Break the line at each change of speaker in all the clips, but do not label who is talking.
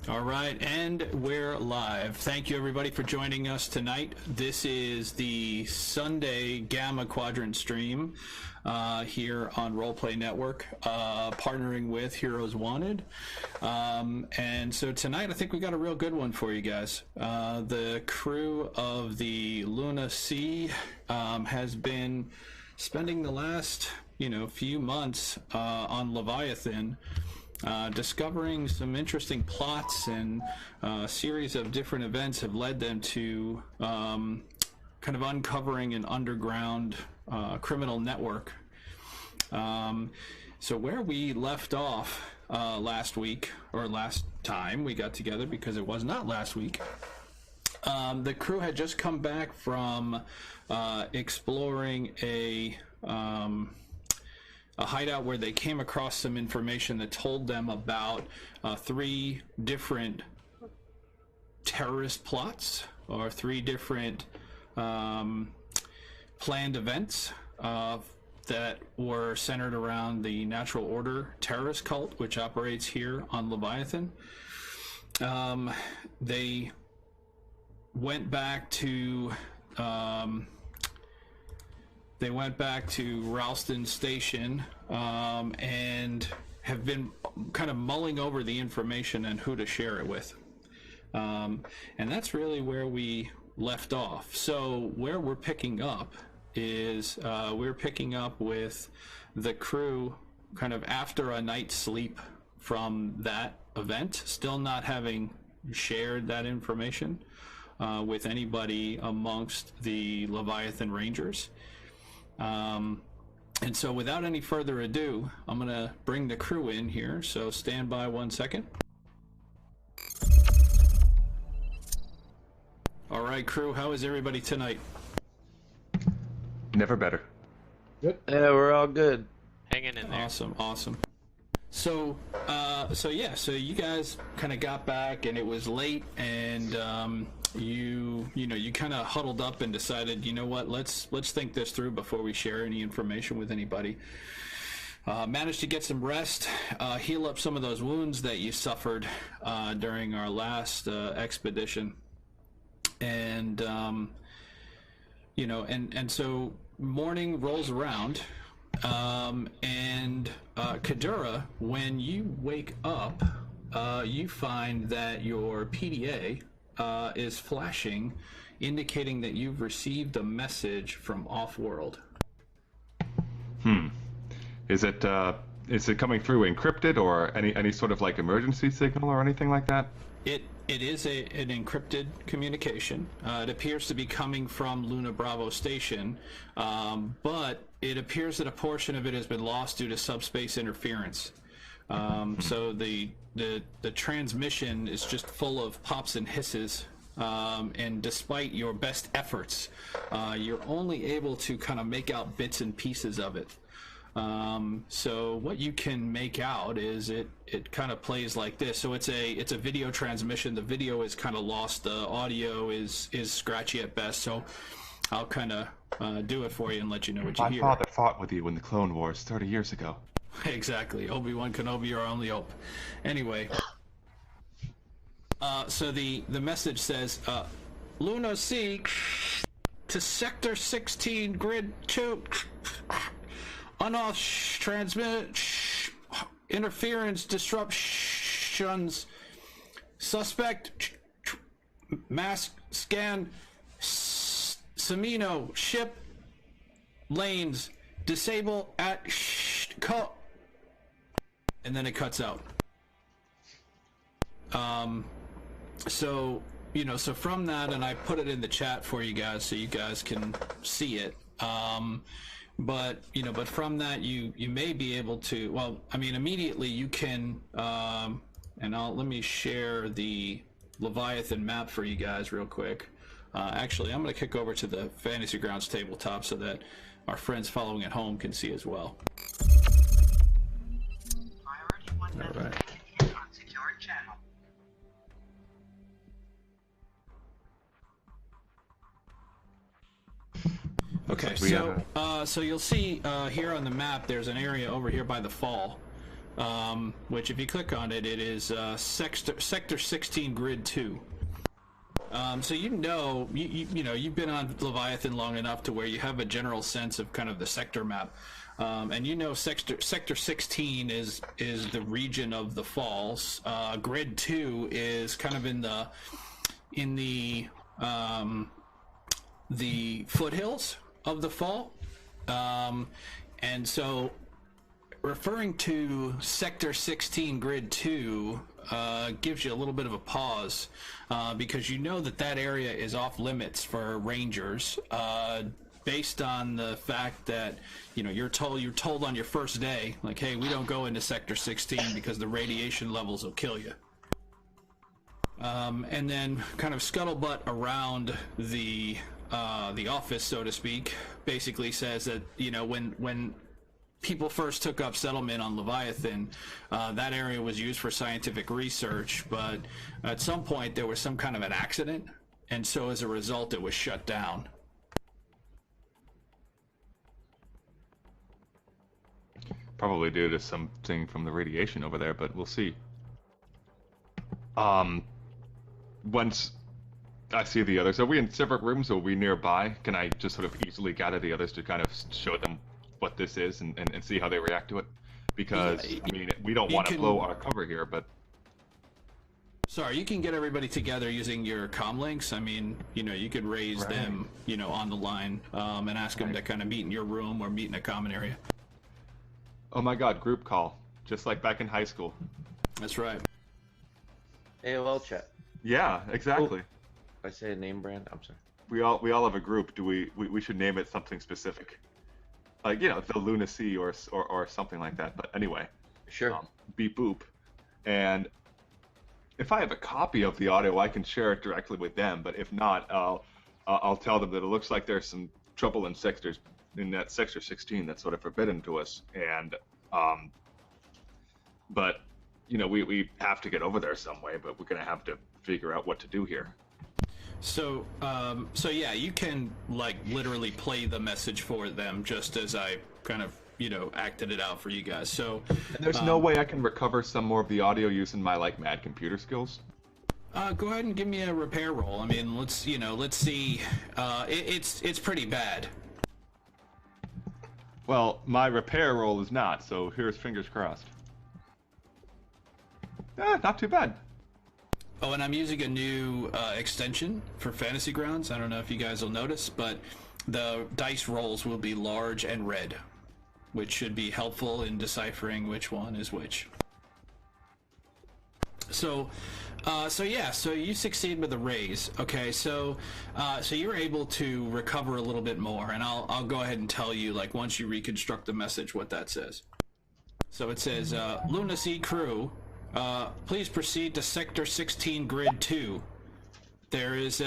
All right, and we're live. Thank you, everybody, for joining us tonight. This is the Sunday Gamma Quadrant stream here on Roleplay Network, partnering with Heroes Wanted. And so tonight, I think we got a real good one for you guys. The crew of the Luna Sea has been spending the last, few months on Leviathan, discovering some interesting plots, and a series of different events have led them to kind of uncovering an underground criminal network. So where we left off last week, or last time we got together, because it was not last week, the crew had just come back from exploring a hideout where they came across some information that told them about 3 different terrorist plots, or 3 different planned events that were centered around the Natural Order terrorist cult, which operates here on Leviathan. They went back to Ralston Station and have been kind of mulling over the information and who to share it with. And that's really where we left off. So where we're picking up is we're picking up with the crew kind of after a night's sleep from that event, still not having shared that information with anybody amongst the Leviathan Rangers. And so without any further ado, I'm going to bring the crew in here, so stand by 1 second. All right, crew, how is everybody tonight?
Never better.
Good.
Yeah, we're all good.
Hanging in there.
Awesome. So you guys kind of got back, and it was late, and you kind of huddled up and decided, you know what, let's think this through before we share any information with anybody. Managed to get some rest, heal up some of those wounds that you suffered during our last expedition, and so morning rolls around. And Kadura, when you wake up, you find that your PDA is flashing, indicating that you've received a message from off-world.
Is it coming through encrypted, or any sort of like emergency signal or anything like that?
It is an encrypted communication. It appears to be coming from Luna Bravo Station, but it appears that a portion of it has been lost due to subspace interference. So the transmission is just full of pops and hisses, and despite your best efforts, you're only able to kind of make out bits and pieces of it. So what you can make out is it kind of plays like this. So it's a video transmission. The video is kind of lost. The audio is scratchy at best. So I'll kind of do it for you and let you know what you hear.
My father fought with you in the Clone Wars 30 years ago.
Exactly. Obi-Wan Kenobi, our only hope. Anyway, so the message says, Luna C to Sector 16, Grid 2. Unauthorized transmit interference disruptions. Suspect mask scan. Samino ship lanes disable at and then it cuts out. So from that, and I put it in the chat for you guys so you guys can see it. But from that, you may be able to, immediately you can, and let me share the Leviathan map for you guys real quick. Actually, I'm going to kick over to the Fantasy Grounds tabletop so that our friends following at home can see as well. All right. Okay, so you'll see here on the map there's an area over here by the fall which if you click on it, it is Sector 16 Grid 2. So you know you've been on Leviathan long enough to where you have a general sense of kind of the sector map, and you know Sector 16 is the region of the falls. Grid 2 is kind of in the foothills of the fall, and so referring to Sector 16 Grid 2 gives you a little bit of a pause, because you know that area is off limits for rangers, based on the fact that you're told on your first day, like, hey, we don't go into Sector 16 because the radiation levels will kill you. And then kind of scuttlebutt around the office, so to speak, basically says that when people first took up settlement on Leviathan, that area was used for scientific research, but at some point there was some kind of an accident, and so as a result it was shut down.
Probably due to something from the radiation over there, but we'll see. Once I see the others, are we in separate rooms or are we nearby? Can I just sort of easily gather the others to kind of show them what this is and see how they react to it? Because, yeah, I mean, we don't want to blow our cover here, but...
Sorry, you can get everybody together using your comm links. I mean, you could raise them, on the line, and ask them to kind of meet in your room or meet in a common area.
Oh my god, group call. Just like back in high school.
That's right.
AOL chat.
Yeah, exactly.
Oh, I say a name brand? I'm sorry.
We all have a group. Do we should name it something specific. Like, the lunacy or something like that. But anyway.
Sure.
Beep boop. And if I have a copy of the audio, I can share it directly with them. But if not, I'll tell them that it looks like there's some trouble in that Sector 16 that's sort of forbidden to us. And but we have to get over there some way. But we're gonna have to figure out what to do here.
So yeah, you can literally play the message for them, just as I kind of acted it out for you guys. So
and there's no way I can recover some more of the audio using my mad computer skills.
Go ahead and give me a repair roll. I mean, let's see. It's pretty bad.
Well, my repair roll is not. So here's fingers crossed. Not too bad.
Oh, and I'm using a new extension for Fantasy Grounds. I don't know if you guys will notice, but the dice rolls will be large and red, which should be helpful in deciphering which one is which. So you succeed with a raise. Okay, so you're able to recover a little bit more, and I'll go ahead and tell you, once you reconstruct the message, what that says. So it says, Lunacy crew, please proceed to Sector 16 Grid 2. There is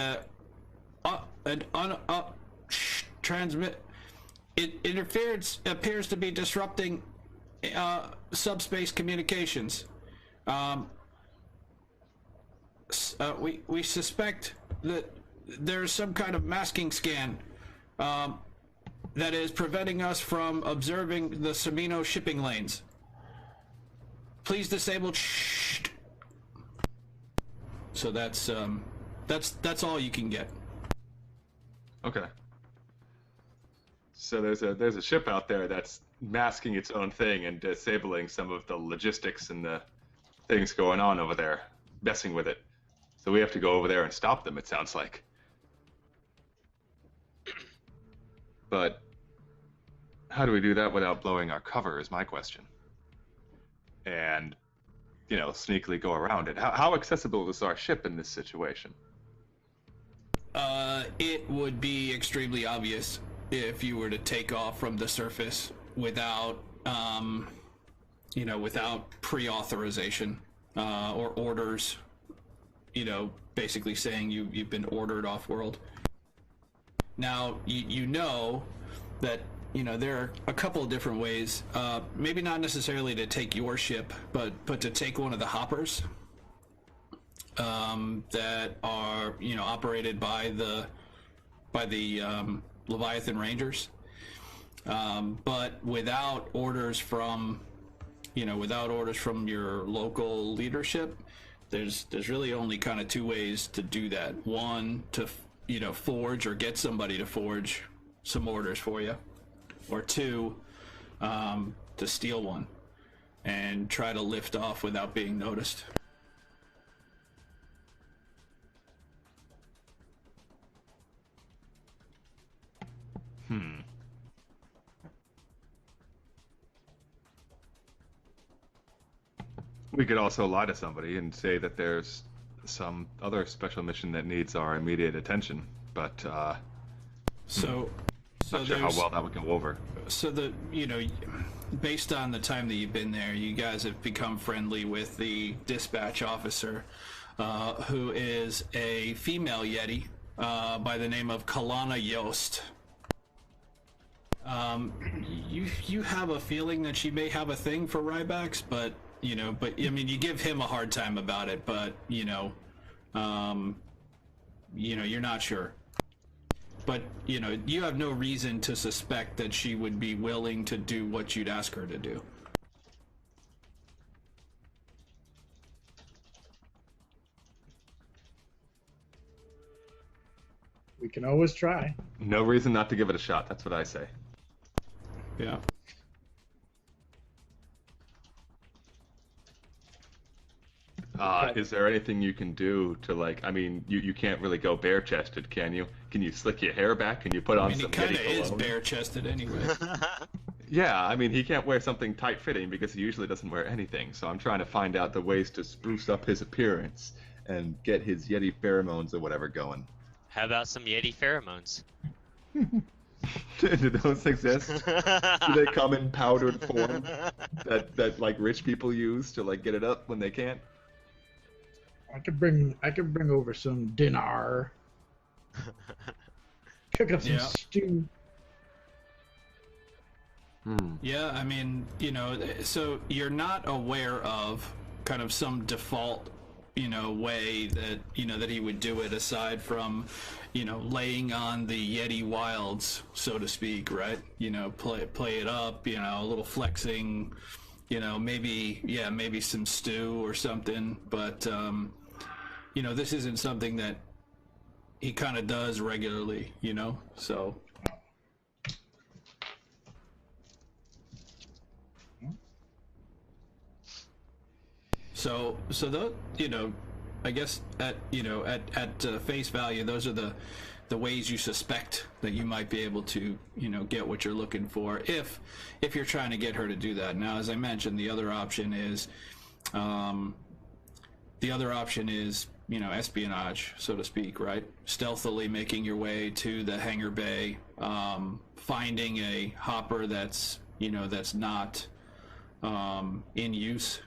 transmit. Interference appears to be disrupting subspace communications. We suspect that there's some kind of masking scan that is preventing us from observing the Samino shipping lanes. Please disable. So that's all you can get.
Okay. So there's a ship out there that's masking its own thing and disabling some of the logistics and the things going on over there, messing with it. So we have to go over there and stop them, it sounds like. But how do we do that without blowing our cover is my question. And, sneakily go around it. How accessible is our ship in this situation?
It would be extremely obvious if you were to take off from the surface without, without pre-authorization or orders. Basically saying you've been ordered off-world. Now, you know that, there are a couple of different ways, maybe not necessarily to take your ship, but to take one of the hoppers that are, operated by the Leviathan Rangers, but without orders from without orders from your local leadership, there's really only kind of two ways to do that. One, to forge or get somebody to forge some orders for you, or two, to steal one and try to lift off without being noticed.
We could also lie to somebody and say that there's some other special mission that needs our immediate attention, but
So
not sure how well that would go over.
So based on the time that you've been there, you guys have become friendly with the dispatch officer, who is a female Yeti by the name of Kalana Yost. You have a feeling that she may have a thing for Rybacks, but I mean, you give him a hard time about it, but you're not sure. But you have no reason to suspect that she would be willing to do what you'd ask her to do.
We can always try.
No reason not to give it a shot. That's what I say.
Yeah.
Is there anything you can do to I mean, you can't really go bare-chested, can you? Can you slick your hair back? Can you put on some
He kind of
Yeti
is
cologne?
bare-chested anyway.
Yeah, I mean, he can't wear something tight-fitting because he usually doesn't wear anything. So I'm trying to find out the ways to spruce up his appearance and get his Yeti pheromones or whatever going.
How about some Yeti pheromones?
Do those exist? Do they come in powdered form that like rich people use to get it up when they can't?
I could bring over some dinner. Cook up some
Yeah.
stew.
Yeah, I mean, so you're not aware of kind of some default, way that, that he would do it aside from, laying on the Yeti wilds, so to speak, right? Play it up, a little flexing, maybe some stew or something, but, this isn't something that he kind of does regularly, so. So I guess at face value, those are the ways you suspect that you might be able to, get what you're looking for if you're trying to get her to do that. Now, as I mentioned, the other option is, espionage, so to speak, right? Stealthily making your way to the hangar bay, finding a hopper that's not in use.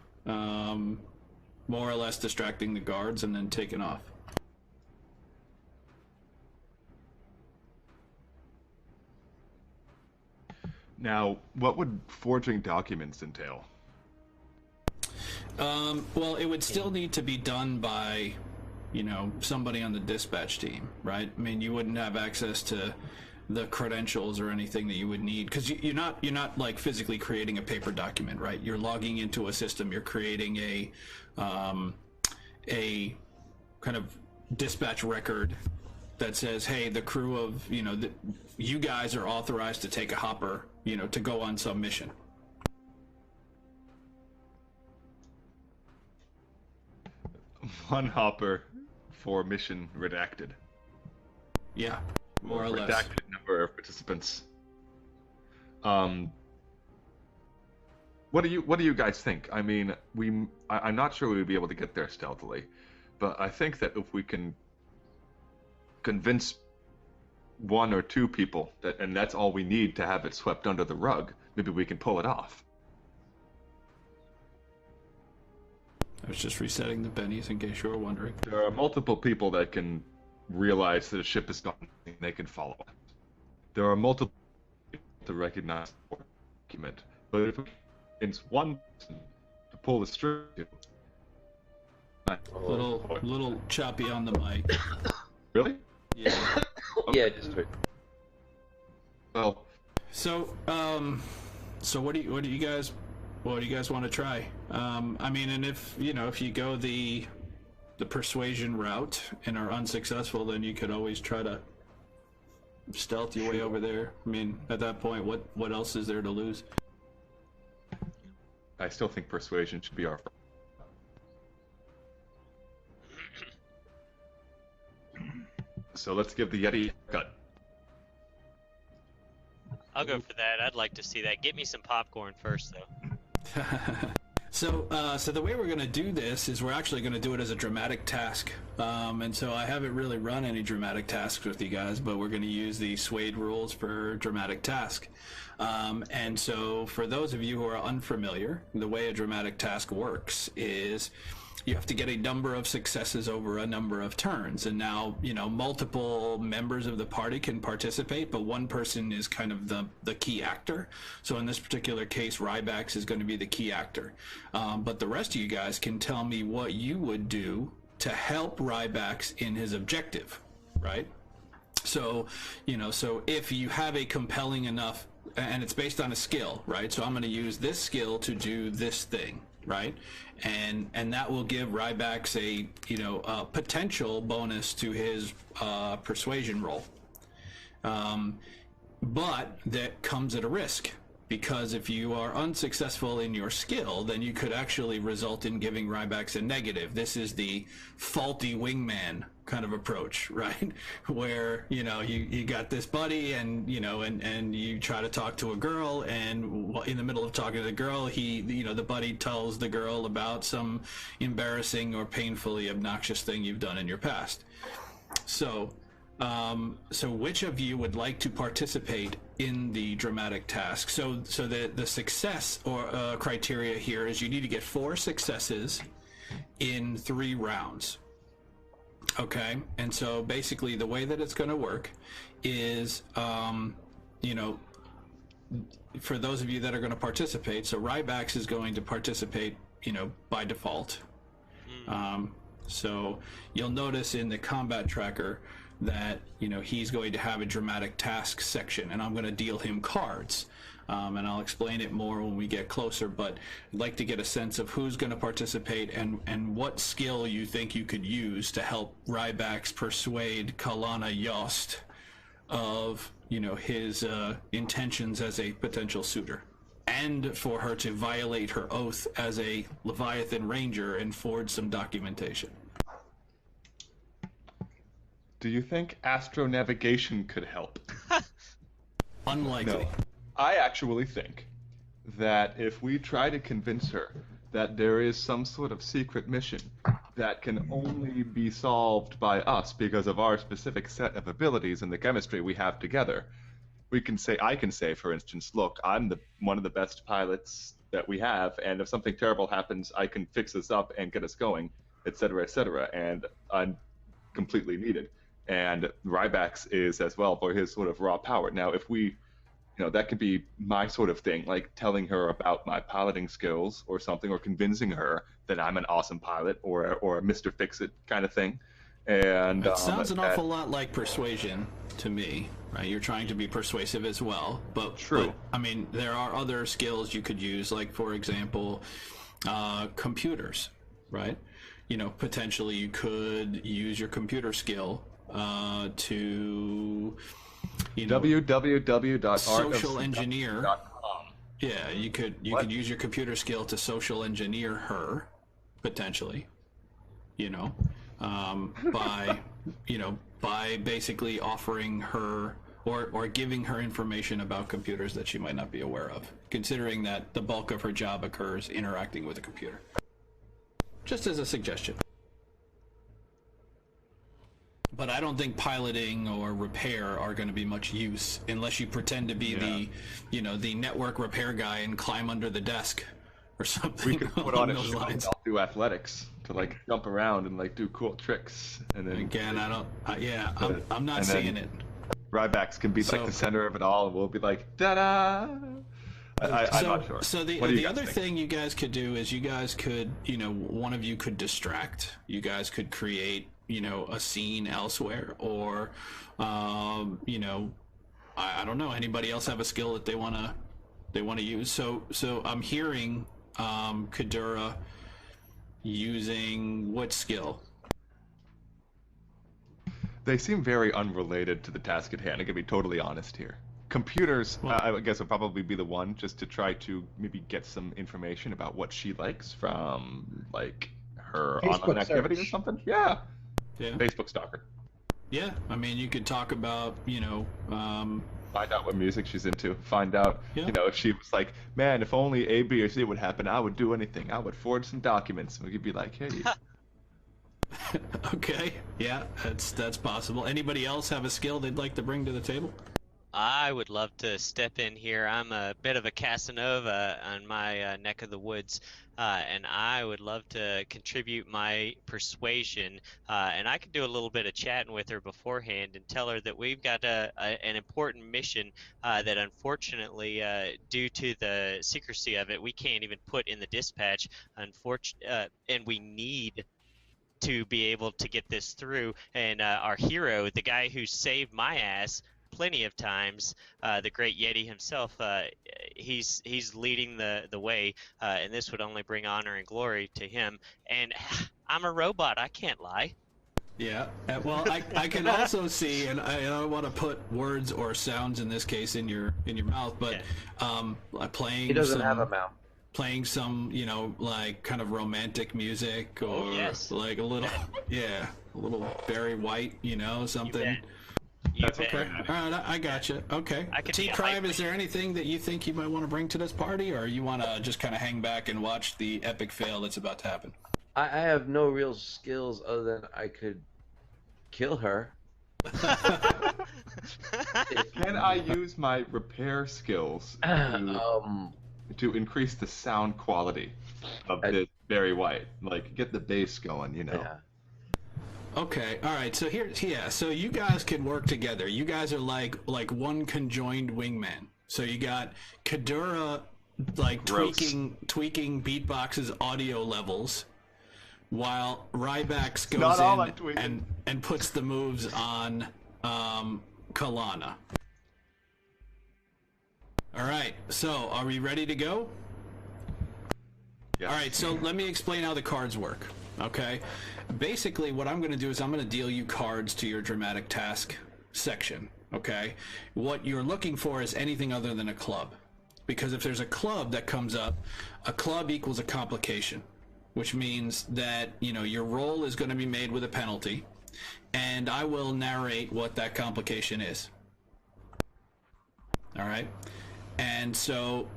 More or less distracting the guards and then taking off.
Now, what would forging documents entail?
Well, it would still need to be done by, somebody on the dispatch team, right? I mean, you wouldn't have access to the credentials or anything that you would need, because you're not like physically creating a paper document, right? You're logging into a system. You're creating a kind of dispatch record that says, hey, the crew of you guys are authorized to take a hopper, to go on some mission.
One hopper for mission redacted.
Yeah, more or less.
Redacted number of participants. What do you guys think? I mean, I'm not sure we would be able to get there stealthily, but I think that if we can convince one or two people and that's all we need to have it swept under the rug, maybe we can pull it off.
I was just resetting the bennies in case you were wondering.
There are multiple people that can realize that a ship is gone and they can follow it. There are multiple people to recognize the document, but if it's one person to pull the string to,
Little choppy on the mic.
really?
Yeah.
Yeah, just heard.
Well,
So what do you guys What do you guys want to try? I mean, and if if you go the persuasion route and are unsuccessful, then you could always try to stealth your way over there. I mean, at that point, what else is there to lose?
I still think persuasion should be our. So let's give the Yeti a cut.
I'll go for that. I'd like to see that. Get me some popcorn first, though.
So the way we're going to do this is we're actually going to do it as a dramatic task. And so I haven't really run any dramatic tasks with you guys, but we're going to use the Suede rules for dramatic task. And so for those of you who are unfamiliar, the way a dramatic task works is you have to get a number of successes over a number of turns. And now, multiple members of the party can participate, but one person is kind of the key actor. So in this particular case, Rybax is going to be the key actor. But the rest of you guys can tell me what you would do to help Rybax in his objective, right? So, so if you have a compelling enough, and it's based on a skill, right? So I'm going to use this skill to do this thing, right? And that will give Rybax a potential bonus to his persuasion roll. But that comes at a risk, because if you are unsuccessful in your skill, then you could actually result in giving Rybax a negative. This is the faulty wingman kind of approach, right? Where you got this buddy, and and you try to talk to a girl, and in the middle of talking to the girl, the buddy tells the girl about some embarrassing or painfully obnoxious thing you've done in your past. So which of you would like to participate in the dramatic task? So the success or criteria here is you need to get 4 successes in 3 rounds. Okay, and so basically the way that it's going to work is, for those of you that are going to participate, so Rybax is going to participate, by default. So you'll notice in the combat tracker that he's going to have a dramatic task section, and I'm going to deal him cards, and I'll explain it more when we get closer, but I'd like to get a sense of who's going to participate and what skill you think you could use to help Rybax persuade Kalana Yost of his intentions as a potential suitor, and for her to violate her oath as a Leviathan Ranger and forge some documentation.
Do you think astronavigation could help?
Unlikely.
No. I actually think that if we try to convince her that there is some sort of secret mission that can only be solved by us because of our specific set of abilities and the chemistry we have together, I can say, for instance, look, I'm one of the best pilots that we have, and if something terrible happens, I can fix this up and get us going, etc., and I'm completely needed. And Rybax is as well for his sort of raw power. Now, if we, that could be my sort of thing, like telling her about my piloting skills or something, or convincing her that I'm an awesome pilot or a Mr. Fix-It kind of thing. And
it sounds an awful lot like persuasion to me, right? You're trying to be persuasive as well, but
true.
But, I mean, there are other skills you could use, like for example, computers, right? Potentially you could use your computer skill to social engineer. Yeah, you could use your computer skill to social engineer her, potentially. By basically offering her or giving her information about computers that she might not be aware of, considering that the bulk of her job occurs interacting with a computer. Just as a suggestion. But I don't think piloting or repair are going to be much use unless you pretend to be the network repair guy and climb under the desk or something.
We could put on a show and I'll do athletics to jump around and do cool tricks, and then
again I'm not seeing it.
Rybax can be the center of it all, and we'll be like, da-da! I'm not sure.
So the other thing you guys could do is you guys could, one of you could distract. You guys could create, a scene elsewhere, or, I don't know. Anybody else have a skill that they wanna use? So I'm hearing Kadura using what skill?
They seem very unrelated to the task at hand. I can be totally honest here. Computers, I guess, would probably be the one just to try to maybe get some information about what she likes from, like, her
Facebook
online activity
search.
or something. Yeah.
Yeah.
Facebook stalker.
Yeah. I mean, you could talk about,
Find out what music she's into. Find out,
Yeah.
If she was like, man, if only A, B, or C would happen, I would do anything. I would forge some documents. We could be like, hey.
Okay. Yeah, that's possible. Anybody else have a skill they'd like to bring to the table?
I would love to step in here. I'm a bit of a Casanova on my neck of the woods, and I would love to contribute my persuasion. And I could do a little bit of chatting with her beforehand and tell her that we've got an important mission that unfortunately, due to the secrecy of it, we can't even put in the dispatch. And we need to be able to get this through. And our hero, the guy who saved my ass plenty of times, the great Yeti himself, he's leading the way, and this would only bring honor and glory to him. And I'm a robot, I can't lie.
Yeah. Well, I can also see, and I don't want to put words or sounds in this case in your mouth, but playing.
He doesn't
some,
have a mouth.
Playing some, like kind of romantic music, or
yes.
like a little, a little Barry White, something.
That's
bet.
Okay. All right, I got you. Okay.
I could
T
be a
Prime,
hype
is there anything that you think you might want to bring to this party, or you want to just kind of hang back and watch the epic fail that's about to happen?
I have no real skills other than I could kill her.
Can I use my repair skills to increase the sound quality of this Barry White? Like, get the bass going,
Yeah.
Okay, all right. So so you guys can work together. You guys are like one conjoined wingman. So you got Kadura like
Gross.
tweaking Beatbox's audio levels, while Rybax
Not all I'm
goes
tweaking.
in and puts the moves on Kalana. All right. So are we ready to go?
Yes.
All right, so let me explain how the cards work, okay? Basically, what I'm going to do is I'm going to deal you cards to your dramatic task section, okay? What you're looking for is anything other than a club. Because if there's a club that comes up, a club equals a complication, which means that, your roll is going to be made with a penalty, and I will narrate what that complication is. All right? And so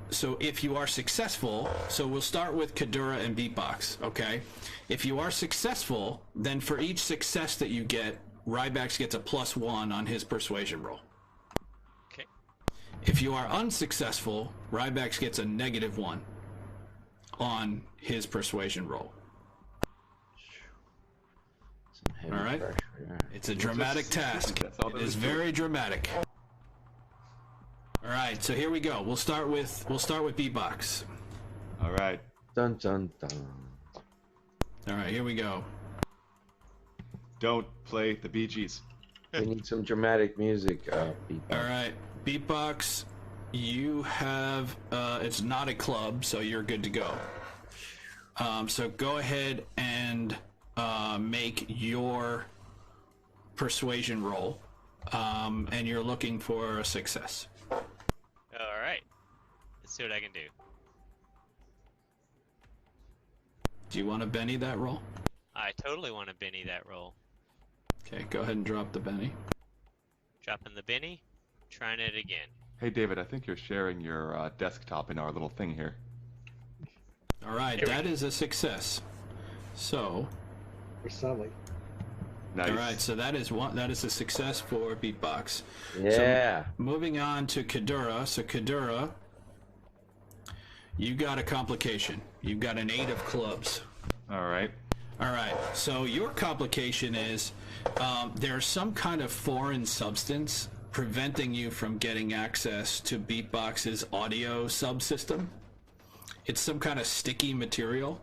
if you are successful, so we'll start with Kadura and Beatbox, okay? If you are successful, then for each success that you get, Rybax gets a +1 on his persuasion roll.
Okay.
If you are unsuccessful, Rybax gets a -1 on his persuasion roll.
Some heavy
All right.
pressure, yeah.
It's a dramatic task.
That's all there
It is
is to it.
very dramatic. All right, so here we go. We'll start with Beatbox.
All right.
Dun dun dun.
All right, here we go.
Don't play the Bee Gees.
We need some dramatic music. Beatbox.
All right, Beatbox, you have, it's not a club, so you're good to go. So go ahead and make your persuasion roll, and you're looking for a success.
All right. Let's see what I can do.
Do you want to Benny that roll?
I totally want to Benny that roll.
Okay, go ahead and drop the Benny.
Dropping the Benny, trying it again.
Hey, David, I think you're sharing your desktop in our little thing here.
All right, that is a success. So,
For Sully.
Nice.
all right, so that is a success for Beatbox.
Yeah.
Moving on to Kadura. So Kadura, you got a complication. You've got an 8 of clubs.
All right.
All right, so your complication is there's some kind of foreign substance preventing you from getting access to Beatbox's audio subsystem. It's some kind of sticky material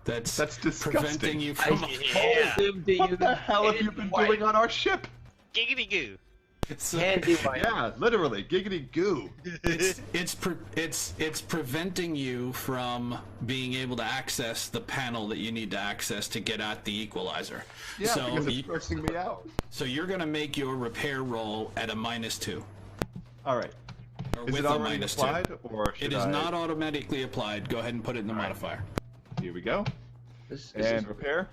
that's
disgusting.
preventing you from...
Yeah.
Told him to
What
use
the hell have you
his
been
wife.
doing on our ship?
Giggity goo.
So
Candy white.
Yeah, literally, giggity goo.
it's preventing you from being able to access the panel that you need to access to get at the equalizer.
Yeah,
so
because it's forcing me out.
so you're going to make your repair roll at a -2.
All right.
Or
Is
with
it
a
already
-2.
applied, or should
It is
I...
not automatically applied. Go ahead and put it in the modifier.
Here we go.
This
And
is
repair.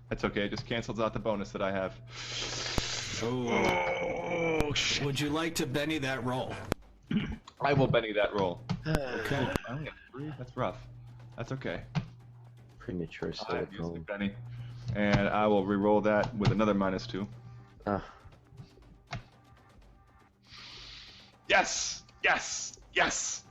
That's okay. It just cancels out the bonus that I have.
Oh, would you like to Benny that roll?
I will Benny that roll.
Okay.
I only have 3. That's rough. That's okay.
premature
I'm using
silicone.
Benny. And I will re-roll that with another -2.
Ah,
Yes! Yes! Yes!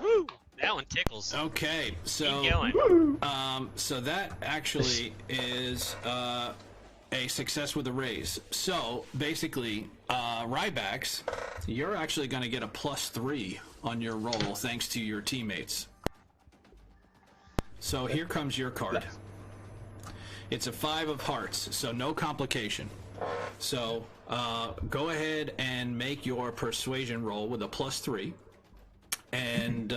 Woo! That one tickles.
Okay, so
Keep going.
so that actually is a success with a raise. So basically, Rybax, you're actually going to get a +3 on your roll thanks to your teammates. So here comes your card. It's a 5 of hearts, so no complication. So go ahead and make your persuasion roll with a +3. And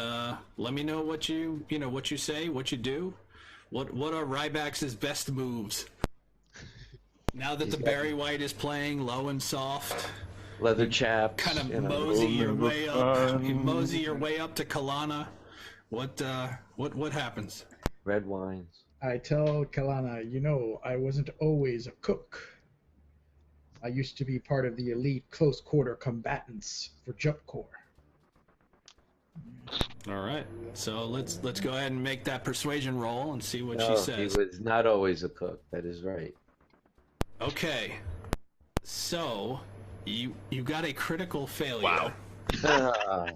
let me know what you say, what you do. What are Rybax's best moves? Now that the Barry White is playing low and soft,
leather chaps.
kind of
you know.
mosey your way up. You mosey your way up to Kalana. What happens?
Red wines.
I tell Kalana, I wasn't always a cook. I used to be part of the elite close quarter combatants for Jump Corps.
All right. So let's go ahead and make that persuasion roll and see what she
No,
says.
he was not always a cook. That is right.
Okay. So you got a critical failure.
Wow.
Ah.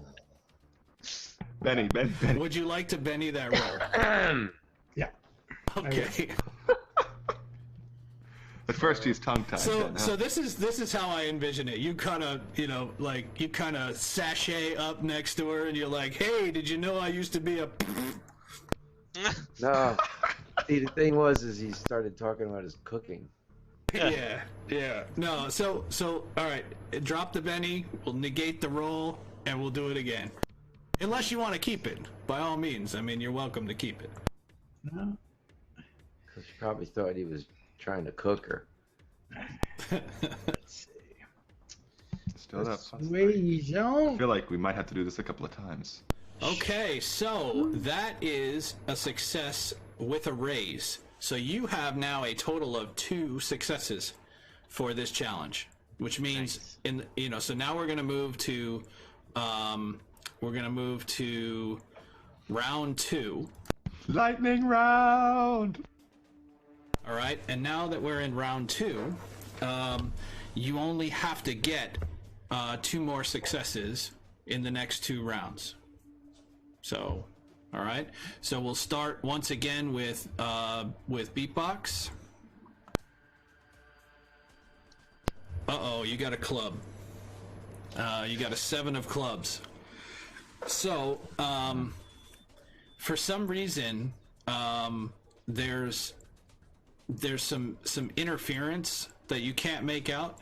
Benny.
Would you like to Benny that roll?
Yeah.
Okay.
At first he's tongue-tied.
So this is how I envision it. You kind of sashay up next to her and you're like, "Hey, did you know I used to be a?"
No. See, the thing is he started talking about his cooking.
Yeah. No. So all right. Drop the Benny. We'll negate the roll and we'll do it again. Unless you want to keep it, by all means. I mean, you're welcome to keep it.
No.
Because she probably thought he was trying to cook her.
Let's see.
Still that +3. I
Persuasion.
feel like we might have to do this a couple of times.
Okay, so that is a success with a raise. So you have now a total of 2 successes for this challenge, which means so now we're going to move to round 2.
Lightning round!
All right, and now that we're in round 2, you only have to get 2 more successes in the next 2 rounds. So, all right. So we'll start once again with beatbox. Uh-oh, you got a club. You got a 7 of clubs. So, for some reason, there's some interference that you can't make out,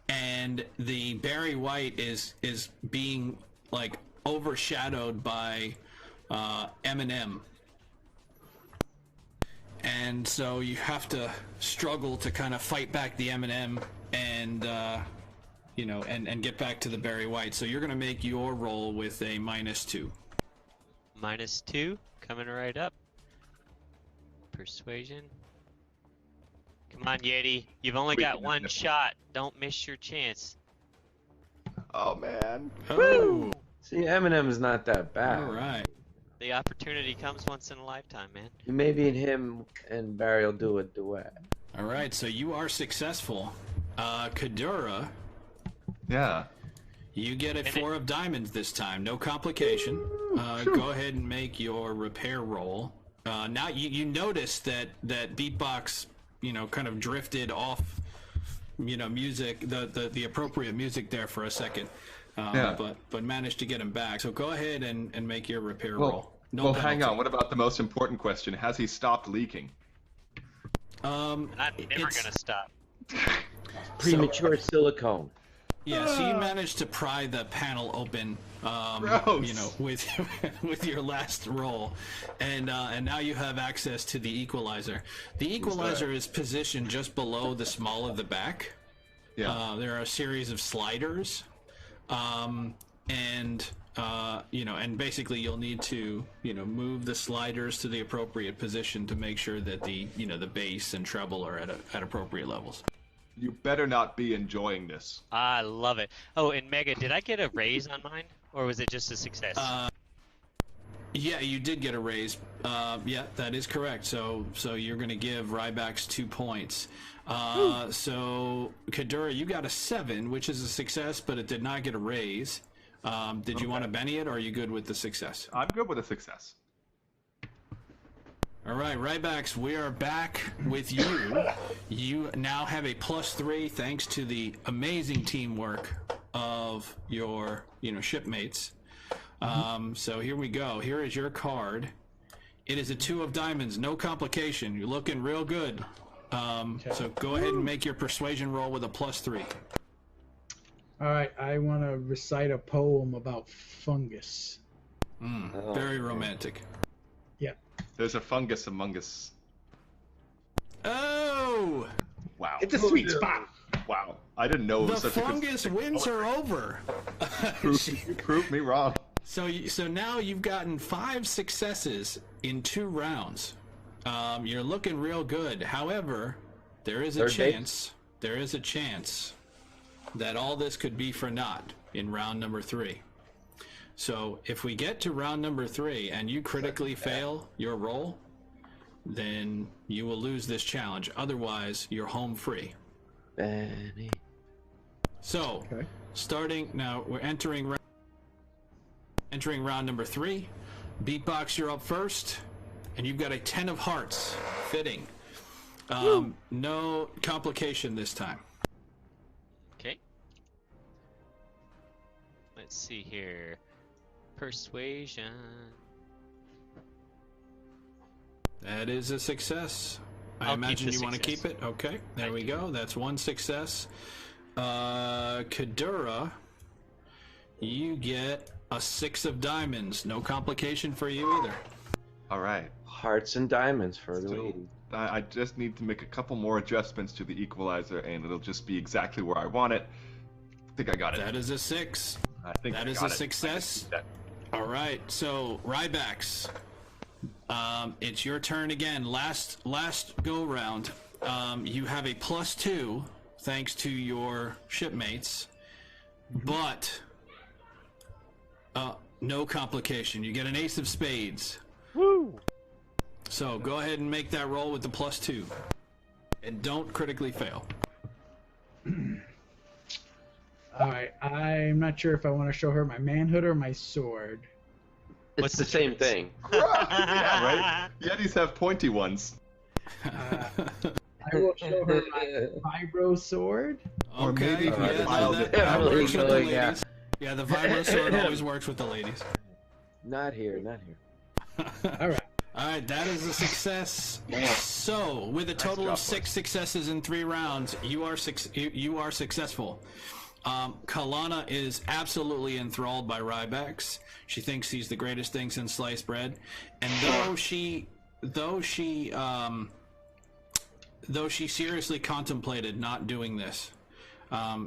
and the Barry White is being like overshadowed by Eminem, and so you have to struggle to kind of fight back the Eminem and and get back to the Barry White. So you're gonna make your roll with a -2.
-2, coming right up. Persuasion. Come on, Yeti. You've only got one shot. Don't miss your chance.
Oh, man.
Oh,
See, Eminem's not that bad.
all right.
The opportunity comes once in a lifetime, man.
Maybe him and Barry will do a duet.
All right, so you are successful. Kadura,
Yeah.
you get a 4 of diamonds this time. No complication. Go ahead and make your repair roll. Now you notice that beatbox, kind of drifted off, music, the appropriate music there for a second.
Yeah.
But managed to get him back. So go ahead and make your repair roll. No
Well,
penalty.
hang on. What about the most important question? Has he stopped leaking?
I'm never
It's-
gonna stop.
Premature silicone.
Yeah, so you managed to pry the panel open,
Gross.
you know, with with your last roll, and now you have access to the equalizer. The equalizer is positioned just below the small of the back.
Yeah.
There are a series of sliders, and you know, and basically you'll need to, you know, move the sliders to the appropriate position to make sure that the, you know, the bass and treble are at appropriate levels.
You better not be enjoying this.
I love it. Oh, and Mega, did I get a raise on mine, or was it just a success?
Yeah, you did get a raise. Yeah, that is correct. So you're going to give Rybax 2 points. So Kadura, you got a 7, which is a success, but it did not get a raise. Did you want to Benny it, or are you good with the success?
I'm good with a success.
All right, Rybax, we are back with you. You now have a +3 thanks to the amazing teamwork of your, you know, shipmates. So here we go. Here is your card. It is a 2 of diamonds, no complication. You're looking real good. So go ahead and make your persuasion roll with a +3.
All right, I want to recite a poem about fungus.
Very romantic.
There's a fungus among us.
Oh!
Wow.
It's a sweet spot.
Wow. I didn't know it
The
was such a
fungus wins her over.
You proved me wrong.
So now you've gotten 5 successes in 2 rounds. You're looking real good. However, there is a chance that all this could be for naught in round number 3. So if we get to round number 3 and you critically fail your roll, then you will lose this challenge. Otherwise, you're home free.
Benny.
So, starting now, we're entering round number 3. Beatbox, you're up first, and you've got a 10 of hearts. Fitting. No complication this time.
Okay. Let's see here. Persuasion.
That is a success. I
I'll keep
imagine
the
you want to
success.
keep it. Okay, there we go. That's 1 success. Kadura, you get a 6 of diamonds. No complication for you either.
All right.
Hearts and diamonds for the
So,
lady.
I just need to make a couple more adjustments to the equalizer, and it'll just be exactly where I want it. I think I got it.
That is a 6.
I think
That
I
is
got
a
it.
success.
I can
All right, so Rybax, it's your turn again. Last go round. You have a +2 thanks to your shipmates, but no complication. You get an ace of spades.
Woo!
So go ahead and make that roll with the +2, and don't critically fail.
All right, I'm not sure if I want to show her my manhood or my sword.
It's
What's
the
the
same
difference?
thing.
Yeah, right? Yetis have pointy ones.
I will show her my vibro sword.
Or
Okay,
maybe
yeah,
we filed
that
it.
works with the
Really, yeah.
ladies. Yeah, the vibro sword always works with the ladies.
Not here, not here.
All right.
All right, that is a success. So, with a total
job,
of 6 successes in 3 rounds, you are successful. Kalana is absolutely enthralled by Rybax. She thinks he's the greatest thing since sliced bread. And though she seriously contemplated not doing this,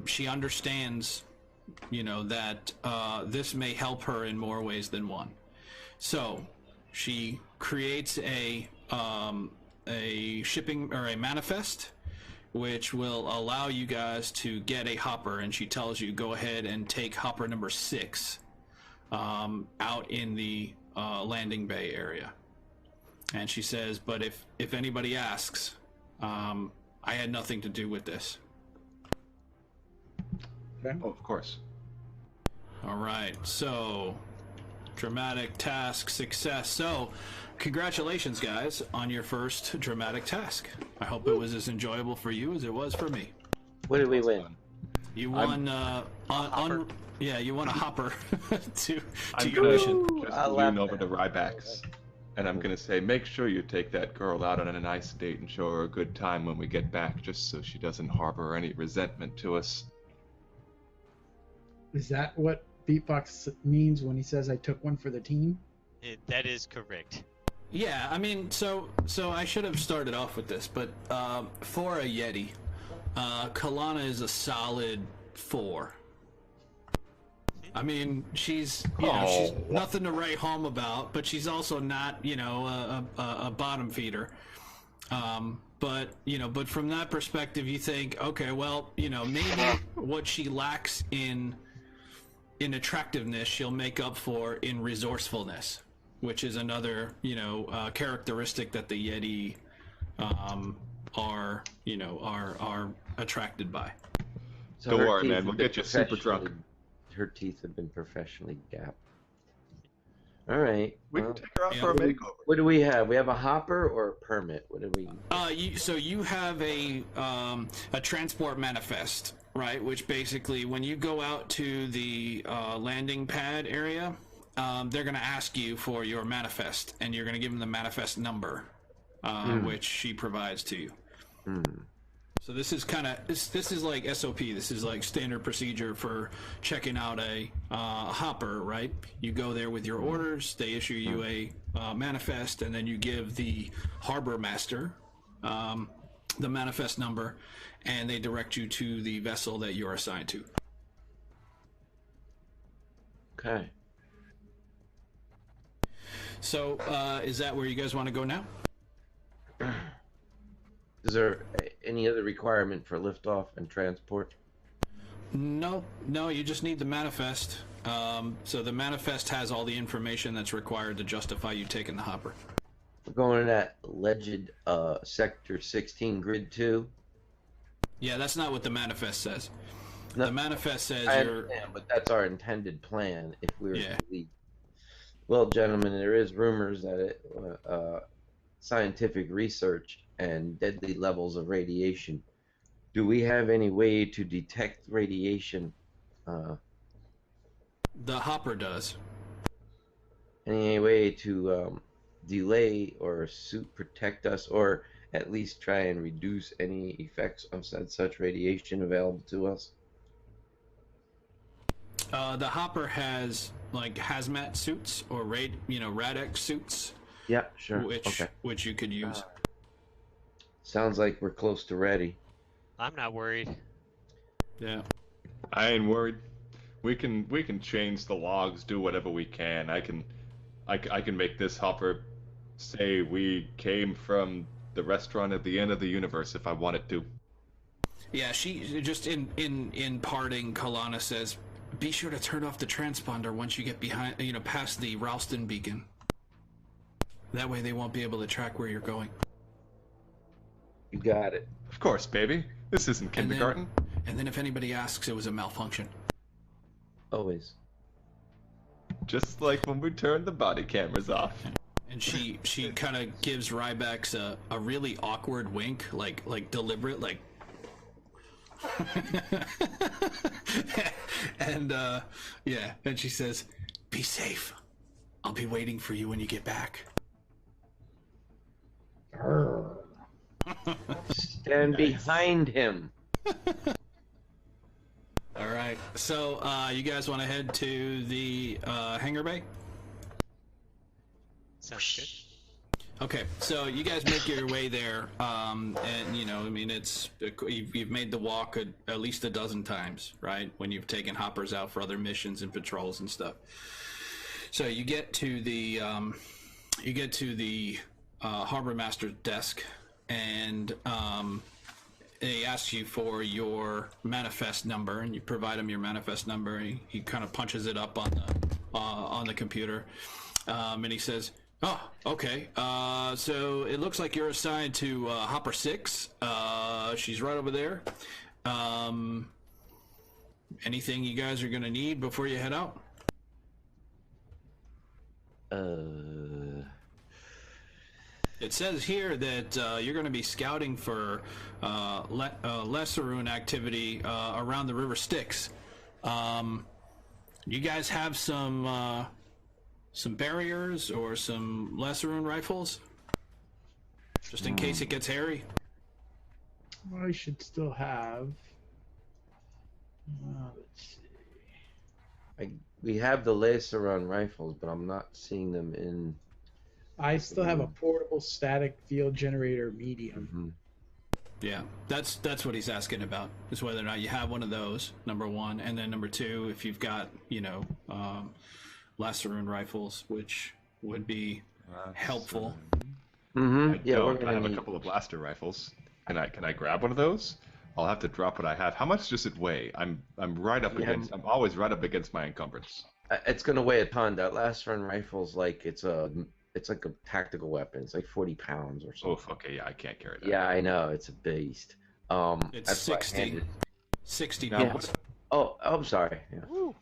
she understands, you know, that this may help her in more ways than one. So she creates a shipping or a manifest, which will allow you guys to get a hopper, and she tells you go ahead and take hopper number 6 out in the landing bay area. And she says, but if anybody asks, I had nothing to do with this.
Oh, of course.
All right, so dramatic task success. So congratulations, guys, on your first dramatic task. I hope it was as enjoyable for you as it was for me.
What did we win?
You won you won a hopper to
I'm
your
gonna
mission.
just
I
lean
laughed
over
at
to Rybax, and I'm gonna say, make sure you take that girl out on a nice date and show her a good time when we get back, just so she doesn't harbor any resentment to us.
Is that what Beatbox means when he says I took one for the team?
That is correct.
Yeah, I mean, so I should have started off with this, but for a Yeti, Kalana is a solid 4. I mean, she's she's nothing to write home about, but she's also not a bottom feeder. But from that perspective, you think, okay, well, maybe what she lacks in attractiveness, she'll make up for in resourcefulness, which is another characteristic that the Yeti are attracted by.
So
Don't
her
worry,
teeth
man.
have
We'll
been
get you super drunk.
professionally- Her teeth have been professionally gapped. All right.
We
well,
can take her out
yeah,
for a makeover.
what do we have? We have a hopper or a permit? What do we?
You have a transport manifest, right? Which basically, when you go out to the landing pad area, they're going to ask you for your manifest, and you're going to give them the manifest number, which she provides to you. So this is this is like SOP. This is like standard procedure for checking out a hopper, right? You go there with your orders. They issue you a manifest, and then you give the harbor master the manifest number, and they direct you to the vessel that you're assigned to.
Okay.
So is that where you guys want to go now?
Is there any other requirement for liftoff and transport?
No, you just need the manifest. So the manifest has all the information that's required to justify you taking the hopper.
We're going to that alleged Sector 16 Grid 2.
Yeah, that's not what the manifest says.
No,
The manifest says
I
you're...
understand, but that's our intended plan if we were
Yeah.
to leave. Well, gentlemen, there is rumors that scientific research and deadly levels of radiation. Do we have any way to detect radiation?
The hopper does.
Any way to delay or suit protect us, or at least try and reduce any effects of such radiation available to us?
The hopper has like hazmat suits or Radex suits,
Yeah, sure.
which you could use.
Sounds like we're close to ready.
I'm not worried.
Yeah.
I ain't worried. We can change the logs, do whatever we can. I can make this hopper say we came from the restaurant at the end of the universe if I wanted to.
Yeah, she just in parting, Kalana says, "Be sure to turn off the transponder once you get past the Ralston beacon. That way they won't be able to track where you're going."
You got it.
Of course, baby. This isn't kindergarten.
And then if anybody asks, it was a malfunction.
Always.
Just like when we turned the body cameras off.
And she kind of gives Rybax a really awkward wink, like deliberate, like. And and she says, "Be safe. I'll be waiting for you when you get back."
Stand behind him.
All right. So you guys want to head to the hangar bay?
Sounds good.
Okay, so you guys make your way there, and you've made the walk at least a dozen times, right? When you've taken hoppers out for other missions and patrols and stuff. So you get to the harbor master's desk, and they ask you for your manifest number, and you provide him your manifest number. He kind of punches it up on the computer, and he says, "Oh, okay. So it looks like you're assigned to Hopper 6. She's right over there. Anything you guys are going to need before you head out?" It says here that you're going to be scouting for Lesserune activity around the River Styx. You guys have some barriers or some Lesserune rifles? Just in case it gets hairy?
I should still have. Let's see.
we have the laser-on rifles, but I'm not seeing them in.
I still have a portable static field generator medium.
Mhm.
Yeah, that's what he's asking about, is whether or not you have one of those, number one, and then number two, if you've got, laceroon rifles, which would be helpful.
Mm-hmm.
I
Yeah, we're
don't. I
gonna
have a
need.
couple of blaster rifles. Can I grab one of those? I'll have to drop what I have. How much does it weigh? I'm right up
Yeah.
against. I'm always right up against my encumbrance.
It's gonna weigh a ton. That laser-on rifle's like it's like a tactical weapon. It's like 40 pounds or
Oh,
something.
okay, yeah, I can't carry that.
Yeah, I know. It's a beast.
It's
That's why I
60.
handed-
60
Now,
pounds.
Oh, I'm sorry. Yeah.
Woo.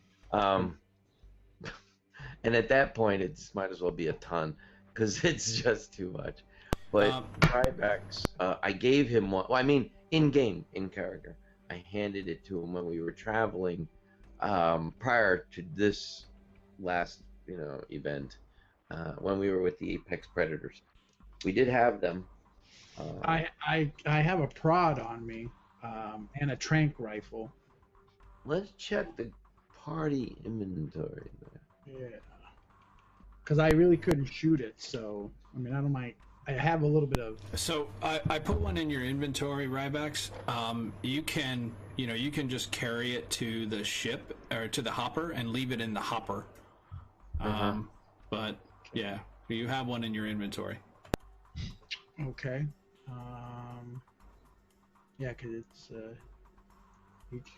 And at that point, it might as well be a ton because it's just too much. But Tribex, I gave him one. Well, I mean, in game, in character, I handed it to him when we were traveling prior to this last, event when we were with the Apex Predators. We did have them.
I have a prod on me, and a trank rifle.
Let's check the party inventory there.
Yeah. Because I really couldn't shoot it, so I mean I don't mind. I have a little bit of.
So I put one in your inventory, Rybax. You can just carry it to the ship or to the hopper and leave it in the hopper. But yeah, you have one in your inventory.
Okay. Yeah, because it's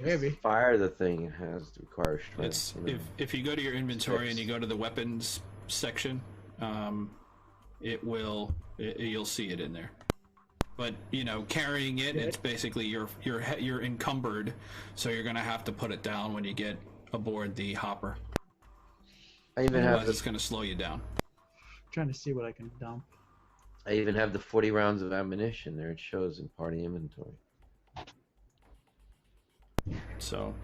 heavy.
Fire the thing requires strength.
It's if you go to your inventory and you go to the weapons section, you'll see it in there. But carrying it, it's basically you're encumbered, so you're gonna have to put it down when you get aboard the hopper. Otherwise, it's gonna slow you down.
Trying to see what I can dump.
I even have the 40 rounds of ammunition there. It shows in party inventory.
So,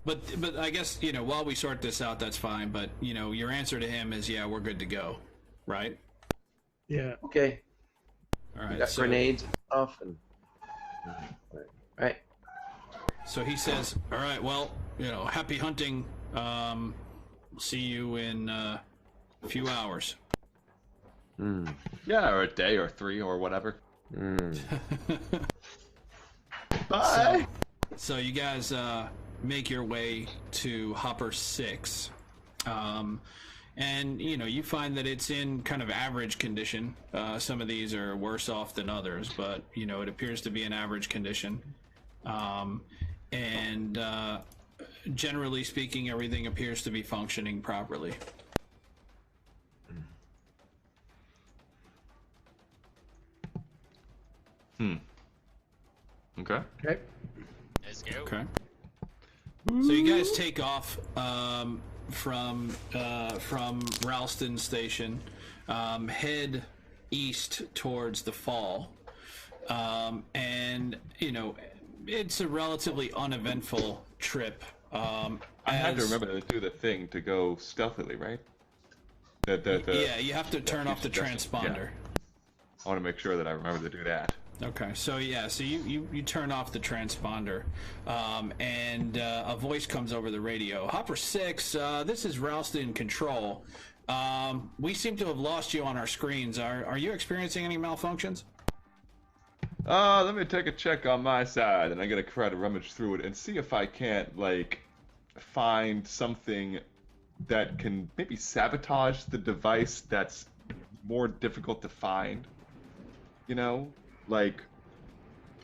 but I guess while we sort this out, that's fine. But your answer to him is yeah, we're good to go, right?
Yeah.
Okay.
All right.
We got grenades and stuff. All right.
So he says, all right. Well, happy hunting. See you in a few hours.
Yeah, or a day or 3 or whatever.
Bye. So you guys make your way to Hopper 6. And you find that it's in kind of average condition. Some of these are worse off than others, but it appears to be in average condition. And generally speaking, everything appears to be functioning properly.
Okay.
Okay.
Let's go.
Okay. So you guys take off from Ralston Station, head east towards the fall, and it's a relatively uneventful trip.
I had to remember to do the thing to go stealthily, right?
Yeah, you have to turn off the
suggestion,
transponder.
I want to make sure that I remember to do that.
Okay, so you turn off the transponder, and a voice comes over the radio. Hopper 6, this is Ralston Control. We seem to have lost you on our screens. Are you experiencing any malfunctions?
Let me take a check on my side, and I'm gonna try to rummage through it and see if I can't find something that can maybe sabotage the device that's more difficult to find. Like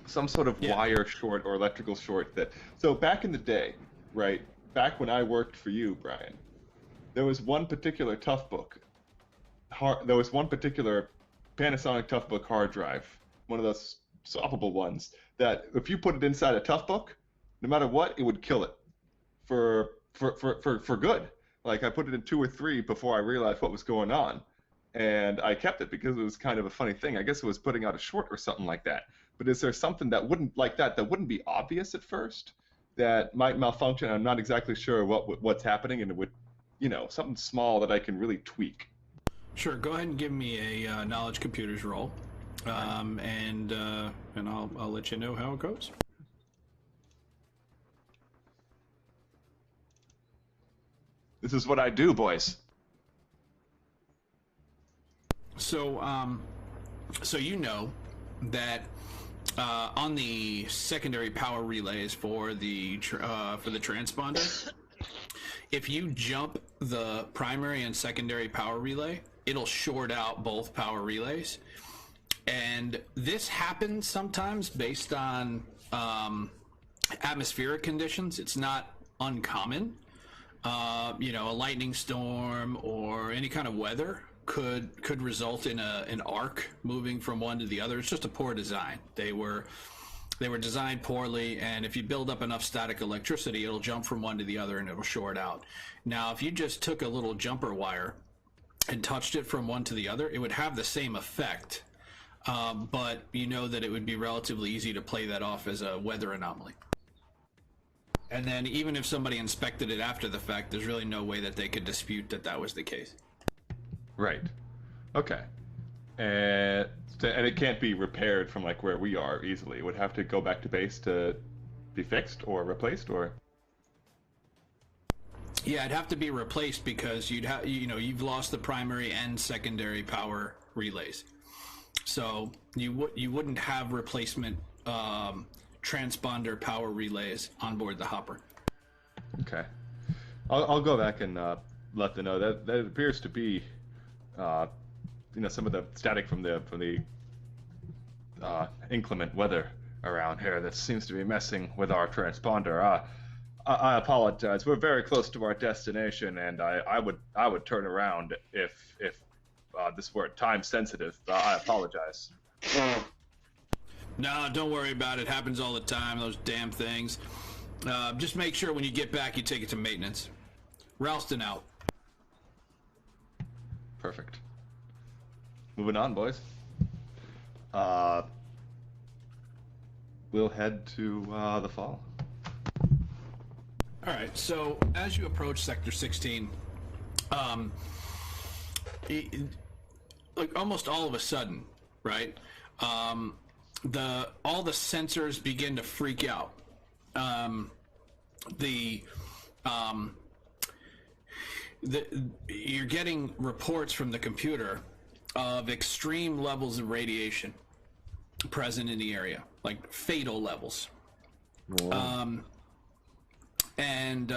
some sort of wire short or electrical short so back in the day, right, back when I worked for you, Brian, there was one particular Toughbook there was one particular Panasonic Toughbook hard drive, one of those swappable ones, that if you put it inside a Toughbook, no matter what, it would kill it for good. Like I put it in 2 or 3 before I realized what was going on. And I kept it because it was kind of a funny thing. I guess it was putting out a short or something like that. But is there something that wouldn't be obvious at first that might malfunction? I'm not exactly sure what's happening, and it would, something small that I can really tweak.
Sure. Go ahead and give me a knowledge computers roll, and I'll let you know how it goes.
This is what I do, boys.
So, so you know that on the secondary power relays for the transponder, if you jump the primary and secondary power relay, it'll short out both power relays. And this happens sometimes based on atmospheric conditions. It's not uncommon. You know, a lightning storm or any kind of weather could result in an arc moving from one to the other. It's just a poor design. They were designed poorly, and if you build up enough static electricity, it'll jump from one to the other and it'll short out. Now, if you just took a little jumper wire and touched it from one to the other, it would have the same effect, but you know that it would be relatively easy to play that off as a weather anomaly. And then even if somebody inspected it after the fact, there's really no way that they could dispute that that was the case.
Right. Okay. And it can't be repaired from like where we are easily. It would have to go back to base to be fixed or replaced, or.
Yeah, it'd have to be replaced because you've lost the primary and secondary power relays, so you wouldn't have replacement transponder power relays on board the hopper.
Okay. I'll go back and let them know that appears to be. Some of the static from the inclement weather around here that seems to be messing with our transponder. I apologize. We're very close to our destination, and I would turn around if this were time sensitive. I apologize.
No, don't worry about it. It happens all the time. Those damn things. Just make sure when you get back, you take it to maintenance. Ralston out.
Perfect. Moving on, boys. We'll head to the fall.
All right. So as you approach Sector 16, like almost all of a sudden, right? All the sensors begin to freak out. You're getting reports from the computer of extreme levels of radiation present in the area, like fatal levels. And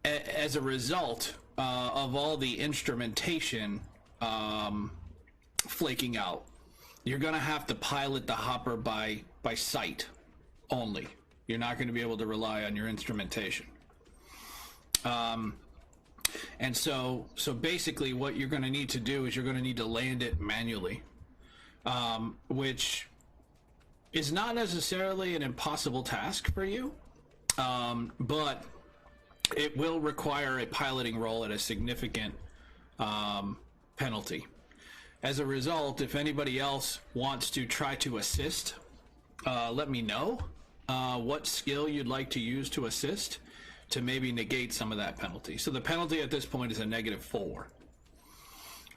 as a result of all the instrumentation flaking out, you're going to have to pilot the hopper by sight only. You're not going to be able to rely on your instrumentation. And so basically what you're going to need to do is you're going to need to land it manually, which is not necessarily an impossible task for you, but it will require a piloting role at a significant penalty. As a result, if anybody else wants to try to assist, let me know what skill you'd like to use to assist to maybe negate some of that penalty. So the penalty at this point is a -4.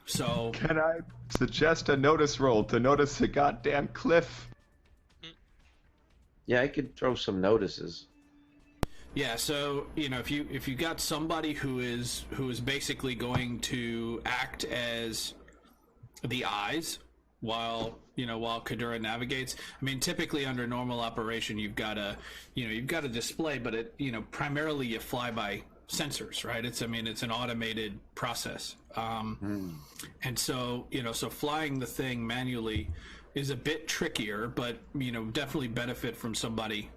So
can I suggest a notice roll to notice the goddamn cliff?
Yeah, I could throw some notices.
yeah, so if you got somebody who is basically going to act as the eyes while Kadura navigates. I mean, typically under normal operation, you've got a display, but primarily you fly by sensors, right? It's an automated process. And so, so flying the thing manually is a bit trickier, but, definitely benefit from somebody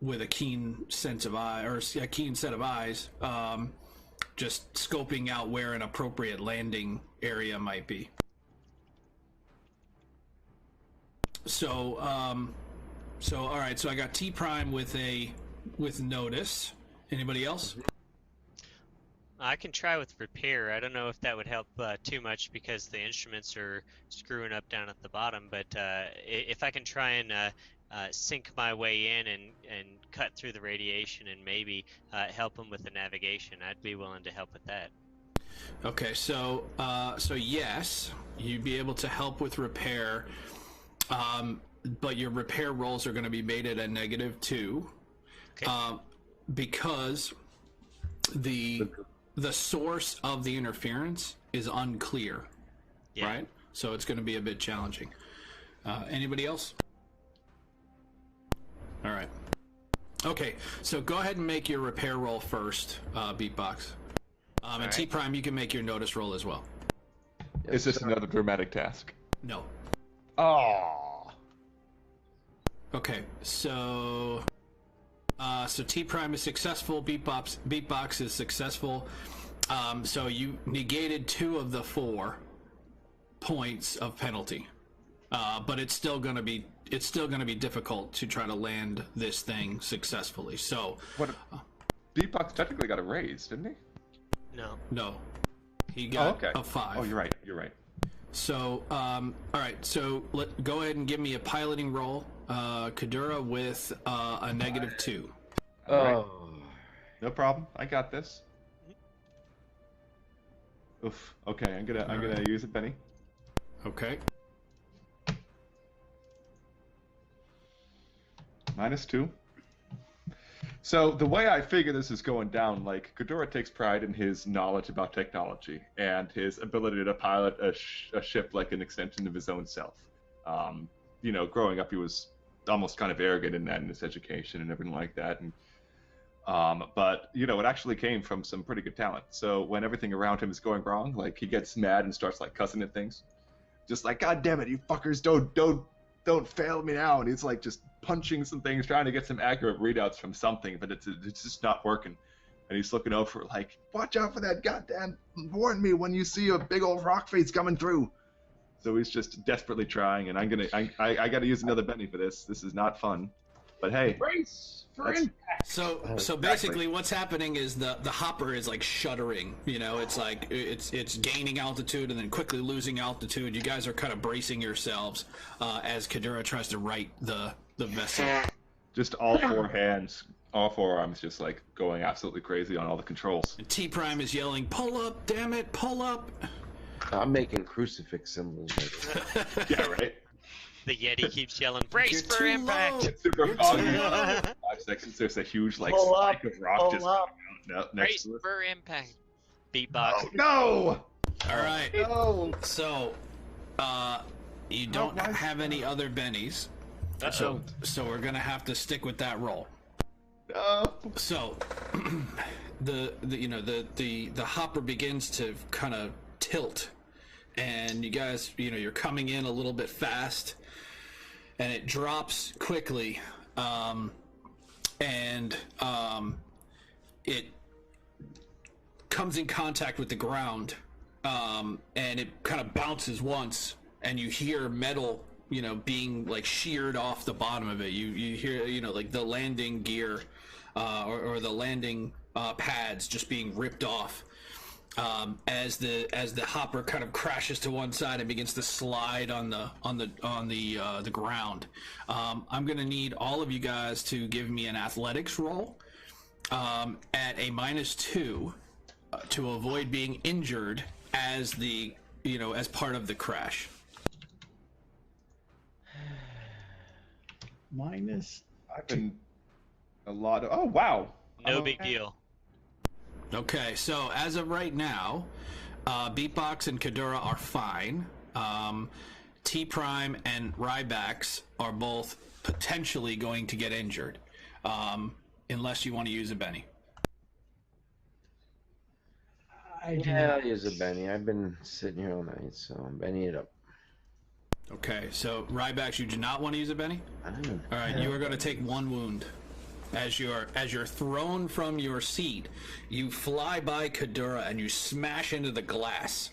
with a keen sense of eye, or a keen set of eyes, just scoping out where an appropriate landing area might be. So, all right. So I got T Prime with notice. Anybody else?
I can try with repair. I don't know if that would help too much because the instruments are screwing up down at the bottom. But if I can try and sink my way in and cut through the radiation and maybe help them with the navigation, I'd be willing to help with that.
Okay. So yes, you'd be able to help with repair. But your repair rolls are going to be made at a -2,
Okay.
because the the source of the interference is unclear, right? So it's going to be a bit challenging. Anybody else? All right. Okay, so go ahead and make your repair roll first, Beatbox. And T Prime, you can make your notice roll as well.
Is this another dramatic task?
No.
Oh.
Okay, so T Prime is successful. Beatbox is successful. So you negated 2 of the 4 points of penalty, but it's still going to be difficult to try to land this thing successfully. So
What? Beatbox technically got a raise, didn't he?
no, he got a 5.
Oh, you're right. You're right.
So all right. So go ahead and give me a piloting roll, Kadura, with a -2.
Right. No problem. I got this. Oof. Okay, I'm gonna use it, Benny.
Okay.
-2. So the way I figure this is going down, like, Kadura takes pride in his knowledge about technology and his ability to pilot a ship like an extension of his own self. You know, growing up, he was almost kind of arrogant in that in his education and everything like that. And but you know, it actually came from some pretty good talent. So when everything around him is going wrong, like, he gets mad and starts like cussing at things, just like, "God damn it, you fuckers! Don't fail me now!" And he's like just punching some things, trying to get some accurate readouts from something, but it's just not working. And he's looking over like, "Watch out for that goddamn! Warn me when you see a big old rock face coming through." So he's just desperately trying, and I got to use another Benny for this. This is not fun, but hey.
Brace for impact.
So basically, what's happening is the hopper is like shuddering. You know, it's like it's gaining altitude and then quickly losing altitude. You guys are kind of bracing yourselves as Kadura tries to right the vessel.
Just all 4 hands, all 4 arms, just like going absolutely crazy on all the controls.
And T Prime is yelling, "Pull up! Damn it! Pull up!"
I'm making crucifix symbols.
Yeah, right.
The Yeti keeps yelling, "Brace
You're
for
too
impact!"
low.
It's super
You're
foggy.
too low.
5 seconds. There's a huge like
Pull
spike
up,
of rock
pull
just
up.
coming out next
Brace
to us.
for impact. Beatbox.
Oh no!
All right.
No!
So, you don't have any other bennies. So we're gonna have to stick with that roll.
No!
So, the hopper begins to kind of tilt, and you guys, you're coming in a little bit fast, and it drops quickly, and it comes in contact with the ground, and it kind of bounces once, and you hear metal, being like sheared off the bottom of it. You hear, like the landing gear, or the landing pads just being ripped off, as the hopper kind of crashes to one side and begins to slide on the ground. I'm gonna need all of you guys to give me an athletics roll at a -2 to avoid being injured as as part of the crash.
I've been a lot of. Oh wow!
No big deal.
Okay, so as of right now, Beatbox and Kadura are fine. T Prime and Rybax are both potentially going to get injured, unless you want to use a Benny.
I'll use a Benny. I've been sitting here all night, so I'm Benny it up.
Okay, so Rybax, you do not want to use a Benny?
I don't know.
All right, you are going to take 1 wound. As you're thrown from your seat, you fly by Kadura and you smash into the glass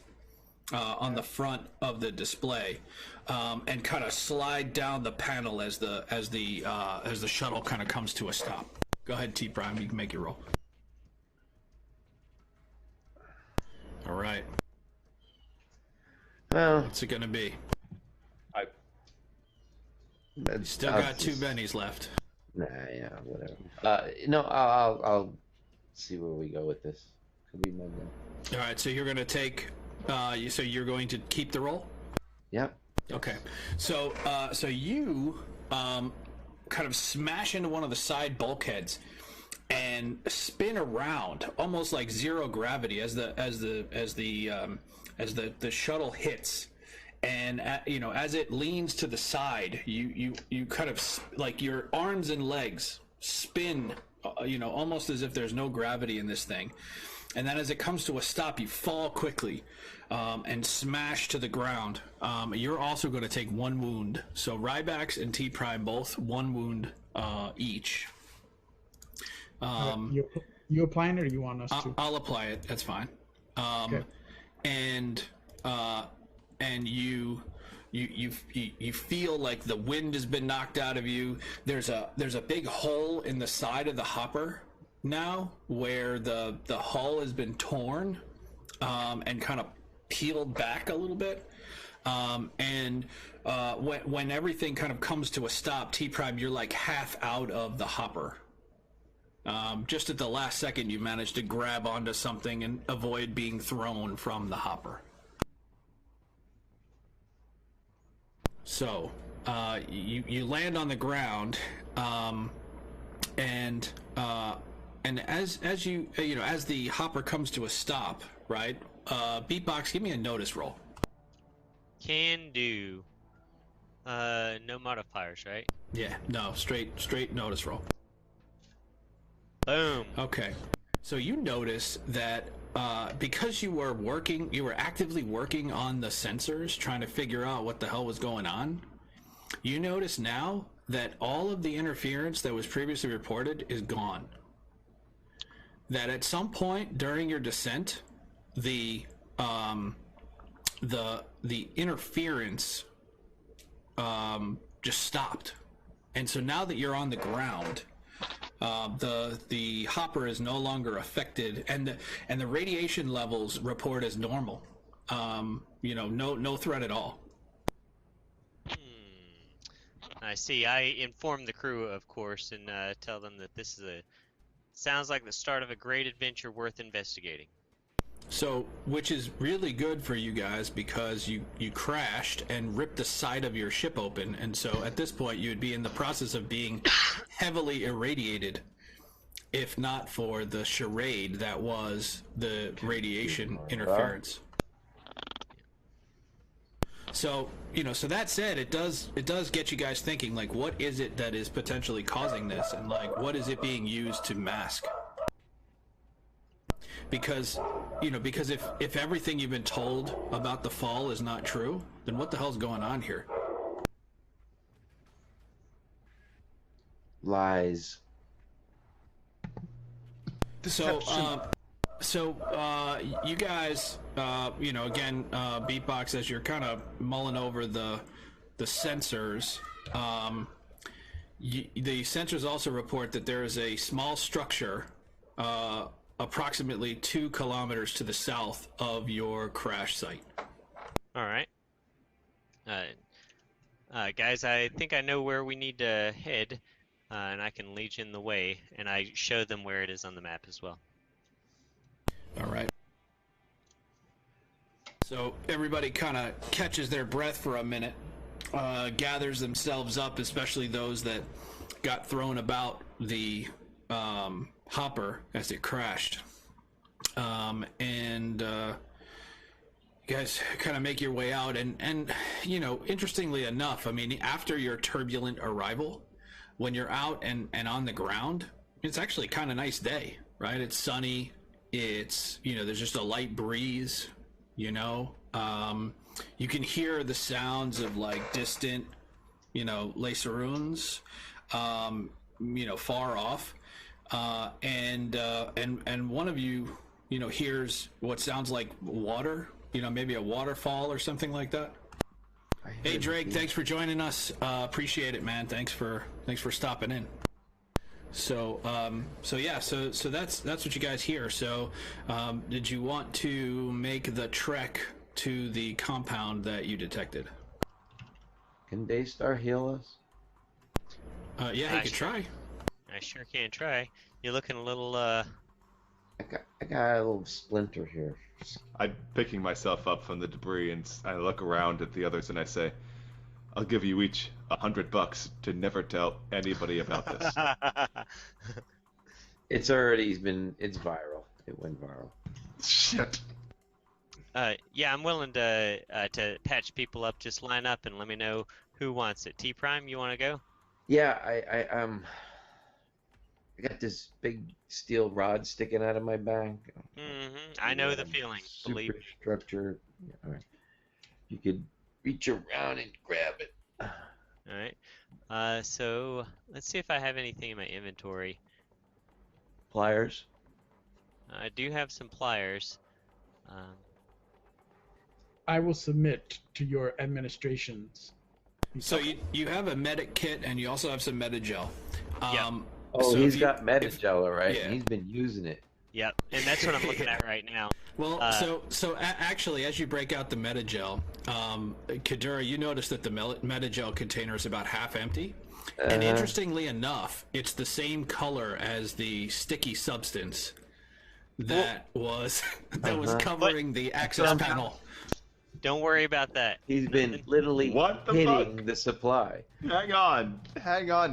on the front of the display, and kind of slide down the panel as the shuttle kind of comes to a stop. Go ahead, T Prime. You can make your roll. All right.
Well,
What's it going to be?
you
Still got 2 bennies left.
Nah, yeah, whatever. No, I'll see where we go with this. Could be Monday.
All right, so you're going to take. So you're going to keep the roll.
Yep.
Okay, so you kind of smash into one of the side bulkheads, and spin around almost like zero gravity as the shuttle hits. And as it leans to the side, you kind of like your arms and legs spin, almost as if there's no gravity in this thing. And then as it comes to a stop, you fall quickly and smash to the ground. You're also going to take 1 wound. So Rybax and T Prime both 1 wound each.
You applying it, or you want us to?
I'll apply it. That's fine.
Okay.
And you feel like the wind has been knocked out of you. There's a big hole in the side of the hopper now where the hull has been torn and kind of peeled back a little bit. When everything kind of comes to a stop, T Prime, you're like half out of the hopper. Just at the last second, you managed to grab onto something and avoid being thrown from the hopper. So, you land on the ground, and as you as the hopper comes to a stop, right? Beatbox, give me a notice roll.
Can do. No modifiers, right?
Yeah, no, straight notice roll.
Boom.
Okay, so you notice that because you were actively working on the sensors, trying to figure out what the hell was going on. You notice now that all of the interference that was previously reported is gone. That at some point during your descent, the interference just stopped, and so now that you're on the ground, the hopper is no longer affected, and the radiation levels report as normal. No threat at all.
I see. I inform the crew, of course, and tell them that this sounds like the start of a great adventure worth investigating.
So, which is really good for you guys because you crashed and ripped the side of your ship open, and so at this point you would be in the process of being heavily irradiated, if not for the charade that was the radiation interference. So, so that said, it does get you guys thinking, like, what is it that is potentially causing this, and like, what is it being used to mask? Because if everything you've been told about the fall is not true, then what the hell's going on here?
Lies.
So you guys, again, Beatbox, as you're kind of mulling over the sensors, the sensors also report that there is a small structure approximately 2 kilometers to the south of your crash site.
All right. Guys, I think I know where we need to head, and I can lead you in the way, and I show them where it is on the map as well.
All right. So everybody kind of catches their breath for a minute, gathers themselves up, especially those that got thrown about the hopper as it crashed. You guys kind of make your way out, and interestingly enough, I mean, after your turbulent arrival, when you're out and on the ground, it's actually kind of nice day, right? It's sunny. It's, there's just a light breeze, you can hear the sounds of like distant, laceroons, far off. And one of you, hears what sounds like water, maybe a waterfall or something like that. Hey Drake, thanks for joining us. Appreciate it, man. Thanks for stopping in. So that's what you guys hear. So, did you want to make the trek to the compound that you detected?
Can Daystar heal us?
Yeah, he could try.
I sure can try. You're looking a little,
I got a little splinter here.
I'm picking myself up from the debris, and I look around at the others, and I say, I'll give you each $100 to never tell anybody about this.
It's viral. It went viral.
Shit.
Yeah, I'm willing to patch people up. Just line up and let me know who wants it. T Prime, you want to go?
Yeah, I got this big steel rod sticking out of my back.
I know the feeling. Believe me.
Superstructure. Yeah, all right. You could reach around and grab it.
All right. So let's see if I have anything in my inventory.
Pliers.
I do have some pliers.
I will submit to your administrations.
So you have a medic kit and you also have some metagel.
Oh,
so
he's got Metagel, all right.
yeah.
And he's been using it.
Yep, and that's what I'm looking at right now.
Well, actually, as you break out the metagel, Kadura, you notice that the metagel container is about half empty. And interestingly enough, it's the same color as the sticky substance that was covering the access panel.
Don't worry about that.
He's been literally hitting the supply.
Hang on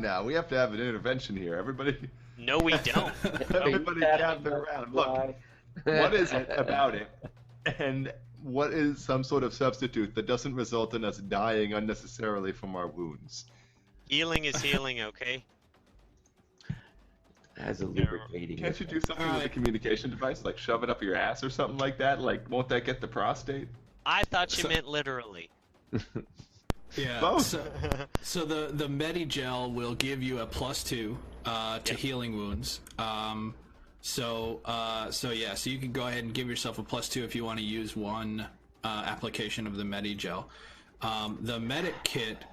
now. We have to have an intervention here. Everybody,
No, we don't.
everybody gather around. Look, what is it about it? And what is some sort of substitute that doesn't result in us dying unnecessarily from our wounds?
Healing is healing, okay?
Has a lubricating.
Can't you do something with a communication device, like shove it up your ass or something like that? Like, won't that get the prostate?
I thought you meant literally.
Yeah.
Both.
So the Medigel will give you a +2 to healing wounds. So you can go ahead and give yourself a +2 if you want to use one application of the Medigel. The medic kit.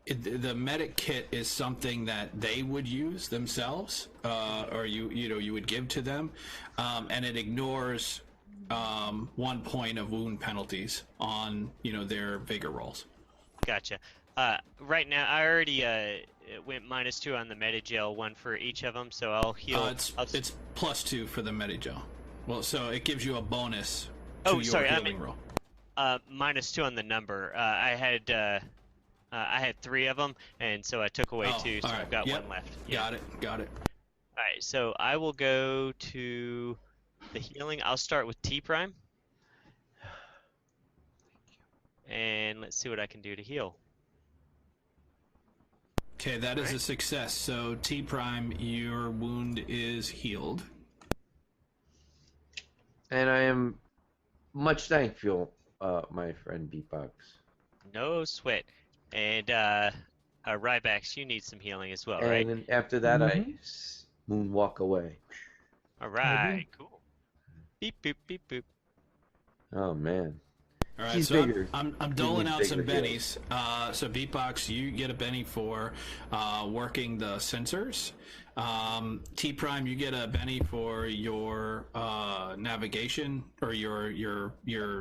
The medic kit is something that they would use themselves, or you would give to them, and it ignores 1 point of wound penalties on their vigor rolls.
Gotcha. Right now, I already went -2 on the Medigel, one for each of them, so I'll heal.
It's +2 for the Medigel. Well, so it gives you a bonus to your healing roll.
-2 on the number. I had 3 of them, and so I took away 2, so I've got 1 left.
Got it.
All right, so I will go to the healing. I'll start with T Prime. And let's see what I can do to heal.
Okay, that is a success. So T Prime, your wound is healed.
And I am much thankful, my friend Beatbox.
No sweat. And Rybax, you need some healing as well, right?
And then after that, I moonwalk away.
All right, cool. Beep boop beep boop.
Oh man.
All right,
He's
so
bigger.
I'm doling out some
bigger
bennies. So Beatbox, you get a benny for working the sensors. T Prime, you get a benny for your navigation or your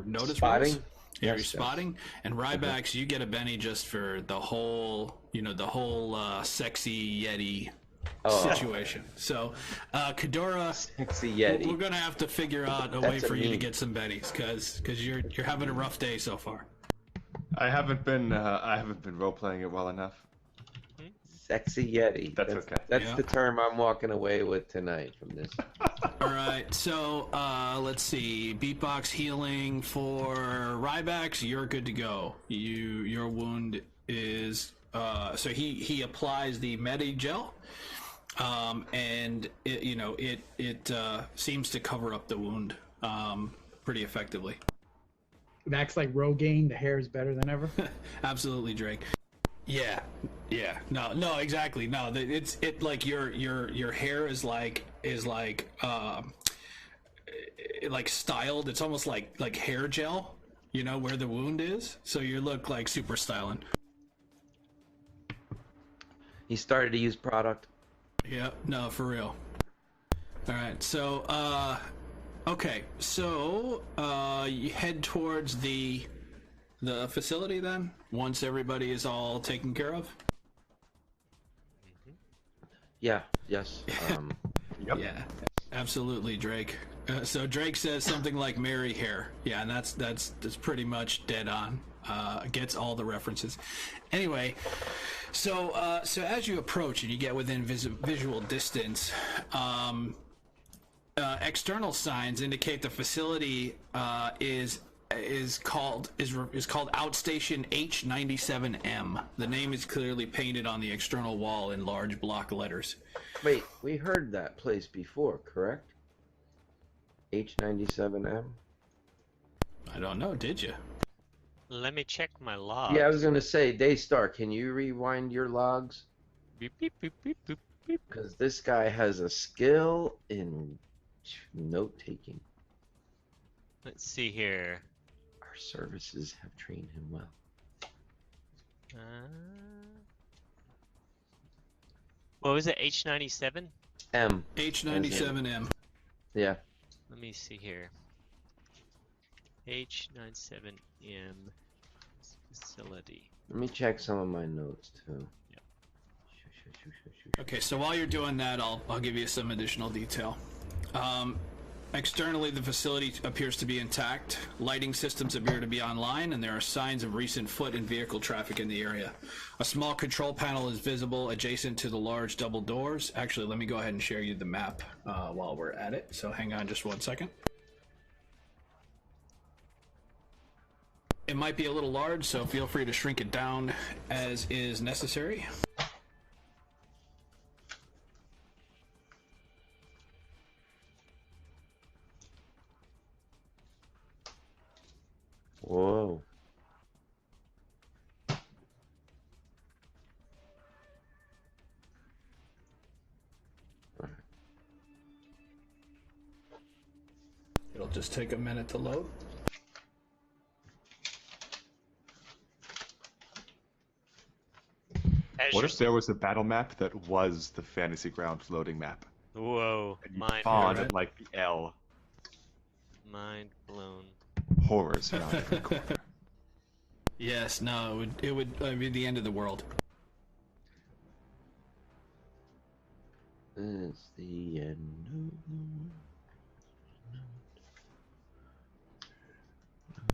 notice
Spotting?
rolls. Yeah, your spotting. And Rybax, you get a benny just for the whole sexy Yeti situation. So, Kadora,
Sexy Yeti.
we're gonna have to figure out a way for you to get some bennies because you're having a rough day so far.
I haven't been role playing it well enough.
Sexy Yeti.
That's okay.
That's the term I'm walking away with tonight from this.
All right, so let's see. Beatbox healing for Rybax. You're good to go. Your wound is so he applies the Medigel, and it seems to cover up the wound pretty effectively.
It acts like Rogaine. The hair is better than ever.
Absolutely, Drake. Yeah. No, exactly. No, it's like your hair is like styled. It's almost like hair gel, where the wound is. So you look like super styling.
He started to use product.
Yeah, no, for real. All right, so okay, so you head towards the facility then, once everybody is all taken care of.
Yeah. Yes.
Yep.
Yeah, absolutely, Drake. So Drake says something like "Mary hair." Yeah, and that's pretty much dead on. gets all the references. Anyway, so as you approach and you get within visual distance, external signs indicate the facility is called Outstation H97M. The name is clearly painted on the external wall in large block letters.
Wait, we heard that place before, correct? H97M?
I don't know, did you?
Let me check my logs.
Yeah, I was going to say, Daystar, can you rewind your logs?
Beep, beep, beep, beep, beep, beep.
Because this guy has a skill in note-taking.
Let's see here.
Our services have trained him well.
What was it? H97?
M.
H97M.
Yeah.
Let me see here. H97M facility.
Let me check some of my notes, too.
Yep.
Okay, so while you're doing that, I'll give you some additional detail. Externally, the facility appears to be intact. Lighting systems appear to be online, and there are signs of recent foot and vehicle traffic in the area. A small control panel is visible adjacent to the large double doors. Actually, let me go ahead and share you the map while we're at it, so hang on just 1 second. It might be a little large, so feel free to shrink it down as is necessary.
Whoa.
It'll just take a minute to load.
What if there was a battle map that was the Fantasy Grounds loading map?
Whoa,
And you
mind
spawned
blown.
at like the L.
Mind blown.
Horrors around every corner.
Yes, no, it would be the end of the world.
It's the end of the world.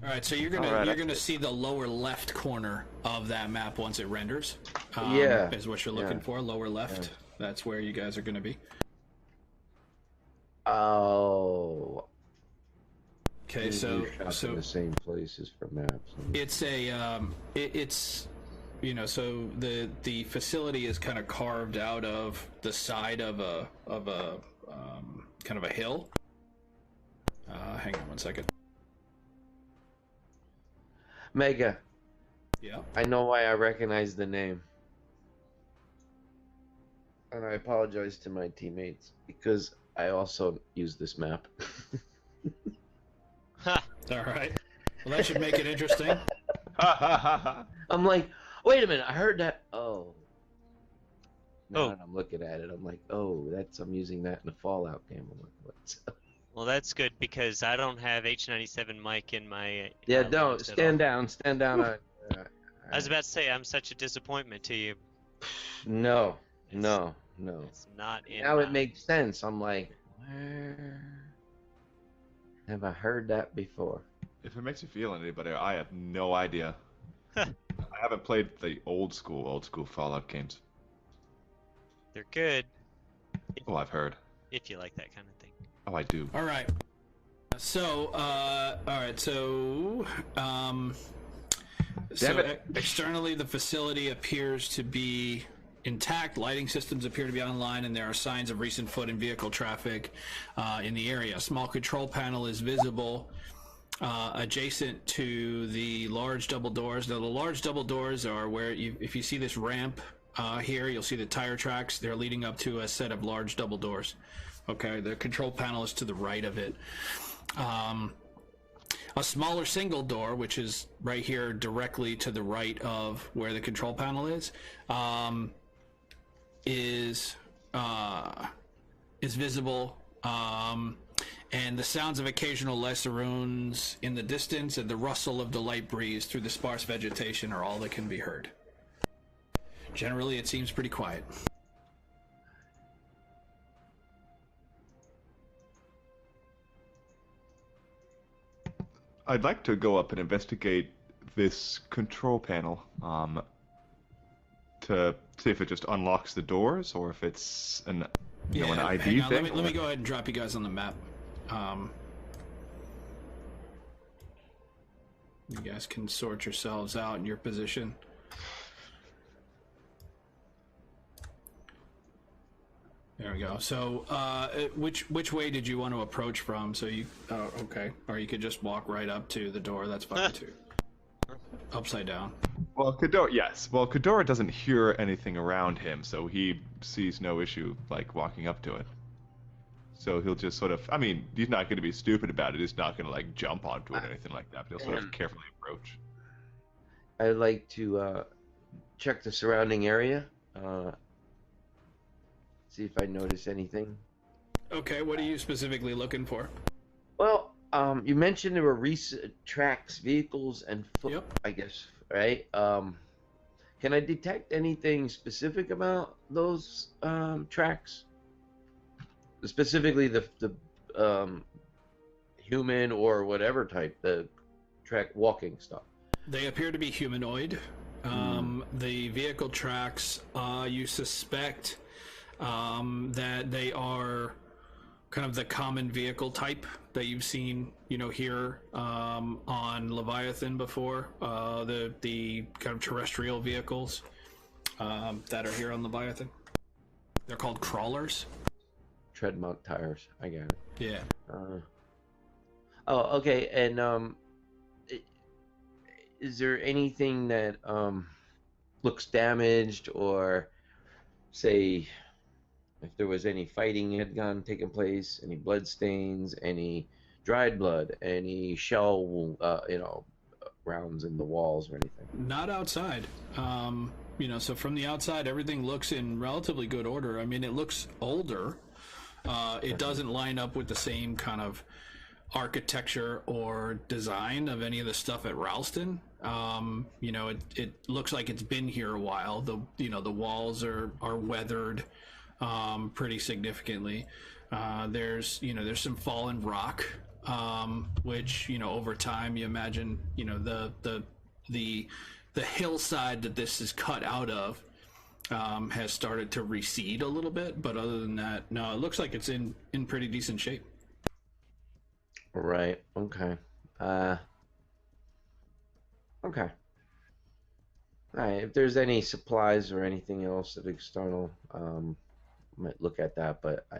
All right, so you're gonna see the lower left corner of that map once it renders.
Yeah.
Is what you're looking
Yeah.
for. Lower left.
Yeah.
That's where you guys are gonna be.
Oh.
Okay,
We
so
shop in the same places for maps.
it's a it's you know, so the facility is kind of carved out of the side of a kind of a hill. Hang on 1 second.
Mega,
Yeah.
I know why I recognize the name. And I apologize to my teammates because I also use this map.
Ha!
All right. Well, that should make it interesting.
I'm like, wait a minute, I heard that. Oh. Now
Oh.
that I'm looking at it, I'm like, oh, I'm using that in a Fallout game. I'm like, what?
Well, that's good because I don't have H97 mic in my.
Yeah,
logs
don't
at
stand
all.
down. Stand down.
I was about to say I'm such a disappointment to you.
No,
It's-
no.
It's not in.
Now it
my-
makes sense. I'm like, where have I heard that before?
If it makes you feel any better, I have no idea. I haven't played the old school Fallout games.
They're good
Oh, I've heard.
if you like that kind of thing.
Oh, I do.
All right. So, all right. So,
Damn it.
Externally, the facility appears to be intact. Lighting systems appear to be online, and there are signs of recent foot and vehicle traffic in the area. A small control panel is visible adjacent to the large double doors. Now, the large double doors are where, if you see this ramp here, you'll see the tire tracks. They're leading up to a set of large double doors. Okay, the control panel is to the right of it. A smaller single door, which is right here directly to the right of where the control panel is visible. And the sounds of occasional lesseroons in the distance and the rustle of the light breeze through the sparse vegetation are all that can be heard. Generally, it seems pretty quiet.
I'd like to go up and investigate this control panel to see if it just unlocks the doors or if it's an an ID
hang on.
thing.
Let me go ahead and drop you guys on the map. You guys can sort yourselves out in your position. There we go. So, which way did you want to approach from? So you, okay, or you could just walk right up to the door. That's fine too. Upside down.
Well, Kadora doesn't hear anything around him, so he sees no issue like walking up to it. So he'll just sort of, I mean, he's not going to be stupid about it. He's not going to like jump onto it or anything like that. But he'll sort of carefully approach.
I'd like to check the surrounding area. See if I notice anything.
Okay, what are you specifically looking for?
Well, you mentioned there were tracks, vehicles, and foot.
Yep.
I guess, right? Can I detect anything specific about those tracks? Specifically, the human or whatever type, the track walking stuff.
They appear to be humanoid. The vehicle tracks, you suspect that they are kind of the common vehicle type that you've seen, here on Leviathan before. The kind of terrestrial vehicles that are here on Leviathan. They're called crawlers.
Tread mount tires. I got it.
Yeah.
Oh, okay. And is there anything that looks damaged, or say if there was any fighting had taken place, any blood stains, any dried blood, any shell rounds in the walls or anything?
Not outside. So from the outside, everything looks in relatively good order. I mean, it looks older. It doesn't line up with the same kind of architecture or design of any of the stuff at Ralston. It looks like it's been here a while. The walls are weathered pretty significantly. There's some fallen rock, which over time you imagine the hillside that this is cut out of has started to recede a little bit, but other than that, no, it looks like it's in pretty decent shape.
Right. Okay. Okay. All right. If there's any supplies or anything else that external, might look at that. But I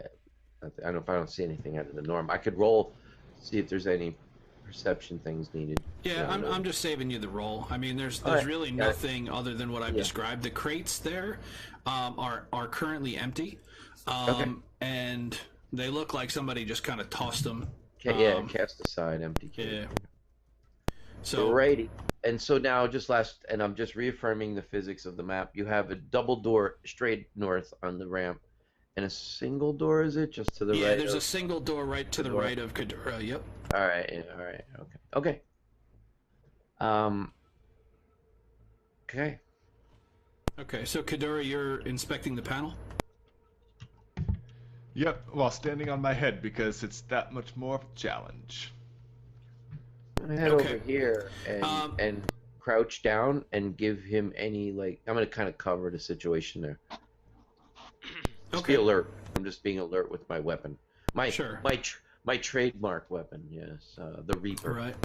don't know if I don't see anything out of the norm. I could roll, see if there's any perception things needed.
Yeah, I'm just saving you the roll. I mean, there's
right.
really nothing other than what I've described. The crates there are currently empty, and they look like somebody just kind of tossed them.
Cast aside, empty.
Yeah. So
alrighty. And so now, and I'm just reaffirming the physics of the map. You have a double door straight north on the ramp, and a single door. Is it just to the right?
Yeah, there's a single door right to the right of Kadura. Yep.
All right. Yeah, all right. Okay. Okay.
Okay. So Kadura, you're inspecting the panel.
Yep, while standing on my head because it's that much more of a challenge.
I'm gonna head over here and crouch down and give him any I'm gonna kind of cover the situation there. Just be alert. I'm just being alert with my weapon. My trademark weapon. Yes, the Reaper.
Right.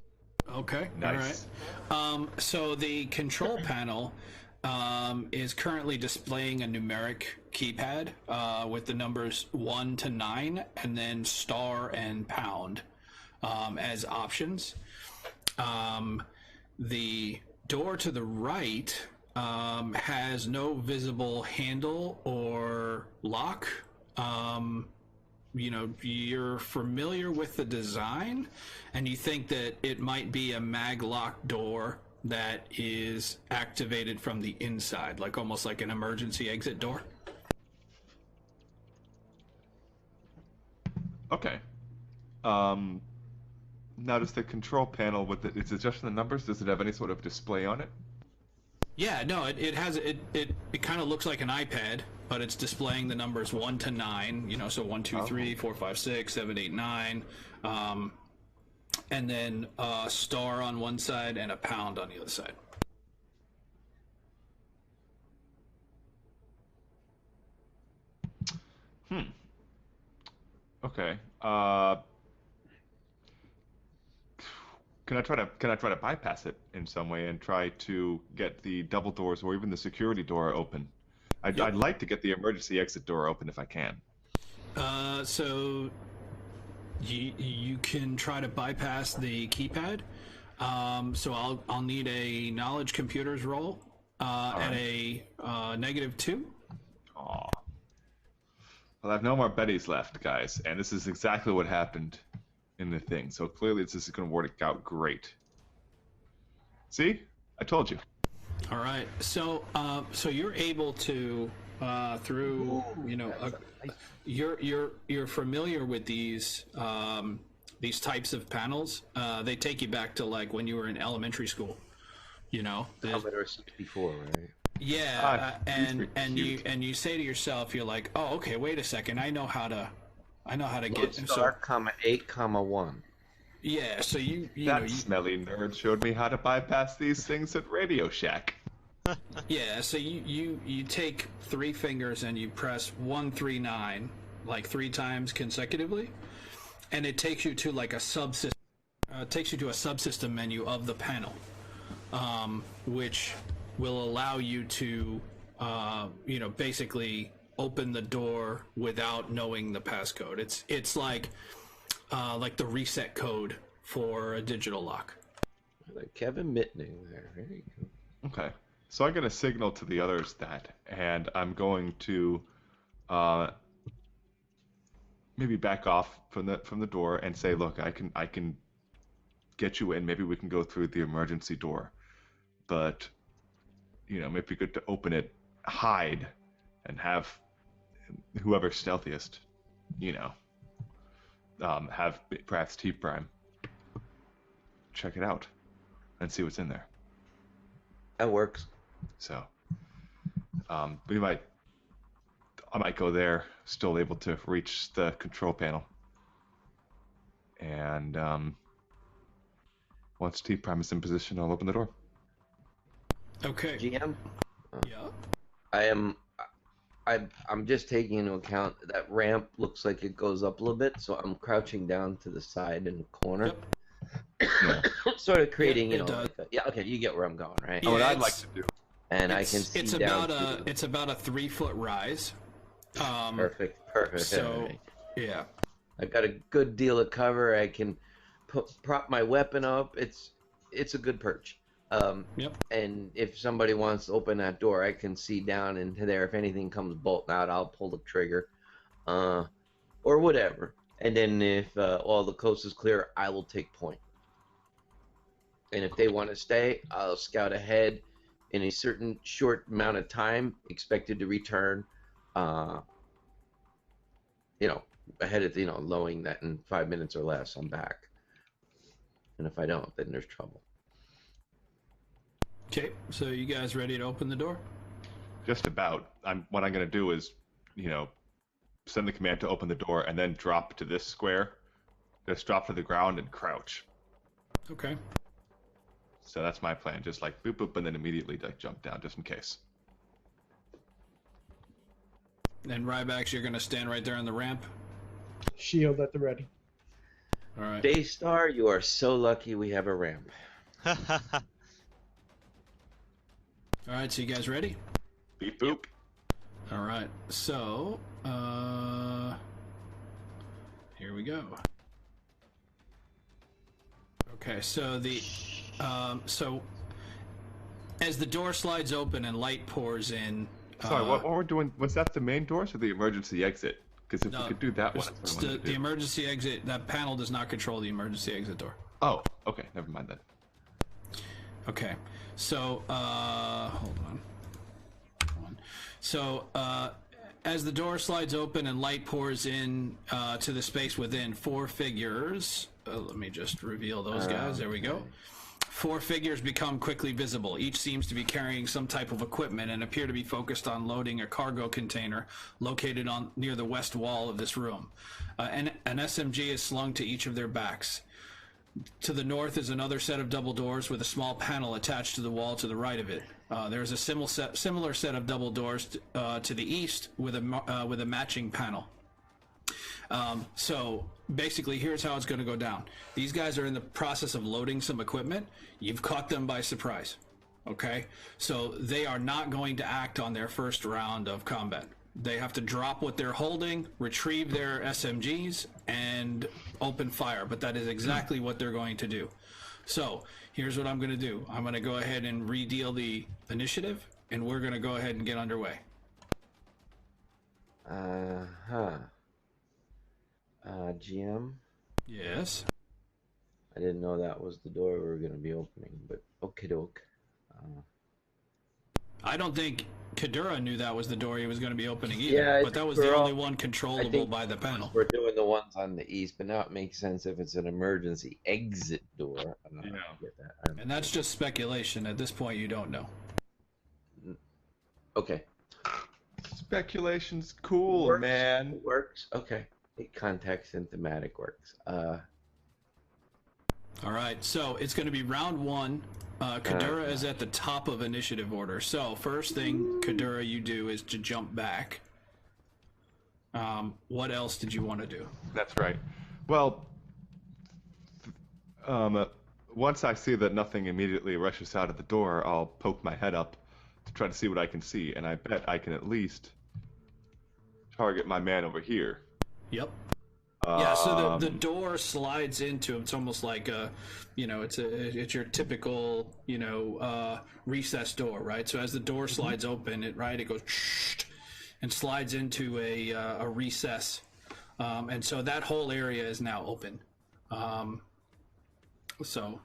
Okay.
Nice.
All right. So the control panel is currently displaying a numeric keypad with the numbers 1 to 9 and then star and pound as options. The door to the right has no visible handle or lock. You're familiar with the design and you think that it might be a mag lock door that is activated from the inside, almost like an emergency exit door.
Okay. Now, does the control panel is it just the numbers? Does it have any sort of display on it?
Yeah, no, it has it kind of looks like an iPad, but it's displaying the numbers 1 to 9. So 1, 2, 3, 4, 5, 6, 7, 8, 9. and then a star on one side and a pound on the other side.
Okay. Can I try to bypass it in some way and try to get the double doors or even the security door open? I'd like to get the emergency exit door open if I can.
So you can try to bypass the keypad. So I'll need a knowledge computers roll at a -2.
Aw. Well, I have no more Bettys left, guys, and this is exactly what happened in the thing. So clearly, this is going to work out great. See, I told you.
All right. So so you're able to through you're familiar with these types of panels. They take you back to like when you were in elementary school.
Commodore 64, right?
Yeah, and you say to yourself, you're like, oh, okay, wait a second, I know how to get
star, 8,1.
Yeah, so
that smelly nerd showed me how to bypass these things at Radio Shack.
Yeah, so you take 3 fingers and you press 1, 3, 9 like 3 times consecutively, and it takes you to like a subsystem. Takes you to a subsystem menu of the panel, which will allow you to, basically open the door without knowing the passcode. It's like the reset code for a digital lock.
Like Kevin Mitnick there. Very cool.
Okay, so I'm gonna signal to the others that, and I'm going to maybe back off from the door and say, look, I can get you in. Maybe we can go through the emergency door, but maybe it'd be good to open it, hide, and have whoever's stealthiest, have perhaps T Prime check it out and see what's in there.
That works.
So, I might go there, still able to reach the control panel, and once T Prime is in position, I'll open the door.
Okay.
GM?
Yeah.
I'm just taking into account that ramp looks like it goes up a little bit, so I'm crouching down to the side in the corner.
Yep.
Sort of creating, okay, you get where I'm going, right?
Yeah,
What I'd like to do.
And I can see down
it's about a 3-foot rise.
Perfect.
So,
Right.
yeah.
I've got a good deal of cover. I can prop my weapon up. It's a good perch.
Yep.
And if somebody wants to open that door, I can see down into there. If anything comes bolting out, I'll pull the trigger, or whatever. And then if all the coast is clear, I will take point. And if they want to stay, I'll scout ahead in a certain short amount of time, expected to return. Ahead of knowing that in 5 minutes or less, I'm back. And if I don't, then there's trouble.
Okay, so you guys ready to open the door?
Just about. What I'm going to do is, send the command to open the door and then drop to this square. Just drop to the ground and crouch.
Okay.
So that's my plan. Just like boop boop and then immediately jump down just in case.
And Rybax, you're going to stand right there on the ramp?
Shield at the ready.
All right.
Daystar, you are so lucky we have a ramp.
All right, so you guys ready?
Beep boop.
All right, so here we go. Okay, so so as the door slides open and light pours in.
Sorry, what we're doing? Was that the main doors or the emergency exit? Because if we could do that one, that's what I wanted to
the
do.
emergency exit. That panel does not control the emergency exit door.
Oh, okay, never mind then.
Okay, so hold on. So as the door slides open and light pours in to the space within, 4 figures. Let me just reveal those guys. There we go. 4 figures become quickly visible. Each seems to be carrying some type of equipment and appear to be focused on loading a cargo container located near the west wall of this room. An SMG is slung to each of their backs. To the north is another set of double doors with a small panel attached to the wall to the right of it. There's a similar set of double doors to the east with a matching panel. So basically, here's how it's going to go down. These guys are in the process of loading some equipment. You've caught them by surprise. Okay? So they are not going to act on their first round of combat. They have to drop what they're holding, retrieve their SMGs, and open fire. But that is exactly what they're going to do. So here's what I'm going to do. I'm going to go ahead and redeal the initiative, and we're going to go ahead and get underway.
GM?
Yes?
I didn't know that was the door we were going to be opening, but okie doke.
I don't think Kadura knew that was the door he was going to be opening either,
Yeah,
but that was the only one controllable by the panel.
We're doing the ones on the east, but now it makes sense if it's an emergency exit door. I get that.
And that's just speculation. At this point, you don't know.
Okay.
Speculation's cool,
Works.
man.
Works. Okay. Context and thematic works.
All right, so it's going to be round one. Kadura is at the top of initiative order. So first thing, Kadura, you do is to jump back. What else did you want to do?
That's right. Well, once I see that nothing immediately rushes out of the door, I'll poke my head up to try to see what I can see, and I bet I can at least target my man over here.
Yep. Yeah, so the door slides into, it's almost like it's your typical, recessed door, right? So as the door slides open, it goes and slides into a recess. And so that whole area is now open. So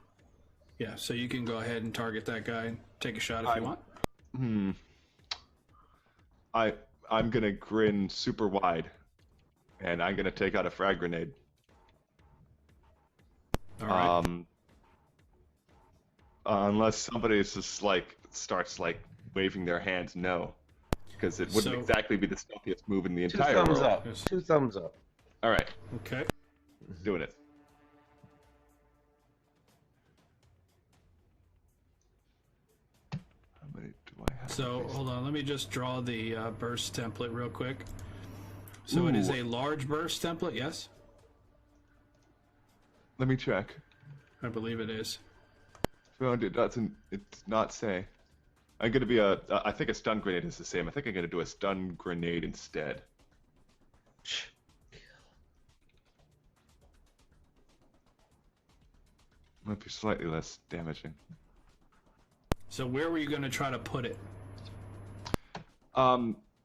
you can go ahead and target that guy and take a shot if you want.
I'm going to grin super wide. And I'm gonna take out a frag grenade.
All right.
Unless somebody just starts waving their hands, no, because it wouldn't exactly be the stealthiest move in the entire world.
2 thumbs up. 2 thumbs up.
All right.
Okay.
Doing it. How many do I have?
So hold on, let me just draw the burst template real quick. So it is a large burst template, yes?
Let me check.
I believe it is.
Well, it's not say. I'm gonna be I think a stun grenade is the same. I think I'm gonna do a stun grenade instead. Might be slightly less damaging.
So where were you gonna try to put it?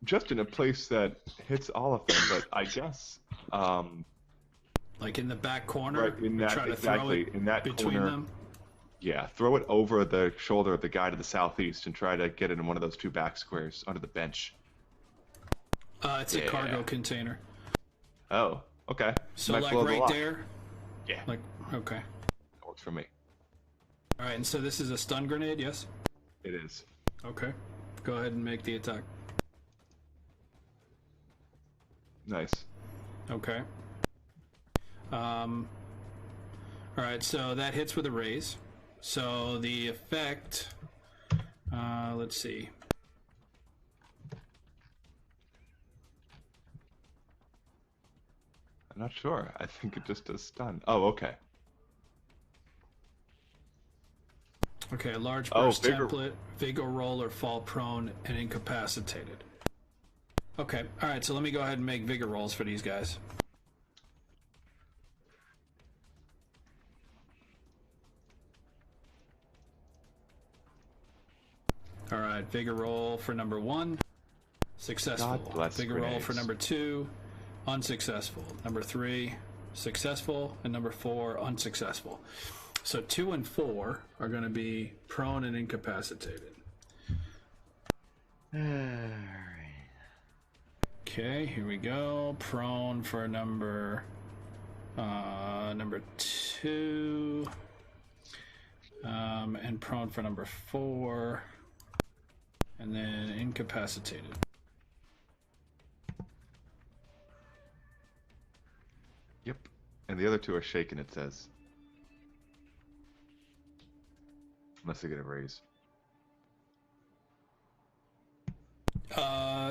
Just in a place that hits all of them, but I guess
like in the back corner,
right in that,
try to
exactly
throw it
in that
between
corner.
them.
Yeah, throw it over the shoulder of the guy to the southeast and try to get it in one of those 2 back squares under the bench.
It's a cargo container.
Oh, okay.
So
Might
like
blow the
right
lock.
there.
Yeah,
Like okay.
that works for me.
All right, and so this is a stun grenade, yes?
It is.
Okay. Go ahead and make the attack.
Nice.
Okay. All right, so that hits with a raise. So the effect, let's see.
I'm not sure. I think it just does stun. Oh, okay.
Okay, a large burst
vigor.
template, vigor roll or fall prone and incapacitated. Okay, all right, so let me go ahead and make vigor rolls for these guys. All right, vigor roll for number 1, successful.
God bless
Vigor roll
grenades.
for number 2, unsuccessful. Number 3, successful, and number 4, unsuccessful. So 2 and 4 are going to be prone and incapacitated. Okay, here we go. Prone for number 2, and prone for number 4, and then incapacitated.
Yep. And the other 2 are shaken, it says. unless they get a raise.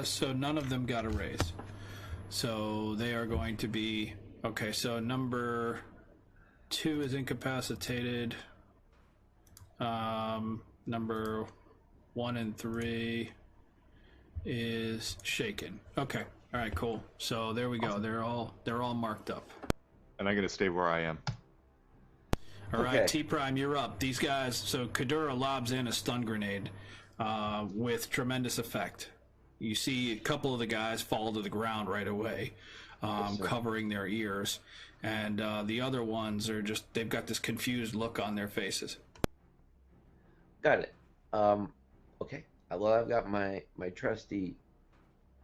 So none of them got a raise. So they are going to be okay. So number 2 is incapacitated. Number 1 and 3 is shaken. Okay. All right. Cool. So there we go. They're all marked up.
And I'm gonna stay where I am.
All right, T Prime, you're up. These guys. So Kadura lobs in a stun grenade with tremendous effect. You see a couple of the guys fall to the ground right away, covering their ears, and the other ones are they've got this confused look on their faces.
Got it. Okay. Well, I've got my trusty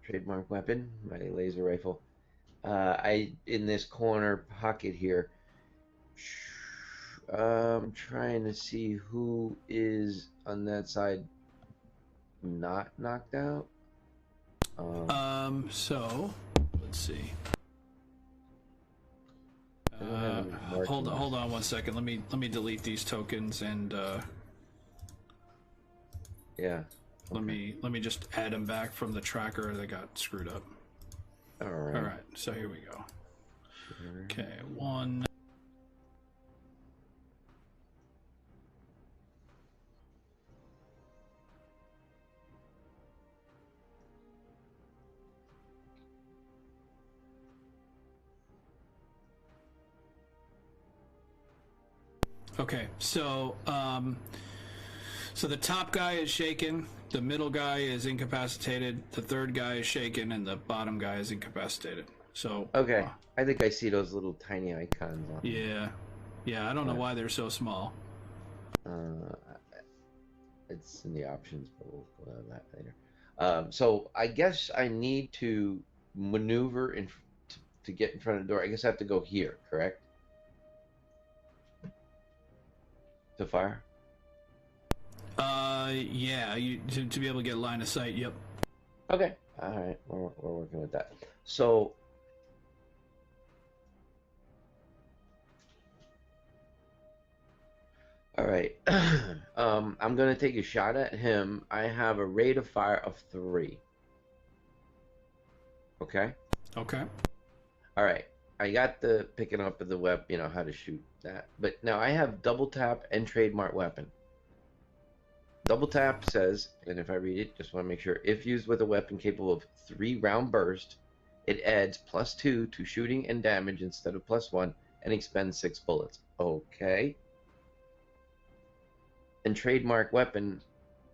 trademark weapon, my laser rifle. In this corner pocket here. I'm trying to see who is on that side not knocked out.
So let's see. Hold on 1 second. Let me delete these tokens and
yeah. Okay.
let me just add them back from the tracker that got screwed up.
All right.
All right. So here we go. Okay, 1. Okay, so so the top guy is shaken, the middle guy is incapacitated, the third guy is shaken, and the bottom guy is incapacitated. So
okay, I think I see those little tiny icons on.
Yeah. I don't know why they're so small.
It's in the options, but we'll go over that later. So I guess I need to maneuver to get in front of the door. I guess I have to go here, correct? To fire?
Yeah, to be able to get line of sight. Yep.
Okay. All right. We're working with that. So. All right. I'm gonna take a shot at him. I have a rate of fire of 3. Okay.
Okay.
All right. I got the picking up of the weapon, you know how to shoot that. But now I have double tap and trademark weapon. Double tap says, and if I read it, just want to make sure, if used with a weapon capable of 3-round burst, it adds +2 to shooting and damage instead of +1 and expends 6 bullets. Okay. And trademark weapon,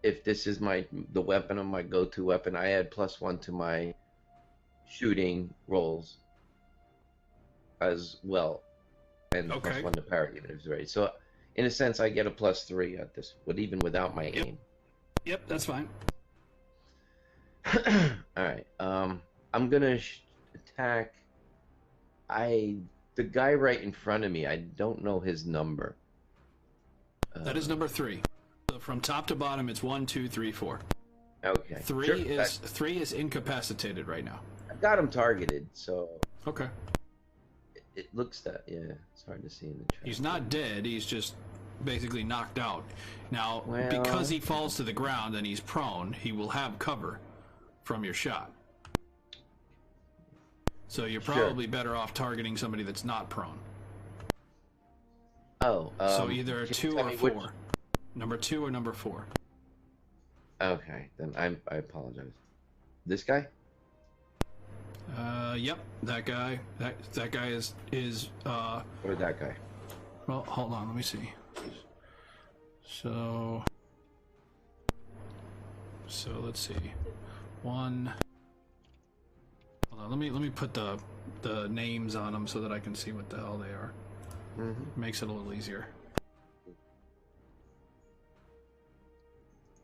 if this is the weapon of my go-to weapon, I add +1 to my shooting rolls as well, and
Okay.
+1 to parry even if it's ready. So, in a sense, I get a +3 at this, but even without my aim.
Yep, that's fine.
All right. I'm gonna attack. The guy right in front of me. I don't know his number.
That is number 3. So from top to bottom, it's 1, 2, 3, 4.
Okay.
3 is incapacitated right now.
I've got him targeted, so
Okay.
it looks that it's hard to see in the chat.
He's not dead. He's just basically knocked out. Now,
Well,
because he falls to the ground and he's prone, he will have cover from your shot. So you're probably better off targeting somebody that's not prone.
Oh.
So either
can you
2
tell
or
me
4.
which-
Number 2 or number 4.
Okay, then I apologize. This guy?
Yep, that guy. That guy is
What is that guy?
well, hold on, let me see. So let's see. 1. Hold on, let me put the names on them so that I can see what the hell they are.
Mm-hmm.
Makes it a little easier.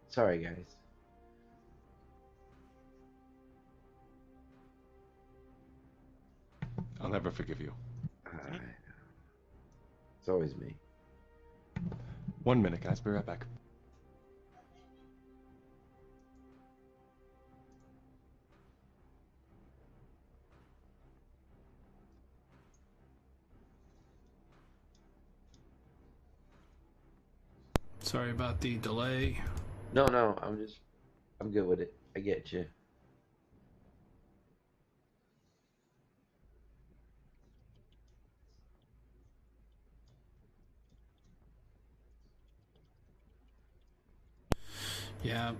Sorry, guys.
I'll never forgive you.
It's always me.
1 minute, guys. Be right back.
So Sorry about the delay.
No, I'm good with it. I get you.
Yeah.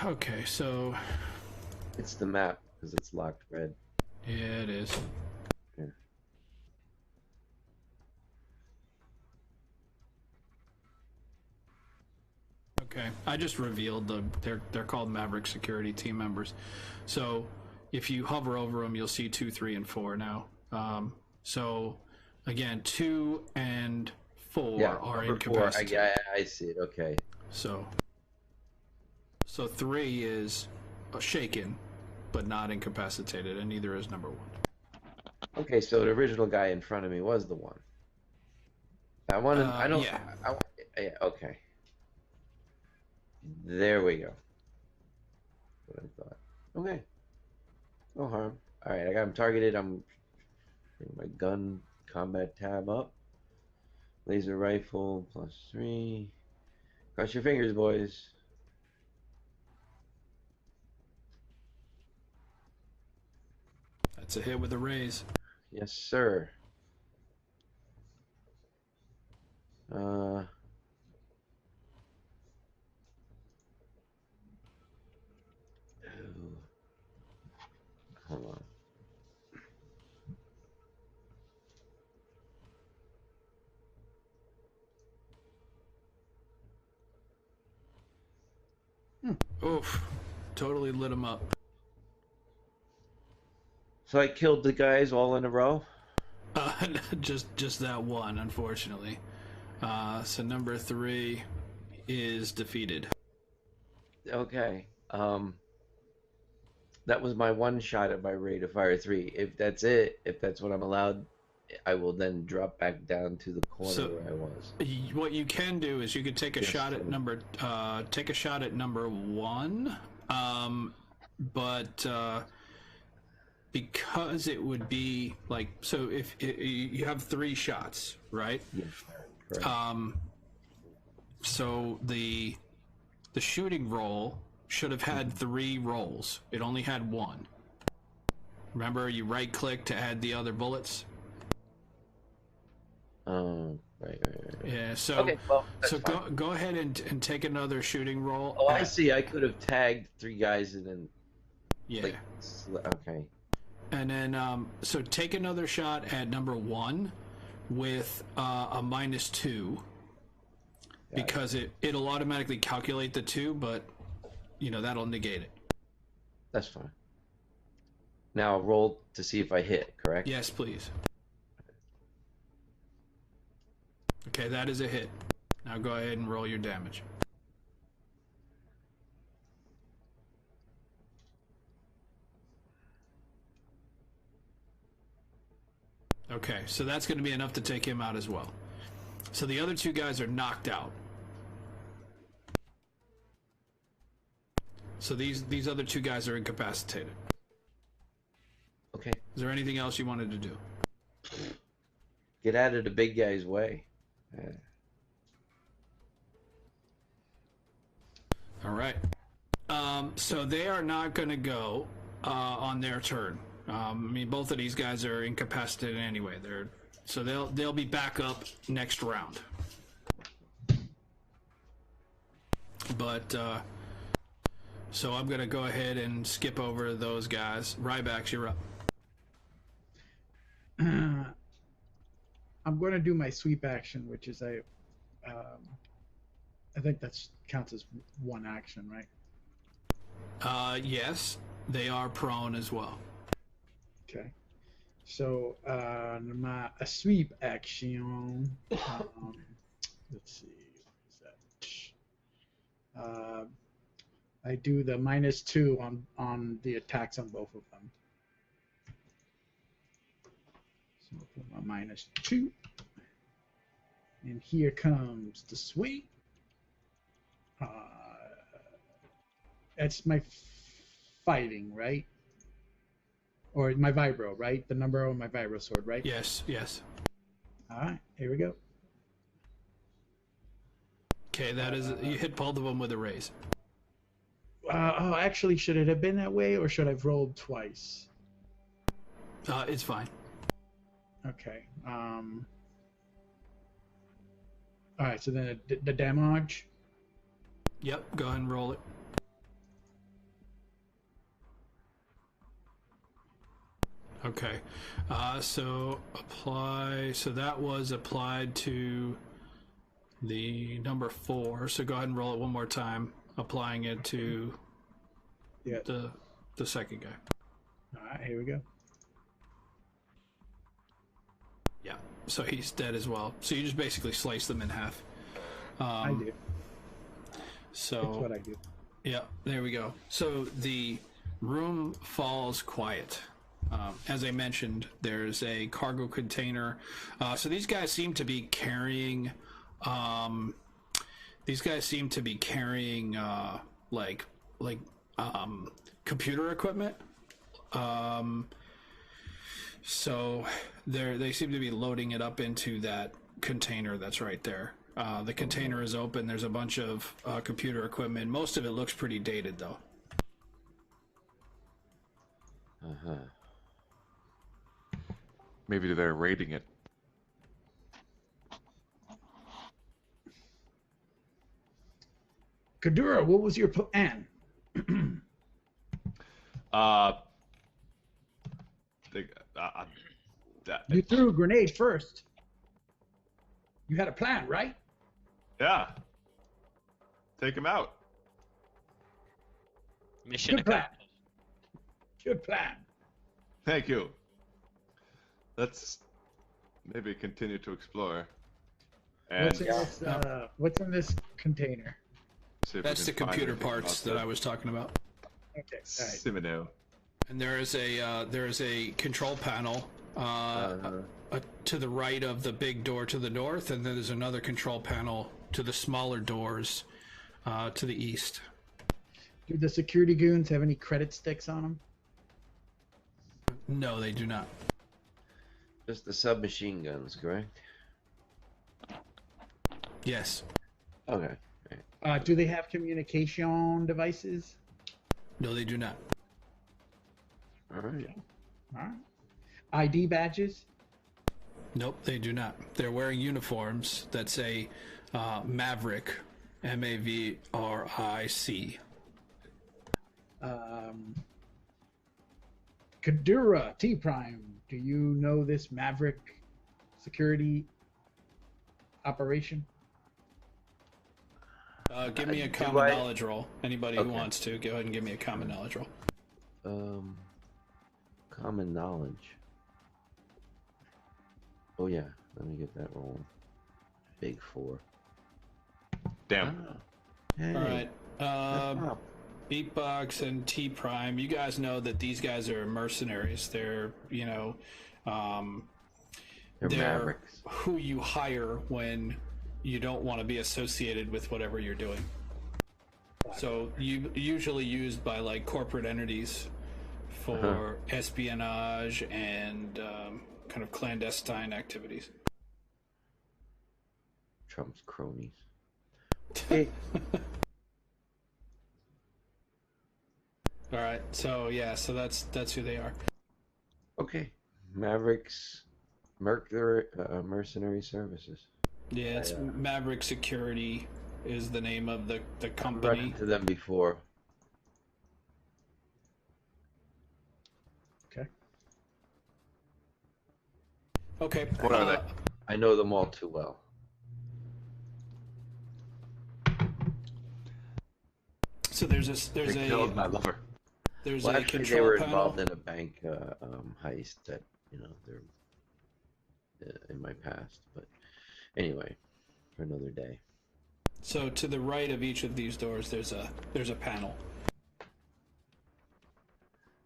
Okay, so
It's the map because it's locked red.
yeah, it is.
Yeah.
Okay, I just revealed they're called Maverick Security Team members. So if you hover over them, you'll see 2, 3, and 4 now. So again, 2 and 4 are
number 4.
incapacitated.
I see it. Okay.
So 3 is shaken, but not incapacitated, and neither is number 1.
Okay, so the original guy in front of me was the one. I want to. I don't.
Yeah.
Yeah. Okay. There we go. What I thought. Okay. No harm. All right, I got him targeted. I'm bring my gun combat tab up. Laser rifle +3. Cross your fingers, boys.
That's a hit with a raise.
Yes, sir. Uh. Ooh. Hold on.
Oof. Totally lit him up.
So I killed the guys all in a row?
Just that one, unfortunately. So number 3 is defeated.
Okay. That was my one shot at my rate of fire 3. If that's it, if that's what I'm allowed, I will then drop back down to the corner where I was.
What you can do is you could take a shot at number 1, but because it would be like, so if you have 3 shots, right?
Yes. Correct.
So the shooting roll should have had 3 rolls. It only had 1. Remember, you right click to add the other bullets.
Right.
Yeah. So
Okay, well, that's
go ahead and take another shooting roll.
Oh, I see. I could have tagged 3 guys and then.
Yeah.
Okay.
And then so take another shot at number 1 with a -2 because it'll automatically calculate the 2, but that'll negate it.
That's fine. Now I'll roll to see if I hit, correct?
Yes, please. Okay, that is a hit. Now go ahead and roll your damage. Okay, so that's going to be enough to take him out as well. So the other 2 guys are knocked out. So these other 2 guys are incapacitated.
Okay.
Is there anything else you wanted to do?
Get out of the big guy's way.
All right. So they are not going to go on their turn. I mean, both of these guys are incapacitated anyway. So they'll be back up next round. But so I'm going to go ahead and skip over those guys. Ryback, you're up.
I'm going to do my sweep action, which is I think that counts as one action, right?
Yes, they are prone as well.
Okay. So a sweep action. Let's see. What is that? I do the -2 on the attacks on both of them. So I'll put my -2. And here comes the sweep. That's my fighting, right? Or my vibro, right? The number on my vibro sword, right?
Yes.
All right, here we go.
Okay, that is you hit both of them with a raise.
Actually, should it have been that way, or should I have rolled twice?
It's fine.
Okay. All right. So then the damage.
Yep, go ahead and roll it. Okay, so apply. So that was applied to the number 4. So go ahead and roll it one more time, applying it to the second guy.
All right, here we go.
Yeah, so he's dead as well. So you just basically slice them in half.
I do.
So
That's what I do.
yeah, there we go. So the room falls quiet. As I mentioned, there's a cargo container. So these guys seem to be carrying. Computer equipment. So they seem to be loading it up into that container that's right there. The container is open. There's a bunch of computer equipment. Most of it looks pretty dated, though.
Maybe they're raiding it.
Kadura, what was your plan? You threw a grenade first. You had a plan, right?
Yeah. Take him out.
Mission
Good plan.
accomplished.
Good plan.
Thank you. Let's maybe continue to explore. And
What's in this container?
see if we
That's the
can find
computer
anything
parts that I was talking about.
Okay. All right.
Simino.
And there is a control panel to the right of the big door to the north, and then there's another control panel to the smaller doors to the east.
Do the security goons have any credit sticks on them?
No, they do not.
Just the submachine guns, correct?
Yes.
Okay.
Do they have communication devices?
No, they do not.
All right.
All right. ID badges?
Nope, they do not. They're wearing uniforms that say Maverick, M-A-V-R-I-C.
Kadura, T-Prime, do you know this Maverick security operation?
Give me a
Do
common
I-
knowledge roll. Anybody
Okay.
who wants to, go ahead and give me a common knowledge roll.
Common knowledge. Oh yeah, let me get that rolling. Big 4.
Damn.
Hey,
All right.
that's up.
Beatbox and T Prime, you guys know that these guys are mercenaries. They're,
They're
they're
Mavericks.
who you hire when you don't want to be associated with whatever you're doing. So you usually used by like corporate entities for espionage and kind of clandestine activities.
Trump's cronies. Hey,
All right. So yeah. So that's who they are.
okay. Mavericks, mercenary services.
Yeah. It's Maverick Security is the name of the
I've run
company.
into them before.
Okay.
Okay.
What are they?
I know them all too well.
So there's
They killed my lover.
there's
Well,
a
actually,
control
they were
panel.
involved in a bank heist that they're in my past. But anyway, for another day.
So to the right of each of these doors, there's a panel.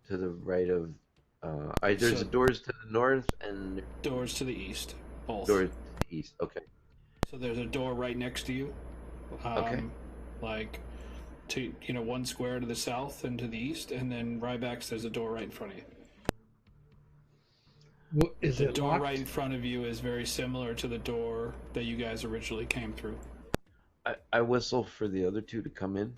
To the right of, there's
So-
doors to the north and
Doors to the east, both.
doors to the east. Okay.
So there's a door right next to you.
Okay.
Like to one square to the south and to the east, and then Ryback's there's a door right in front of you.
What, is
The
it
door
locked?
right in front of you is very similar to the door that you guys originally came through.
I whistle for the other two to come in.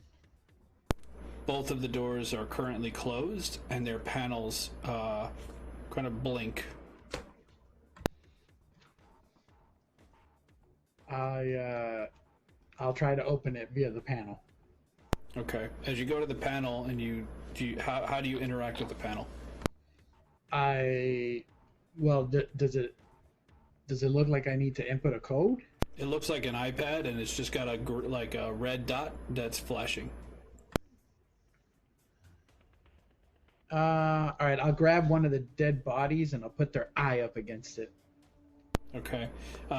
Both of the doors are currently closed, and their panels kind of blink.
I'll try to open it via the panel.
Okay. As you go to the panel, and how do you interact with the panel?
Does it look like I need to input a code?
It looks like an iPad, and it's just got a red dot that's flashing.
All right, I'll grab one of the dead bodies and I'll put their eye up against it.
Okay.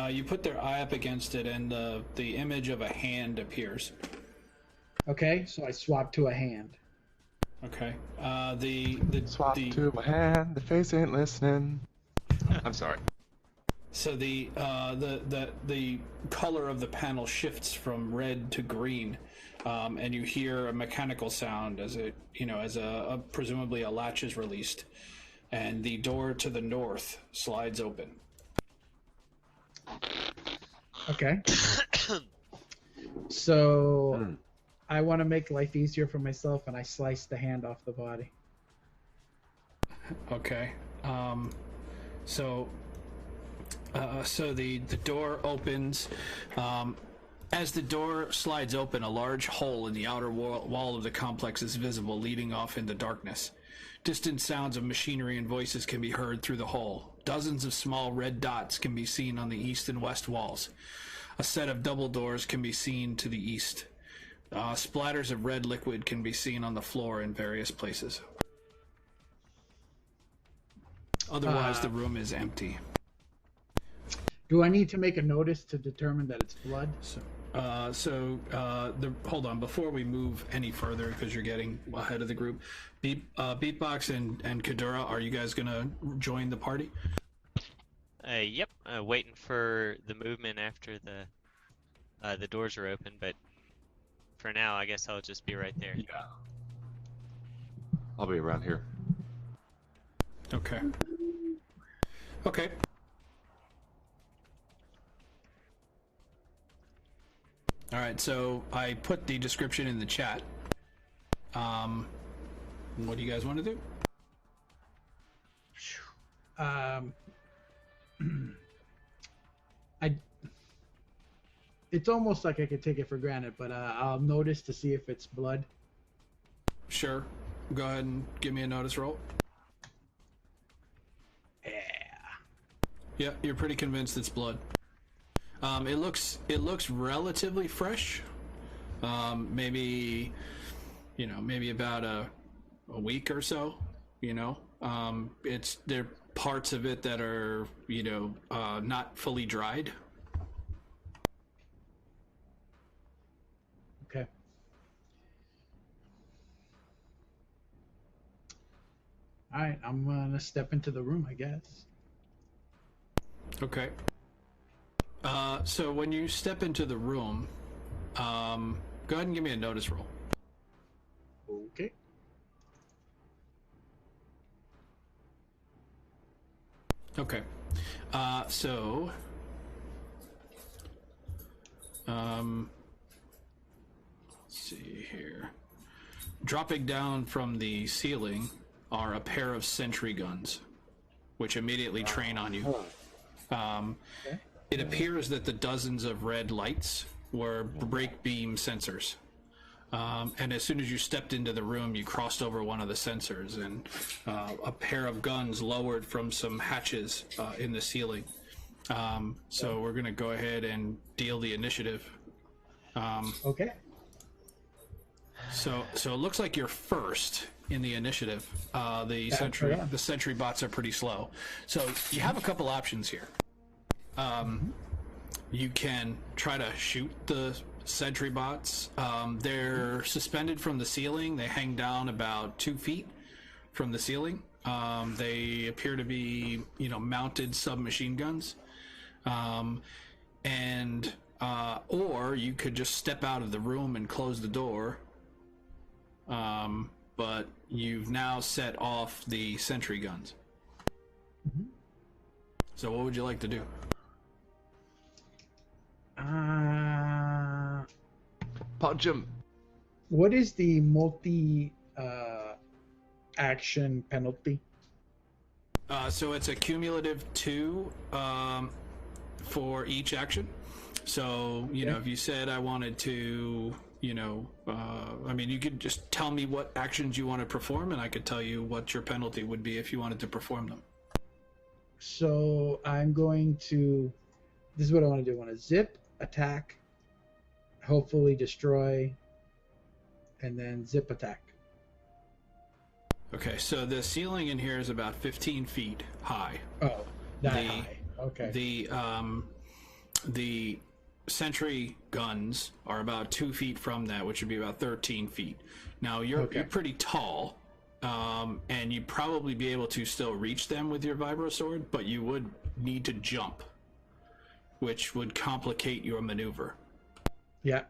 You put their eye up against it, and the image of a hand appears.
Okay, so I swap to a hand.
Okay.
Swap to my hand. The face ain't listening. I'm sorry.
So the color of the panel shifts from red to green, and you hear a mechanical sound as presumably a latch is released, and the door to the north slides open.
Okay. So I want to make life easier for myself, and I slice the hand off the body.
Okay. So the door opens. As the door slides open, a large hole in the outer wall of the complex is visible, leading off into darkness. Distant sounds of machinery and voices can be heard through the hole. Dozens of small red dots can be seen on the east and west walls. A set of double doors can be seen to the east. Splatters of red liquid can be seen on the floor in various places. Otherwise, the room is empty.
Do I need to make a notice to determine that it's blood?
Hold on, before we move any further, because you're getting ahead of the group, Beatbox and Kadura, are you guys gonna join the party?
Yep. Waiting for the movement after the doors are open, but for now, I guess I'll just be right there.
Yeah. I'll be around here.
Okay. Okay. All right, so I put the description in the chat. What do you guys want to do?
It's almost like I could take it for granted, but I'll notice to see if it's blood.
Sure. Go ahead and give me a notice roll.
Yeah.
Yeah, you're pretty convinced it's blood. It looks relatively fresh. Maybe about a week or so. There are parts of it that are not fully dried.
Okay. All right, I'm gonna step into the room, I guess.
Okay. So when you step into the room, go ahead and give me a notice roll.
Okay.
Okay. Let's see here. Dropping down from the ceiling are a pair of sentry guns, which immediately train on you.
Okay.
It appears that the dozens of red lights were brake beam sensors. And as soon as you stepped into the room, you crossed over one of the sensors, and a pair of guns lowered from some hatches in the ceiling. So we're going to go ahead and deal the initiative.
Okay.
So it looks like you're first in the initiative. The sentry bots are pretty slow. So you have a couple options here. You can try to shoot the sentry bots. They're suspended from the ceiling. They hang down about 2 feet from the ceiling. They appear to be, mounted submachine guns. Or you could just step out of the room and close the door. But you've now set off the sentry guns.
Mm-hmm.
So what would you like to do?
punch him.
What is the multi action penalty?
So it's a cumulative 2 for each action. So, you know, if you said I wanted to, you know, I mean, you could just tell me what actions you want to perform, and I could tell you what your penalty would be if you wanted to perform them.
So I'm going to, this is what I want to do. I want to zip, attack, hopefully destroy, and then zip attack.
Okay, so the ceiling in here is about 15 feet high.
Oh, that high. Okay.
The sentry guns are about 2 feet from that, which would be about 13 feet. Now you're pretty tall, and you'd probably be able to still reach them with your vibro sword, but you would need to jump, which would complicate your maneuver.
Yeah.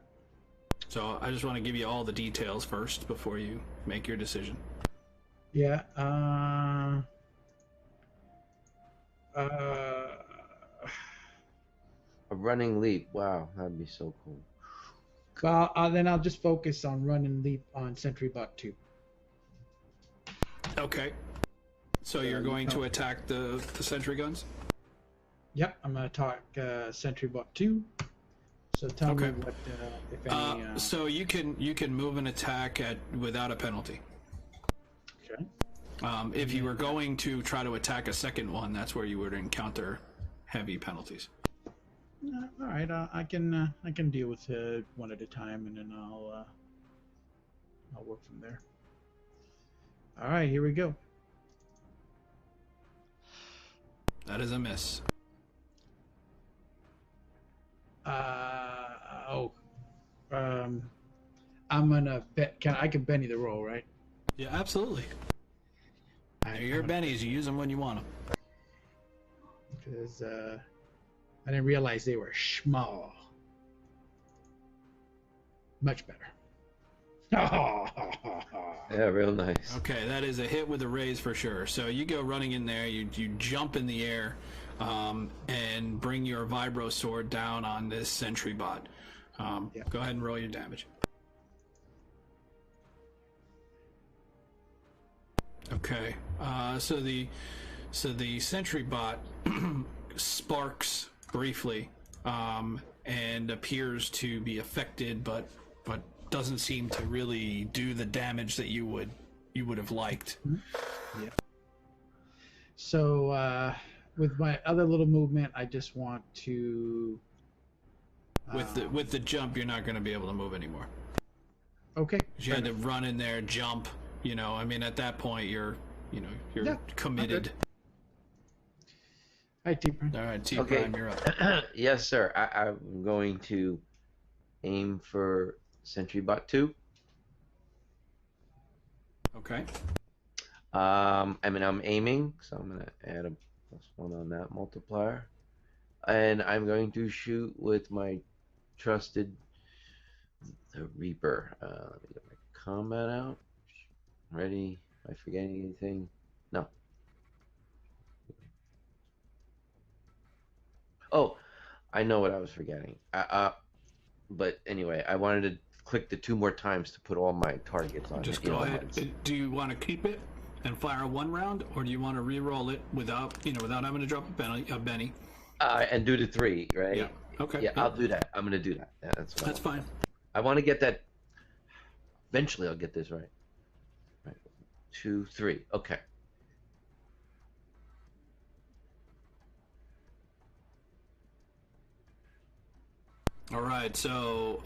So I just want to give you all the details first before you make your decision.
Yeah.
A running leap. Wow, that'd be so cool.
Well, then I'll just focus on run and leap on Sentry Bot 2.
Okay. So you're going to attack the sentry guns?
Yep, I'm going to attack Sentry Bot 2. So tell me what, if any...
So you can move an attack without a penalty.
Okay.
If you were going to try to attack a second one, that's where you would encounter heavy penalties.
All right, I can deal with one at a time, and then I'll work from there. All right, here we go.
That is a miss.
I'm gonna bet. I can Benny the roll, right?
Yeah, absolutely. They're your bennies. You use them when you want them.
Because I didn't realize they were small. Much better.
Yeah, real nice.
Okay, that is a hit with a raise for sure. So you go running in there, you jump in the air, and bring your vibro sword down on this sentry bot. Go ahead and roll your damage. Okay, so the sentry bot sparks briefly, and appears to be affected, but doesn't seem to really do the damage that you would have liked.
Yeah. So with my other little movement, I just want to.
With the jump, you're not going to be able to move anymore.
Okay.
You had to run in there, jump. You know, I mean, at that point, you're committed.
All right, T-Prime.
All right, T-Prime, you're up.
Yes, sir. I'm going to aim for Sentry Bot 2.
Okay.
I mean, I'm aiming, so I'm going to add a +1 on that multiplier. And I'm going to shoot with my trusted the Reaper. Let me get my combat out. Ready? Am I forgetting anything? No. Oh, I know what I was forgetting. But anyway, I wanted to click the 2 more times to put all my targets on.
Just go ahead. Do you want to keep it and fire 1 round, or do you want to re-roll it without having to drop a Benny?
And do the 3, right?
Yeah. Okay.
Yeah, I'll do that. I'm gonna do that. Yeah, that's
fine.
I want to get that. Eventually, I'll get this right. Right. 2, 3. Okay.
All right. So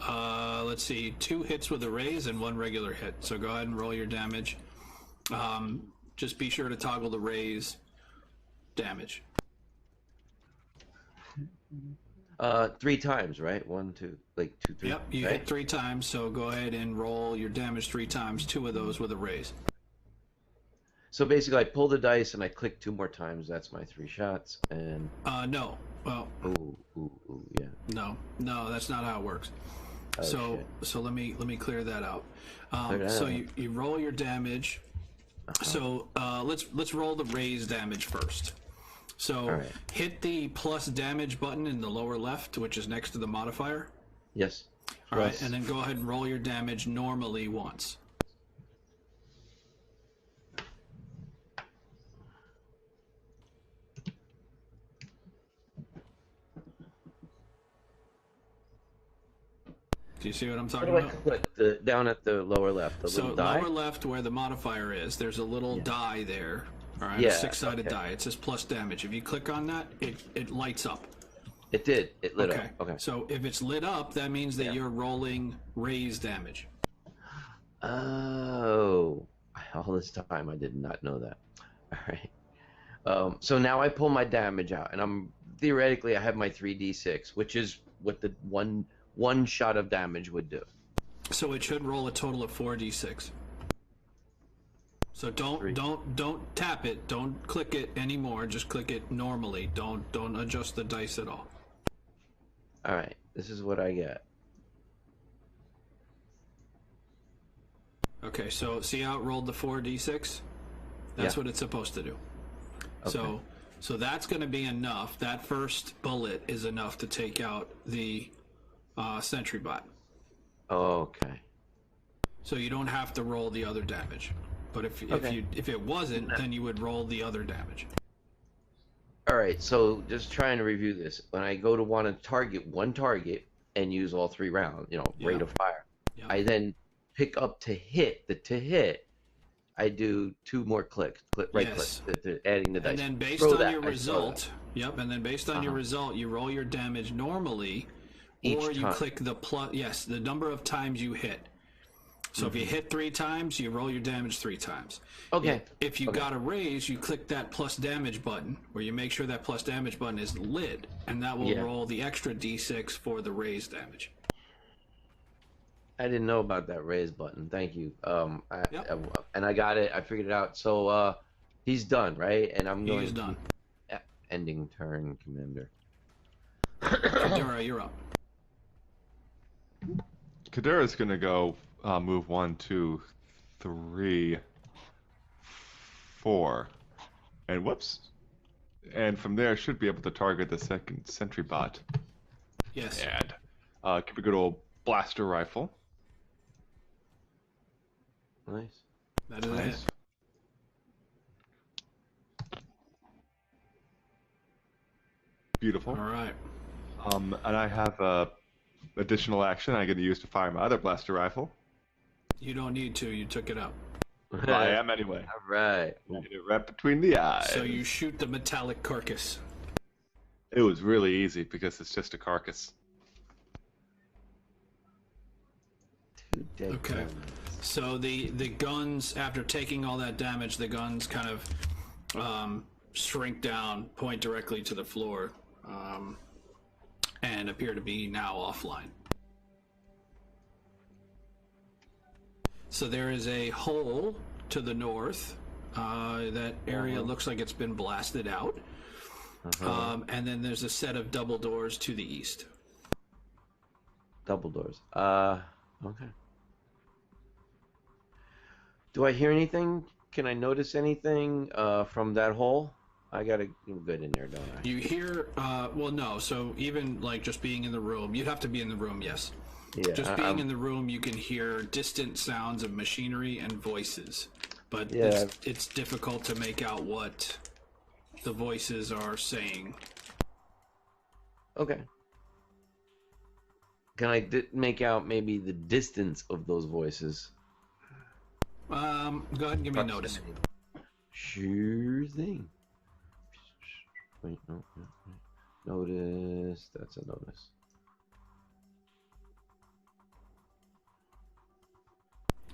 let's see. 2 hits with a raise and 1 regular hit. So go ahead and roll your damage. Just be sure to toggle the raise damage.
3 times, right? 1, 2, like 2, 3.
Yep, you hit 3 times, so go ahead and roll your damage 3 times, 2 of those with a raise.
So basically, I pull the dice and I click 2 more times. That's my 3 shots. And
no. Well.
Ooh, yeah.
No, that's not how it works.
Oh,
so let me clear that out.
Clear
So
that
you roll your damage. So let's roll the raise damage first. So hit the plus damage button in the lower left, which is next to the modifier.
Yes.
All right, and then go ahead and roll your damage normally once. Do you see what I'm talking about?
Click down at the lower left, the little die?
Lower left where the modifier is, there's a little die there. All right,
Yeah,
a 6-sided die. It says plus damage. If you click on that, it lights up.
It did. It lit up. Okay.
So if it's lit up, that means that you're rolling raise damage.
Oh, all this time I did not know that. All right. So now I pull my damage out, and I'm theoretically I have my 3d6, which is what the one shot of damage would do.
So it should roll a total of 4d6. So don't tap it, don't click it anymore. Just click it normally. Don't adjust the dice at all.
All right, this is what I get.
Okay, so see how it rolled the 4d6? That's what it's supposed to do. Okay. So that's going to be enough. That first bullet is enough to take out the sentry bot.
Okay.
So you don't have to roll the other damage. But if it wasn't, then you would roll the other damage.
All right, so just trying to review this. When I go to want to target one target and use all 3 rounds, rate of fire, I then pick up to hit. I do 2 more clicks, right click, to adding the dice.
And then based on your result, your result, you roll your damage normally, or you click the plus. The number of times you hit. So if you hit 3 times, you roll your damage 3 times.
Okay.
If you got a raise, you click that plus damage button, where you make sure that plus damage button is lit, and that will roll the extra d6 for the raise damage.
I didn't know about that raise button. Thank you. And I got it. I figured it out. So he's done, right? And I'm going.
He's done.
Ending turn, Commander.
Kadura, you're up.
Kadura's gonna go move 1, 2, 3, 4, and whoops. And from there, should be able to target the second sentry bot.
Yes.
And keep a good old blaster rifle.
Nice.
That is nice.
Beautiful.
All right.
And I have additional action I'm going to use to fire my other blaster rifle.
You don't need to. You took it out.
I am anyway.
All right.
Hit it right between the eyes.
So you shoot the metallic carcass.
It was really easy because it's just a carcass.
2 dead
Okay.
guns.
So the guns, after taking all that damage, the guns kind of shrink down, point directly to the floor, and appear to be now offline. So there is a hole to the north. That area looks like it's been blasted out. And then there's a set of double doors to the east.
Double doors. Okay. Do I hear anything? Can I notice anything from that hole? I gotta get in there, don't I?
You hear, well, no. So even like just being in the room, you'd have to be in the room, yes.
Yeah,
just being in the room, you can hear distant sounds of machinery and voices, but it's difficult to make out what the voices are saying.
Okay. Can I make out maybe the distance of those voices?
Go ahead and give me a notice.
Sure thing. Wait, no. Notice. That's a notice.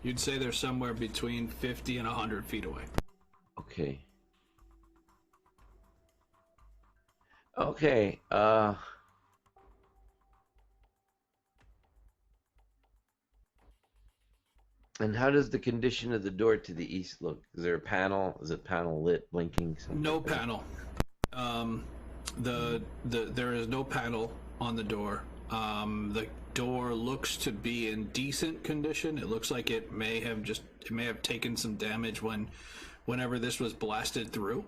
You'd say they're somewhere between 50 and 100 feet away.
Okay. Okay. And how does the condition of the door to the east look? Is there a panel? Is it panel lit, blinking?
No panel. There is no panel on the door. The door looks to be in decent condition. It looks like it may have taken some damage whenever this was blasted through,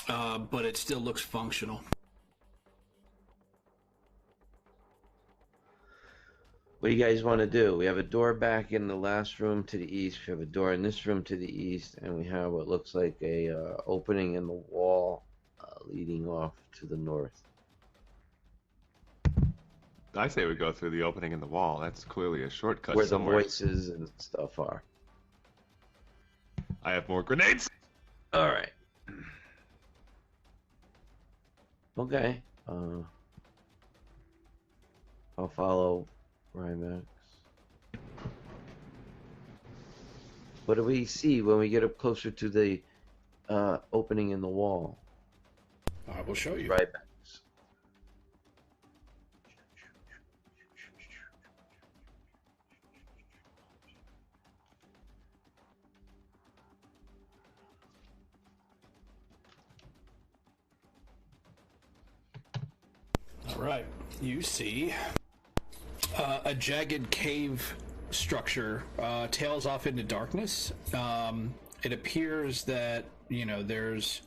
but it still looks functional.
What do you guys want to do? We have a door back in the last room to the east. We have a door in this room to the east, and we have what looks like a opening in the wall leading off to the north.
I say we go through the opening in the wall. That's clearly a shortcut
Where
somewhere.
the voices and stuff are.
I have more grenades.
All right. Okay. I'll follow Rymax. What do we see when we get up closer to the opening in the wall?
I will show you.
Rymax.
All right. You see a jagged cave structure tails off into darkness. It appears that, there's,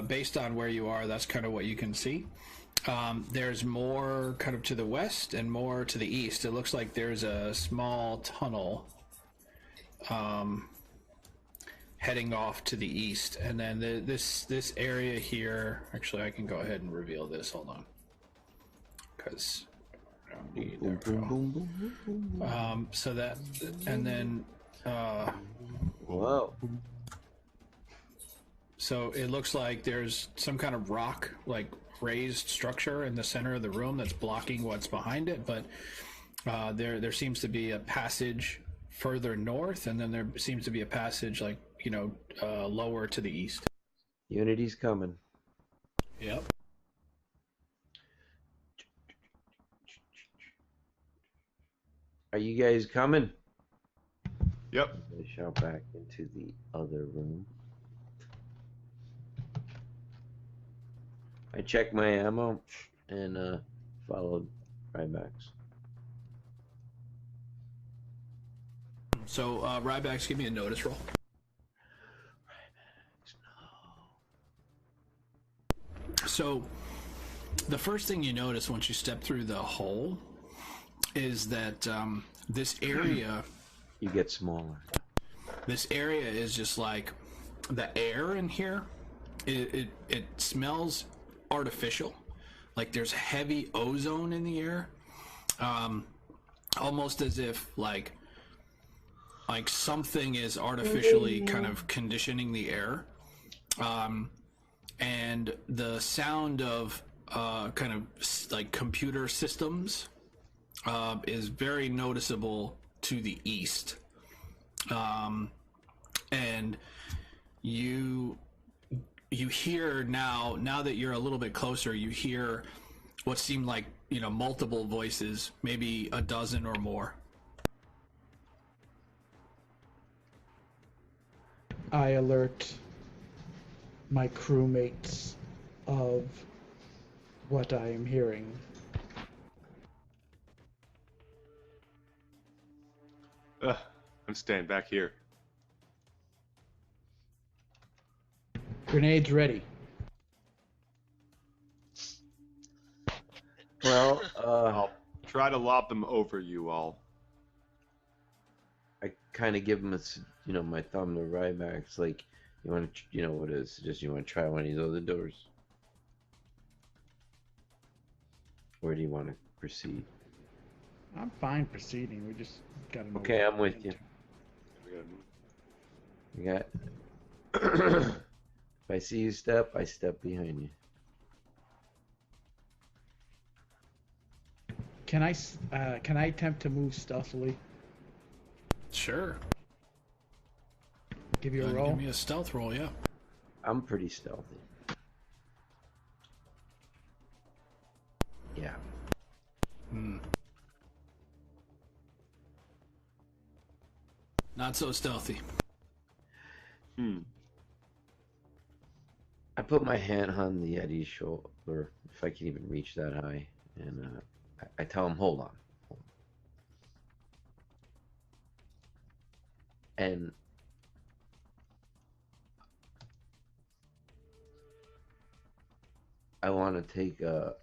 based on where you are, that's kind of what you can see. There's more kind of to the west and more to the east. It looks like there's a small tunnel heading off to the east. And then this area here, actually I can go ahead and reveal this. Hold on. Because I don't need so that, and then
Whoa.
so it looks like there's some kind of rock, like raised structure in the center of the room that's blocking what's behind it, but there seems to be a passage further north, and then there seems to be a passage like lower to the east.
Unity's coming.
Yep.
Are you guys coming?
Yep.
I shout back into the other room. I checked my ammo and followed Rymax.
So Rybax, give me a notice roll.
Rymax, no.
So the first thing you notice once you step through the hole is that this area,
You get smaller.
this area is just like the air in here. It smells artificial, like there's heavy ozone in the air, almost as if like something is artificially kind of conditioning the air, and the sound of kind of like computer systems is very noticeable to the east, and you hear now that you're a little bit closer, you hear what seem like multiple voices, maybe a dozen or more.
I alert my crewmates of what I am hearing.
I'm staying back here.
Grenades ready.
Well,
I'll try to lob them over you all.
I kind of give him my thumb to Rymax, like, you want to, what is it? Just you want to try one of these other doors? Where do you want to proceed?
I'm fine proceeding. We just gotta know.
Okay,
what
I'm
we're
with you.
We gotta move.
You got. If I see you step, I step behind you.
Can I attempt to move stealthily?
Sure.
Give you a
Give
roll.
me a stealth roll, yeah.
I'm pretty stealthy. Yeah.
Not so stealthy.
I put my hand on the Yeti's shoulder, if I can even reach that high, and I tell him, hold on. And I want to take a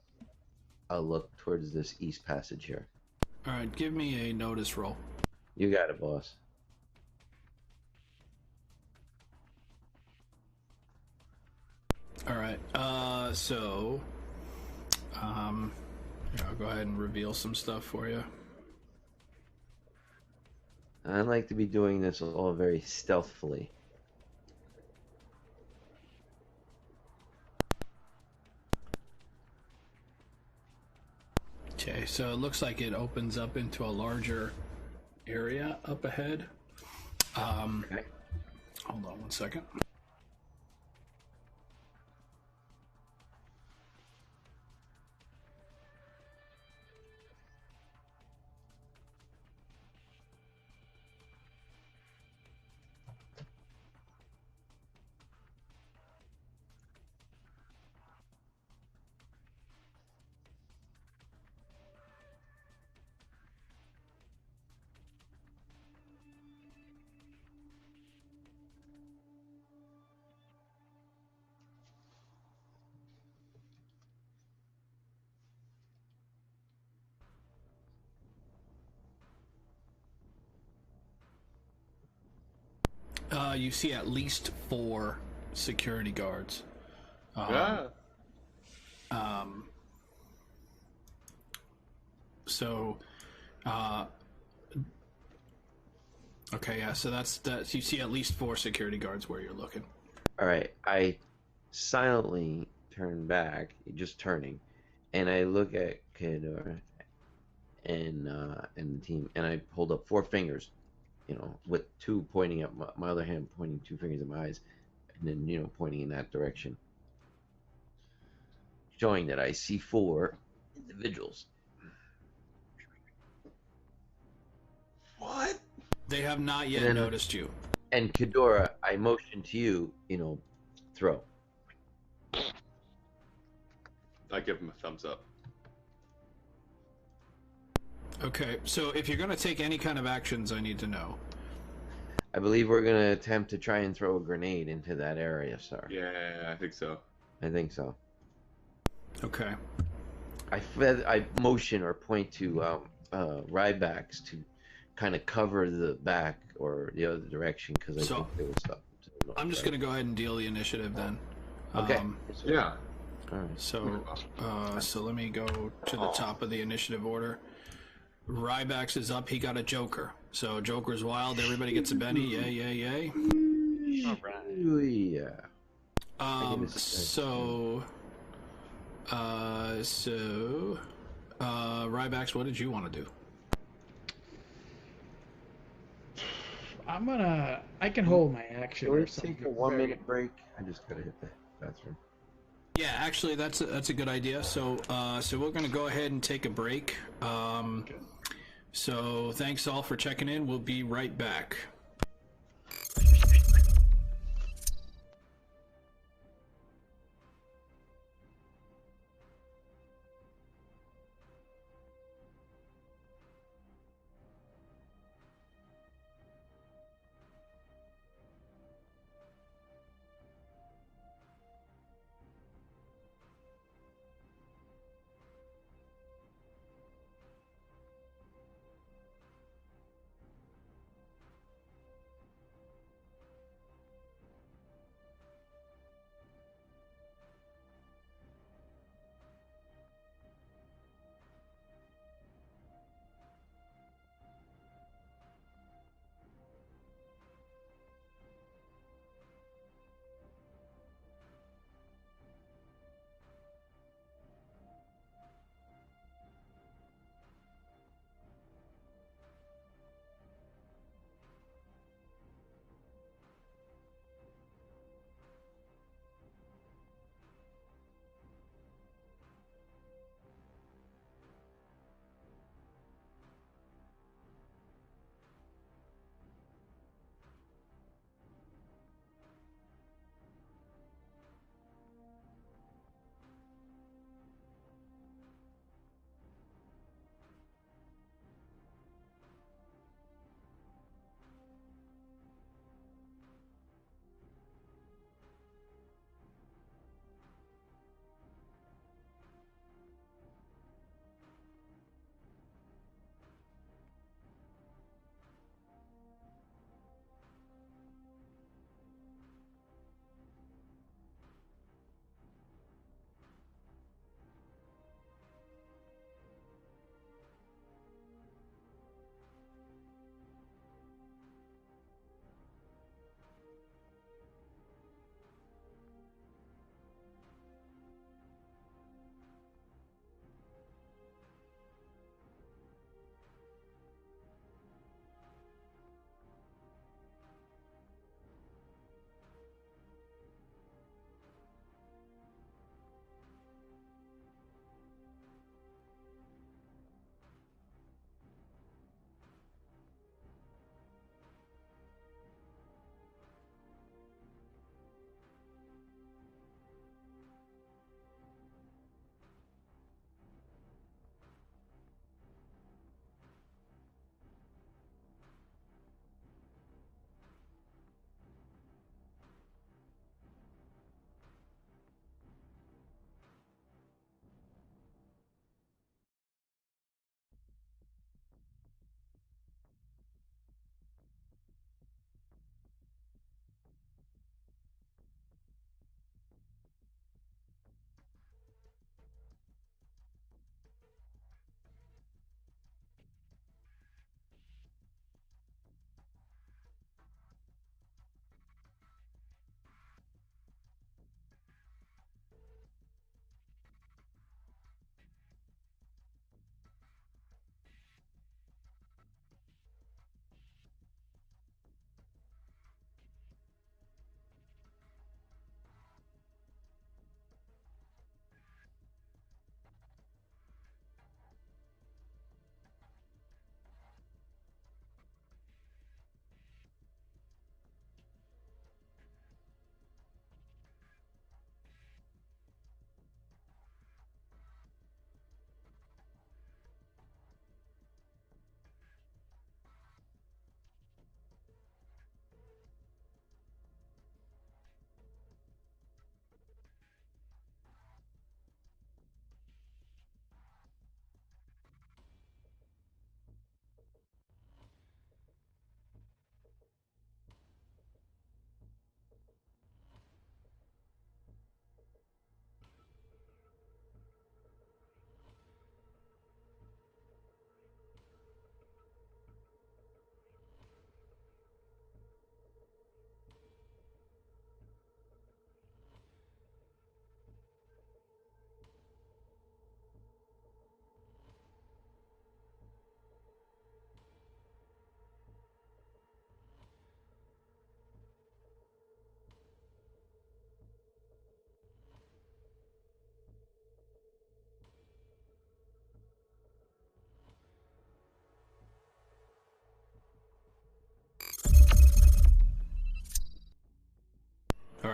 look towards this east passage here.
All right, give me a notice roll.
You got it, boss.
All right. Here, I'll go ahead and reveal some stuff for you.
I like to be doing this all very stealthily.
Okay, so it looks like it opens up into a larger area up ahead.
Okay.
Hold on one second. You see at least 4 security guards. So, okay, yeah. So that's you see at least 4 security guards where you're looking.
All right. I silently turn back, just turning, and I look at Kador and the team, and I hold up 4 fingers, with 2 pointing at my other hand, pointing 2 fingers at my eyes, and then pointing in that direction, showing that I see 4 individuals.
What?
They have not yet noticed you.
And Kadora, I motion to you, throw.
I give him a thumbs up.
Okay, so if you're going to take any kind of actions, I need to know.
I believe we're going to attempt to try and throw a grenade into that area, sir.
Yeah, I think so.
I think so.
Okay.
I motion or point to Rybacks to kind of cover the back or the other direction because I think there was stuff.
I'm just going to go ahead and deal the initiative then.
Okay.
Yeah.
All right.
So let me go to the top of the initiative order. Rybax is up. He got a Joker. So Joker's wild. Everybody gets a Benny. Yay, yay, yay.
All right.
Yeah.
Rybax, what did you want to do?
I can hold my action.
Can we
or something.
take a 1-minute break? I just gotta hit the bathroom.
Yeah, actually, that's a good idea. So we're gonna go ahead and take a break. So thanks all for checking in. We'll be right back.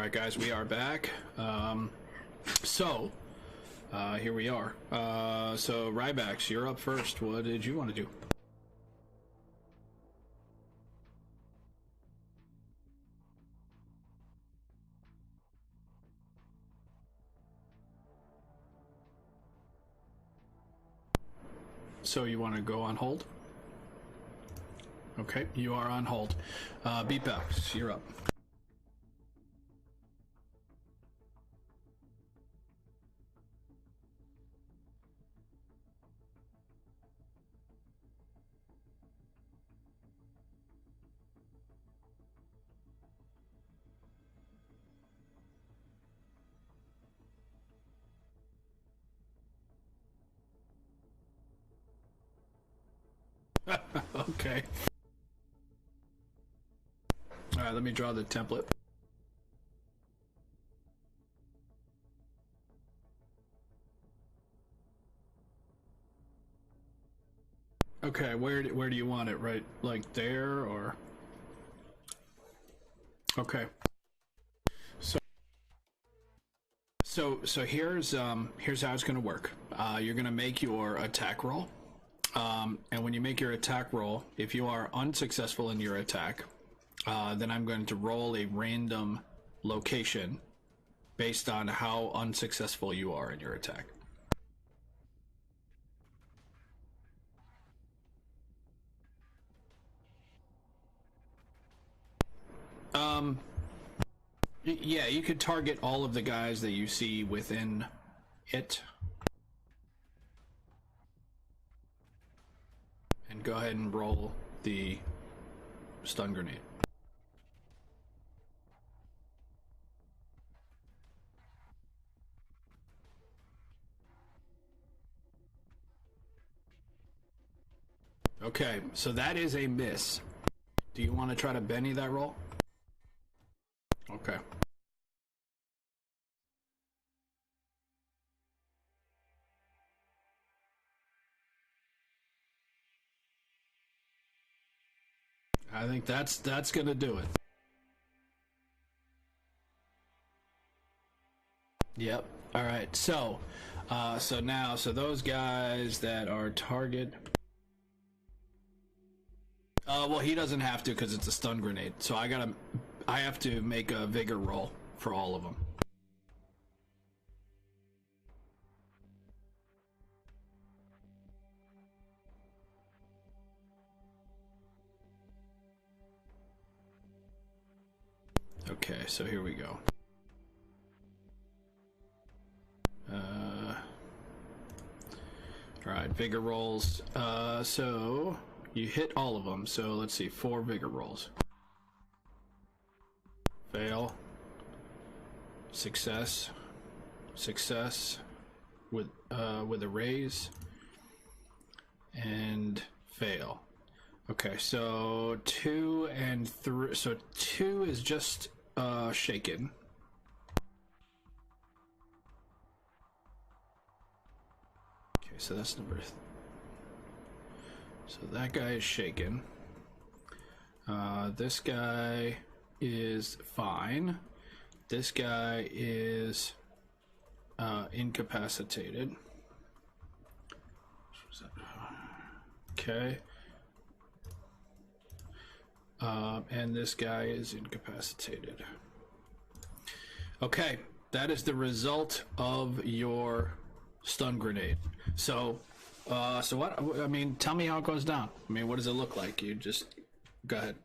right, guys, we are back. Here we are. So, Rybax, you're up first. What did you want to do? So, you want to go on hold? Okay, you are on hold. Beatbox, you're up. Okay. All right, let me draw the template. Okay, where do you want it? Right, like there, or? Okay. So here's how it's going to work. You're going to make your attack roll, and when you make your attack roll, if you are unsuccessful in your attack, then I'm going to roll a random location based on how unsuccessful you are in your attack. Yeah, you could target all of the guys that you see within it. And go ahead and roll the stun grenade. Okay, so that is a miss. Do you want to try to Benny that roll? Okay. I think that's gonna do it. Yep. All right. So those guys that are target. Well, he doesn't have to because it's a stun grenade. So I have to make a vigor roll for all of them. Okay, so here we go. All right, vigor rolls. So you hit all of them. So let's see, 4 vigor rolls. Fail. Success. Success with a raise. And fail. Okay, so 2 and 3. So 2 is just shaken. Okay, so that's number. So that guy is shaken. This guy is fine. This guy is incapacitated. Okay. And this guy is incapacitated. Okay, that is the result of your stun grenade. So what? I mean, tell me how it goes down. I mean, what does it look like? You just go ahead.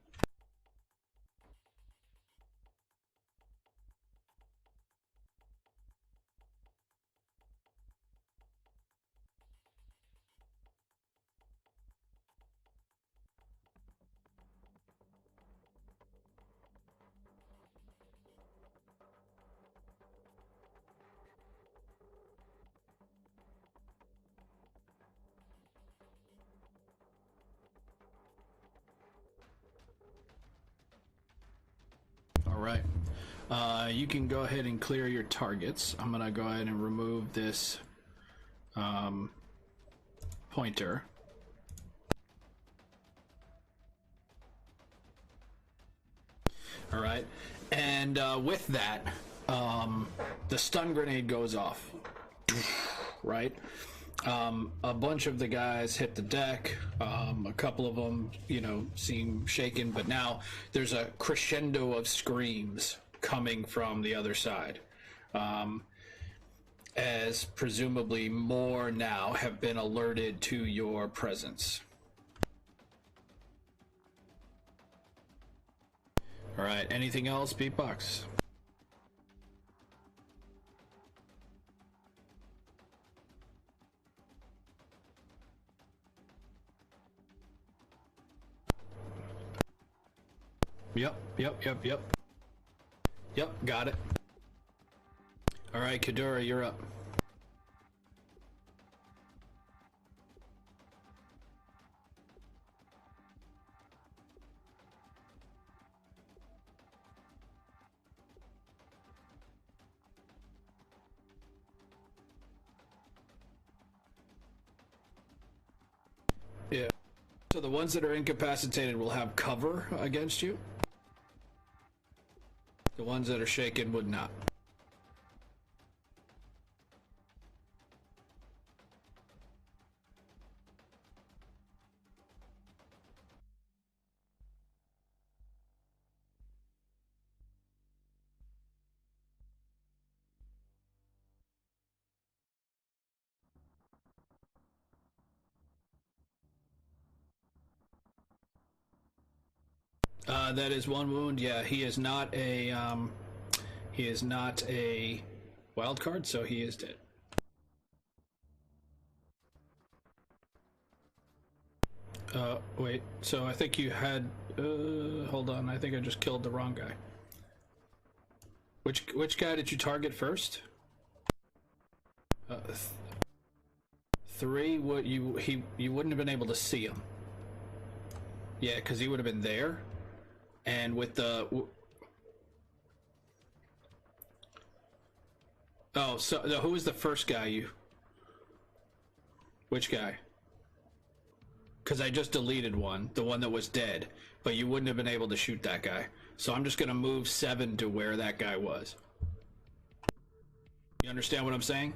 All right. You can go ahead and clear your targets. I'm going to go ahead and remove this pointer. All right. And with that, the stun grenade goes off. Right? A bunch of the guys hit the deck. A couple of them, seem shaken. But now there's a crescendo of screams coming from the other side. As presumably more now have been alerted to your presence. All right, anything else, Beatbox? Yep, got it. All right, Kadura, you're up. Yeah. So the ones that are incapacitated will have cover against you. The ones that are shaken would not. That is one wound. Yeah, he is not a wild card, so he is dead. Wait. So I think you had. Hold on. I think I just killed the wrong guy. Which guy did you target first? Three. Would you wouldn't have been able to see him. Yeah, because he would have been there. And with the... Oh, so who was the first guy you... Which guy? Because I just deleted one, the one that was dead, but you wouldn't have been able to shoot that guy. So I'm just going to move 7 to where that guy was. You understand what I'm saying?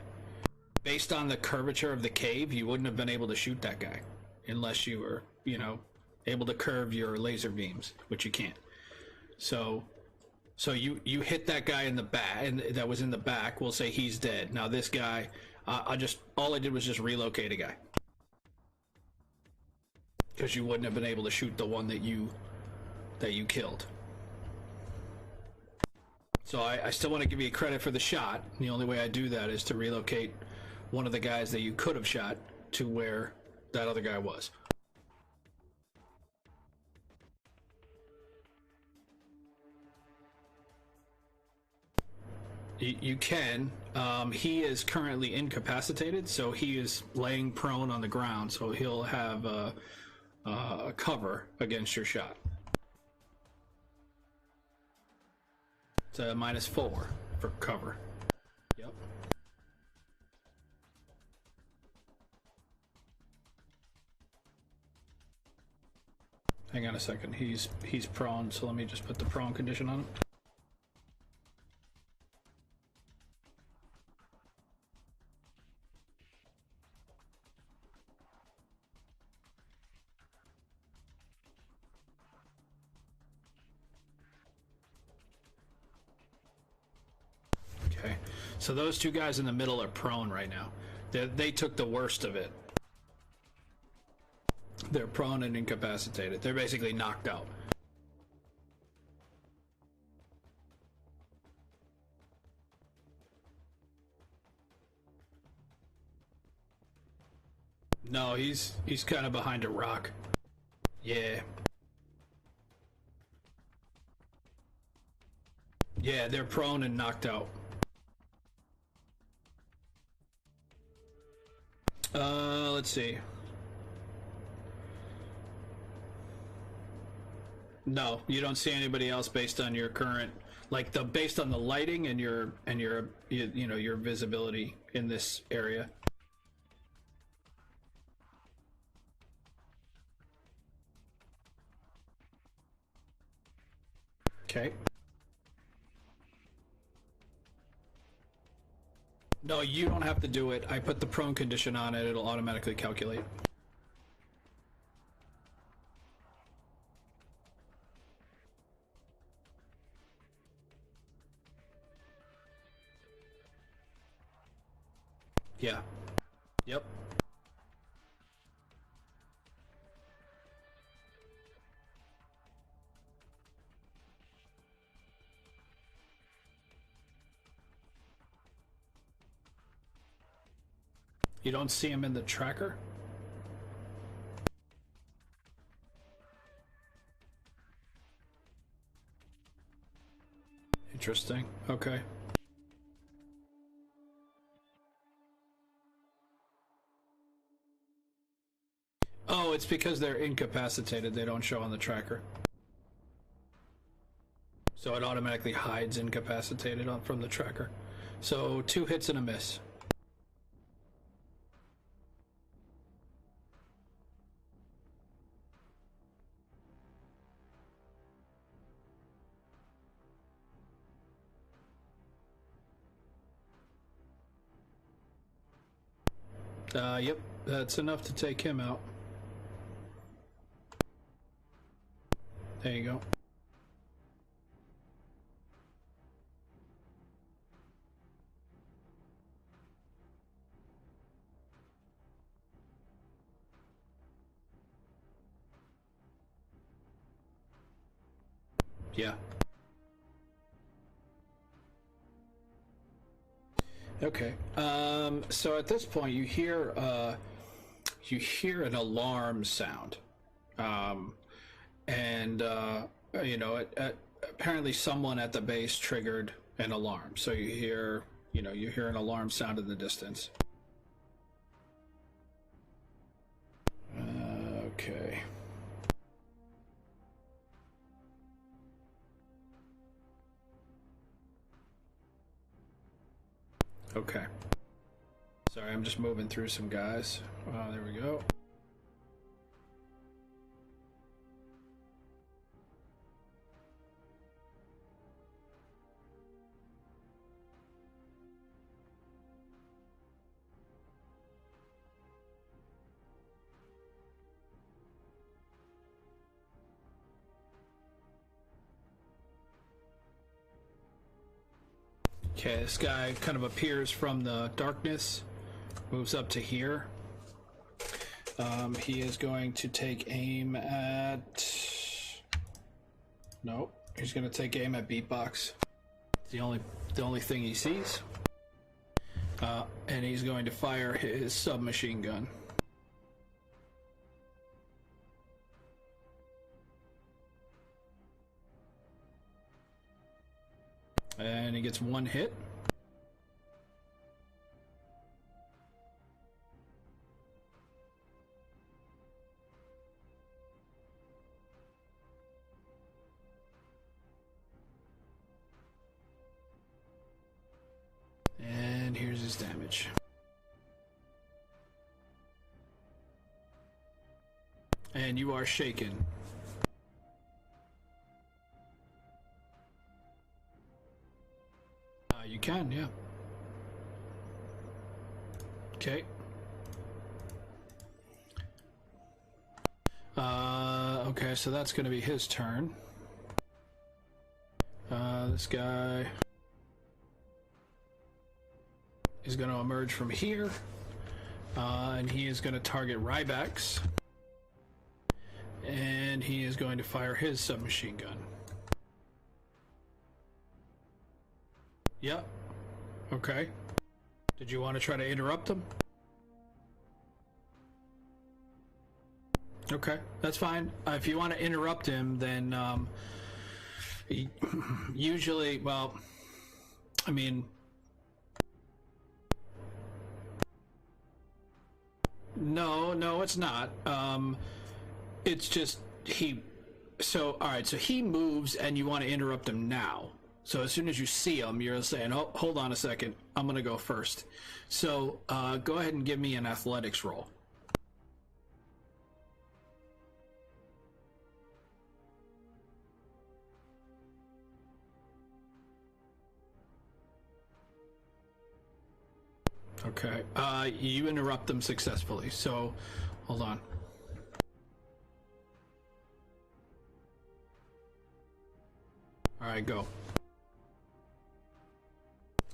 Based on the curvature of the cave, you wouldn't have been able to shoot that guy. Unless you were, able to curve your laser beams, which you can't. So you hit that guy in the back, and that was in the back. We'll say he's dead. Now this guy, all I did was just relocate a guy, because you wouldn't have been able to shoot the one that you killed. So I still want to give you credit for the shot. The only way I do that is to relocate one of the guys that you could have shot to where that other guy was. You can. He is currently incapacitated, so he is laying prone on the ground, so he'll have a cover against your shot. It's a -4 for cover. Yep. Hang on a second. He's prone, so let me just put the prone condition on him. Okay, so those two guys in the middle are prone right now. They took the worst of it. They're prone and incapacitated. They're basically knocked out. No, he's kind of behind a rock. Yeah. Yeah, they're prone and knocked out. Let's see. No, you don't see anybody else based on your current, based on the lighting and your your visibility in this area. Okay. No, you don't have to do it. I put the prone condition on it. It'll automatically calculate. Yeah. Yep. You don't see him in the tracker? Interesting. Okay. Oh, it's because they're incapacitated. They don't show on the tracker. So it automatically hides incapacitated from the tracker. So 2 hits and a miss. Yep, that's enough to take him out. There you go. Yeah. Okay. So at this point, you hear an alarm sound, and you know, apparently someone at the base triggered an alarm. So you hear an alarm sound in the distance. Okay. Okay. Sorry, I'm just moving through some guys. There we go. Okay, this guy kind of appears from the darkness, moves up to here. He is going to take aim at... Nope, he's going to take aim at Beatbox. It's the only thing he sees. And he's going to fire his submachine gun. And he gets 1 hit. And here's his damage. And you are shaken. You can, yeah. Okay. Okay, so that's going to be his turn. This guy is going to emerge from here, and he is going to target Rybax, and he is going to fire his submachine gun. Yep. Okay. Did you want to try to interrupt him? Okay, that's fine. If you want to interrupt him, then usually, well, I mean, no, it's not. It's just so, all right, so he moves and you want to interrupt him now. So as soon as you see him, you're saying, oh, hold on a second, I'm going to go first. So go ahead and give me an athletics roll. Okay. You interrupt them successfully. So, hold on. All right, go.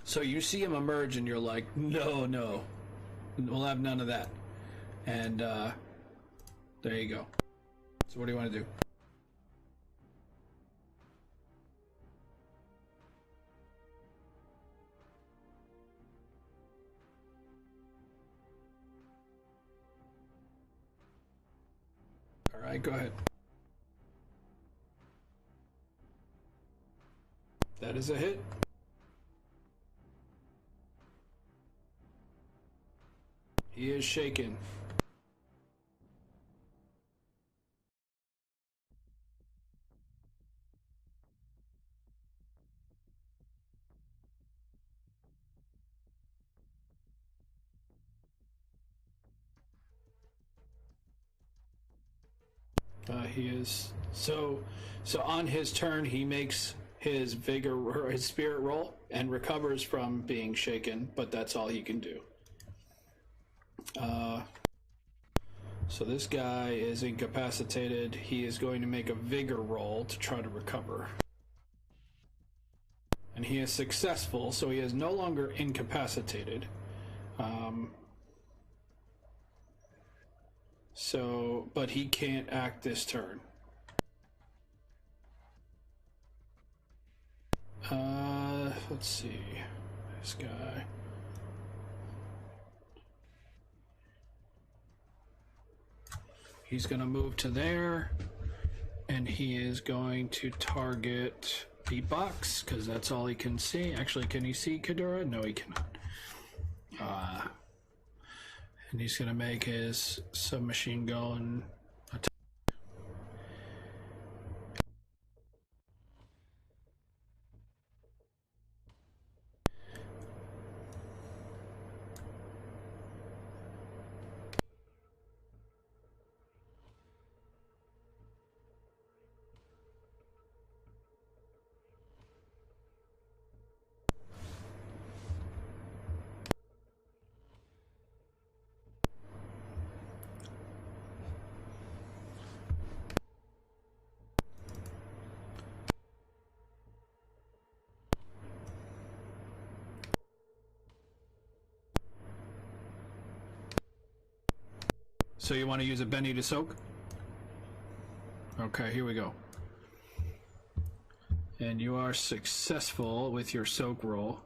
So you see him emerge, and you're like, no, we'll have none of that. And there you go. So what do you want to do? All right, go ahead. That is a hit. He is shaken. He is so on his turn he makes his vigor or his spirit roll and recovers from being shaken, but that's all he can do. So this guy is incapacitated. He is going to make a vigor roll to try to recover. And he is successful, so he is no longer incapacitated. But he can't act this turn. Let's see. This guy. He's going to move to there, and he is going to target Beatbox, because that's all he can see. Actually, can he see Kadura? No, he cannot. And he's going to make his submachine gun attack. So you want to use a Benny to soak? Okay, here we go. And you are successful with your soak roll.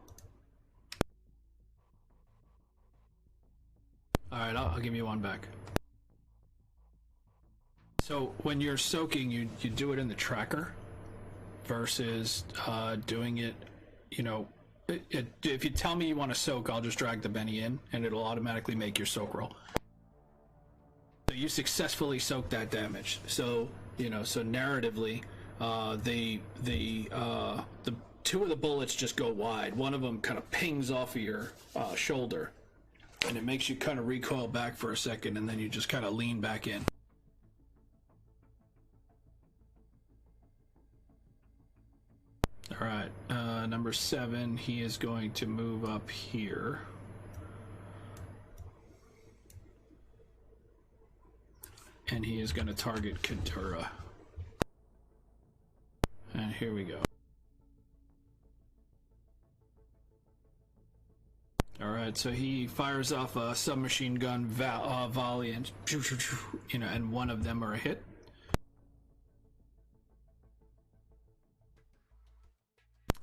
Alright, I'll give you one back. So when you're soaking, you do it in the tracker versus doing it, you know, if you tell me you want to soak, I'll just drag the Benny in and it'll automatically make your soak roll. So you successfully soak that damage. So, you know, so narratively, the two of the bullets just go wide. One of them kind of pings off of your shoulder, and it makes you kind of recoil back for a second, and then you just kind of lean back in. All right, number 7, he is going to move up here. And he is going to target Kentura. And here we go. Alright, so he fires off a submachine gun volley, and, you know, and one of them are a hit.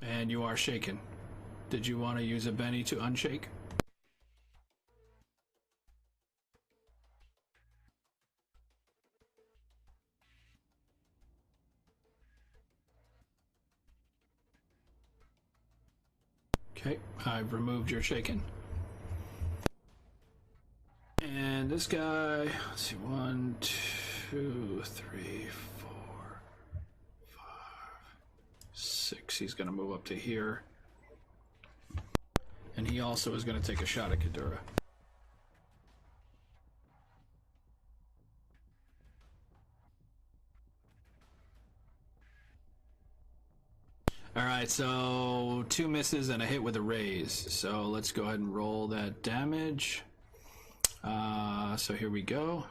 And you are shaken. Did you want to use a Benny to unshake? Okay, I've removed your shaken. And this guy, let's see, 1, 2, 3, 4, 5, 6. He's going to move up to here. And he also is going to take a shot at Kadura. All right. right, so 2 misses and a hit with a raise. So let's go ahead and roll that damage. So here we go.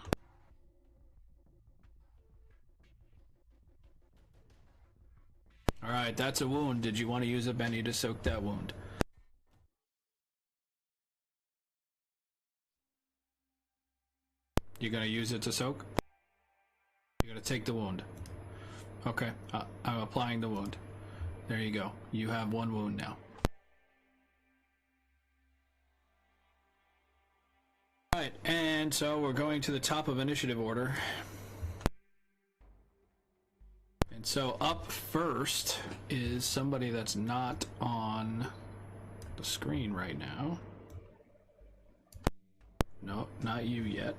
All right, that's a wound. Did you want to use a Benny to soak that wound? You're going to use it to soak? You're going to take the wound. Okay, I'm applying the wound. There you go. You have 1 wound now. All right, and so we're going to the top of initiative order. And so up first is somebody that's not on the screen right now. No, not you yet.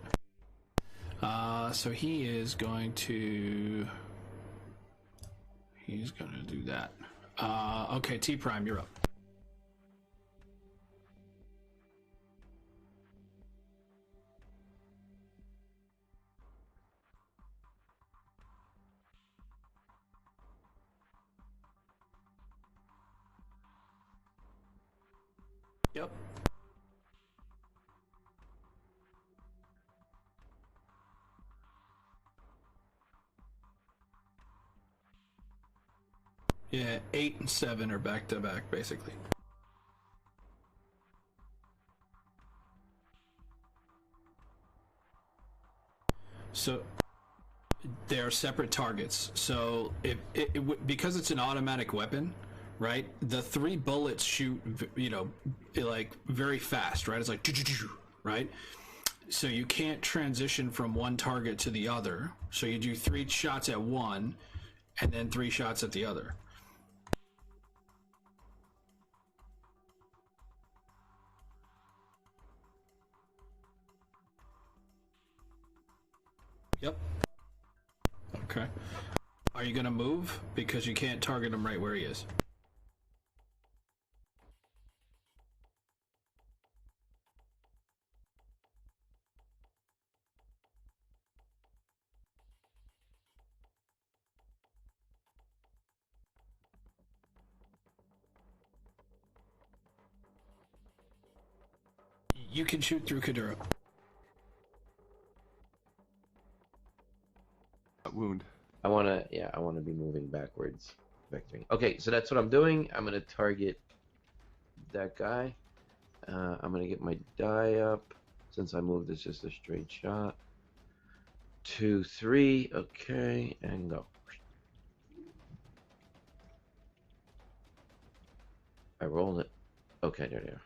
So he is going to... He's going to do that. Okay, T Prime, you're up. Yep. Yeah, 8 and 7 are back to back, basically. So they are separate targets. So because it's an automatic weapon, right? The 3 bullets shoot, like very fast, right? It's like, right? So you can't transition from one target to the other. So you do 3 shots at one, and then 3 shots at the other. Yep. Okay. Are you gonna move? Because you can't target him right where he is. You can shoot through Kadura.
Wound.
I wanna be moving backwards. Vectoring. Okay, so that's what I'm doing. I'm gonna target that guy. I'm gonna get my die up. Since I moved, it's just a straight shot. 2, 3. Okay, and go. I rolled it. Okay, there they are.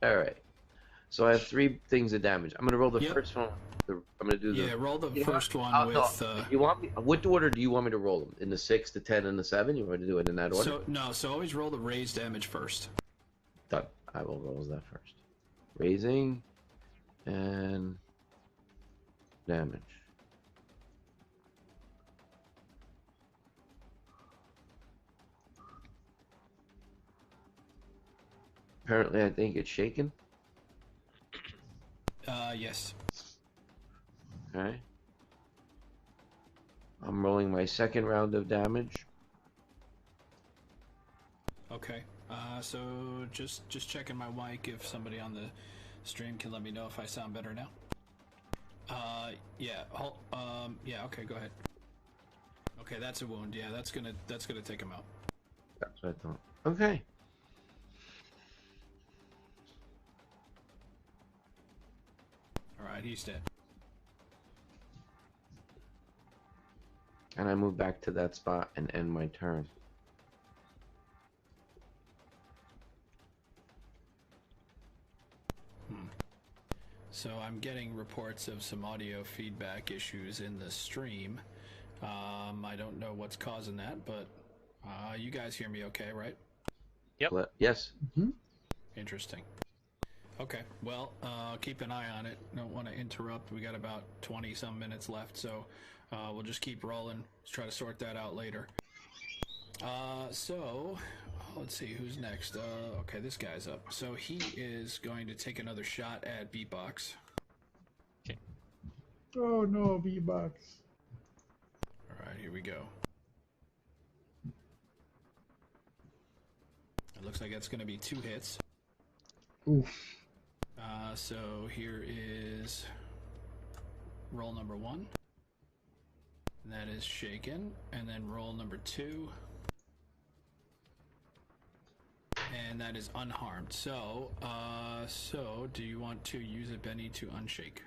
All right. So I have 3 things of damage. I'm gonna roll the first one. I'm gonna do the.
Yeah, roll the first one with.
You want me? What order do you want me to roll them? In the 6, the 10, and the 7? You want me to do it in that order?
So always roll the raised damage first.
Done. I will roll that first. Raising and damage. Apparently, I think it's shaken.
Yes.
Okay. I'm rolling my second round of damage.
Okay. So just checking my mic if somebody on the stream can let me know if I sound better now. Yeah. Yeah. Okay. Go ahead. Okay, that's a wound. Yeah, that's gonna take him out.
That's what I thought. Okay.
All right, he's dead.
And I move back to that spot and end my turn.
So I'm getting reports of some audio feedback issues in the stream. I don't know what's causing that, but you guys hear me okay, right?
Yep.
Yes.
Mm-hmm.
Interesting. Okay, well, keep an eye on it. Don't want to interrupt. We got about 20-some minutes left, so we'll just keep rolling. Let's try to sort that out later. So, let's see, who's next? Okay, this guy's up. So he is going to take another shot at Beatbox.
Oh no, V-Box.
right, here we go. It looks like it's going to be 2 hits.
Oof.
So here is roll number 1. That is shaken. And then roll number 2. And that is unharmed. So, do you want to use a Benny to unshake?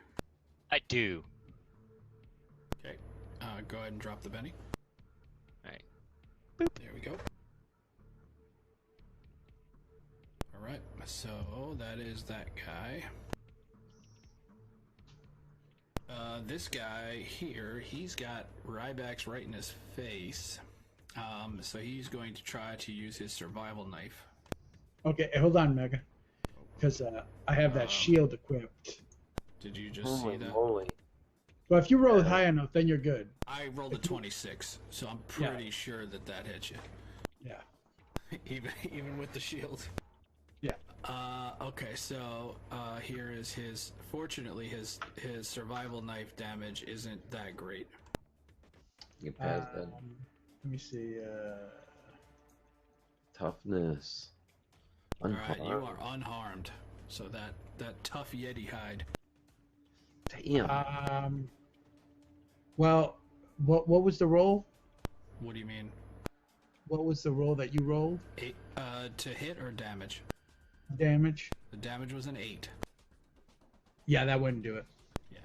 I do.
Okay. Go ahead and drop the Benny.
Alright.
There we go. Alright, so that is that guy. This guy here, he's got Ryback's right in his face. So he's going to try to use his survival knife.
Okay, hold on, Mega. Because I have that shield equipped.
Did you just
Holy
see that?
moly.
Well, if you roll it high enough, then you're good.
I rolled a 26, so I'm pretty sure that that hits you.
Yeah.
even with the shield.
Yeah.
Okay, so here is his. Fortunately, his survival knife damage isn't that great.
You passed that.
Let me see.
Toughness.
All right, you are unharmed. So that tough Yeti hide.
Damn.
Well, what was the roll?
What do you mean?
What was the roll that you rolled?
8 to hit or damage?
Damage.
The damage was an 8.
Yeah, that wouldn't do it.
Yeah.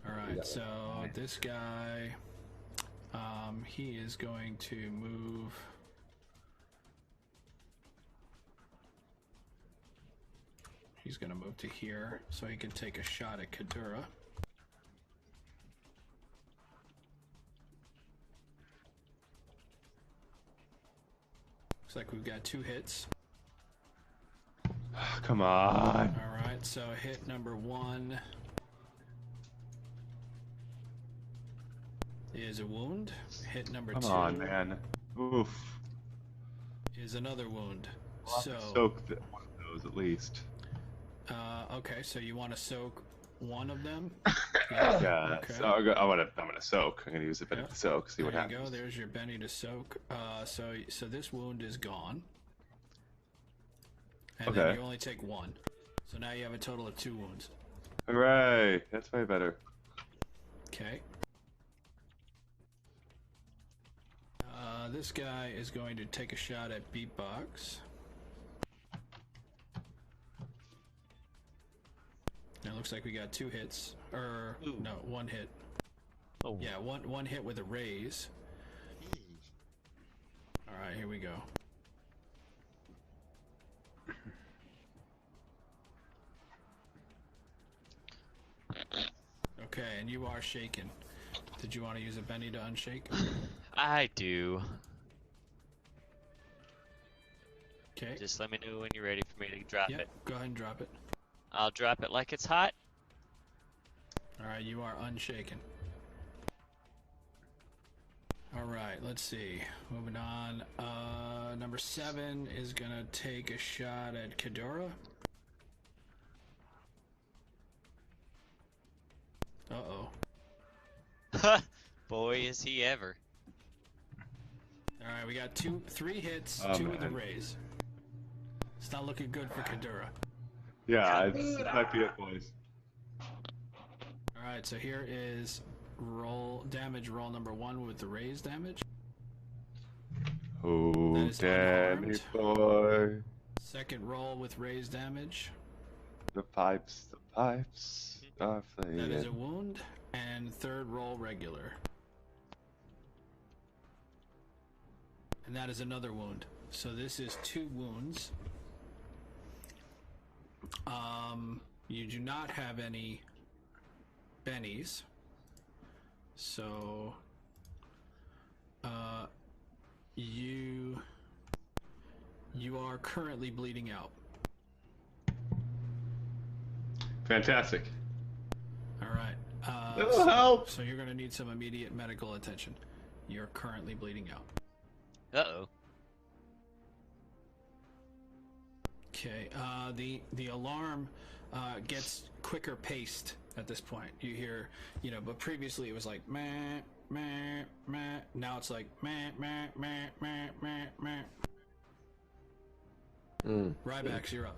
All right, so this guy, he is going to move. He's going to move to here so he can take a shot at Kadura. Looks like we've got 2 hits.
Come on.
All right, so hit number 1 is a wound. Hit number 2
Come on, man. Oof.
is another wound. So
Soak one of those at least.
okay, so you want to soak one of them?
Yeah.
Okay.
So I'm gonna soak. I'm gonna use a bit of soak. See what
There
happens.
you go. There's your Benny to soak. So this wound is gone. And then
Okay.
you only take 1. So now you have a total of 2 wounds.
Hooray! That's way better.
Okay. This guy is going to take a shot at Beatbox. Now it looks like we got 2 hits. Or, no, 1 hit.
Oh.
Yeah, one hit with a raise. Alright, here we go. Okay, and you are shaken. Did you want to use a Benny to unshake?
I do.
Okay.
Just let me know when you're ready for me to drop
Yep,
it.
go ahead and drop it.
I'll drop it like it's hot.
Alright, you are unshaken. Alright, let's see. Moving on. Number 7 is gonna take a shot at Kadura. Uh-oh.
Boy, is he ever.
Alright, we got 3 hits,
Oh,
2 with a
man.
raise. It's not looking good for Kadura.
Yeah, it might be it, boys.
Alright, so here is damage roll number 1 with the raise damage.
Oh,
That is
Danny
unharmed.
boy.
Second roll with raise damage.
The pipes are
That is a
flaying.
wound. And third roll regular. And that is another wound. So this is 2 wounds. You do not have any bennies. So you are currently bleeding out.
Fantastic.
All right.
That'll help.
So you're going to need some immediate medical attention. You're currently bleeding out.
Uh-oh.
Okay. The alarm gets quicker paced at this point. You hear, but previously it was like meh, meh, meh. Now it's like meh, meh, meh, meh, meh, meh. Rybax, you're up.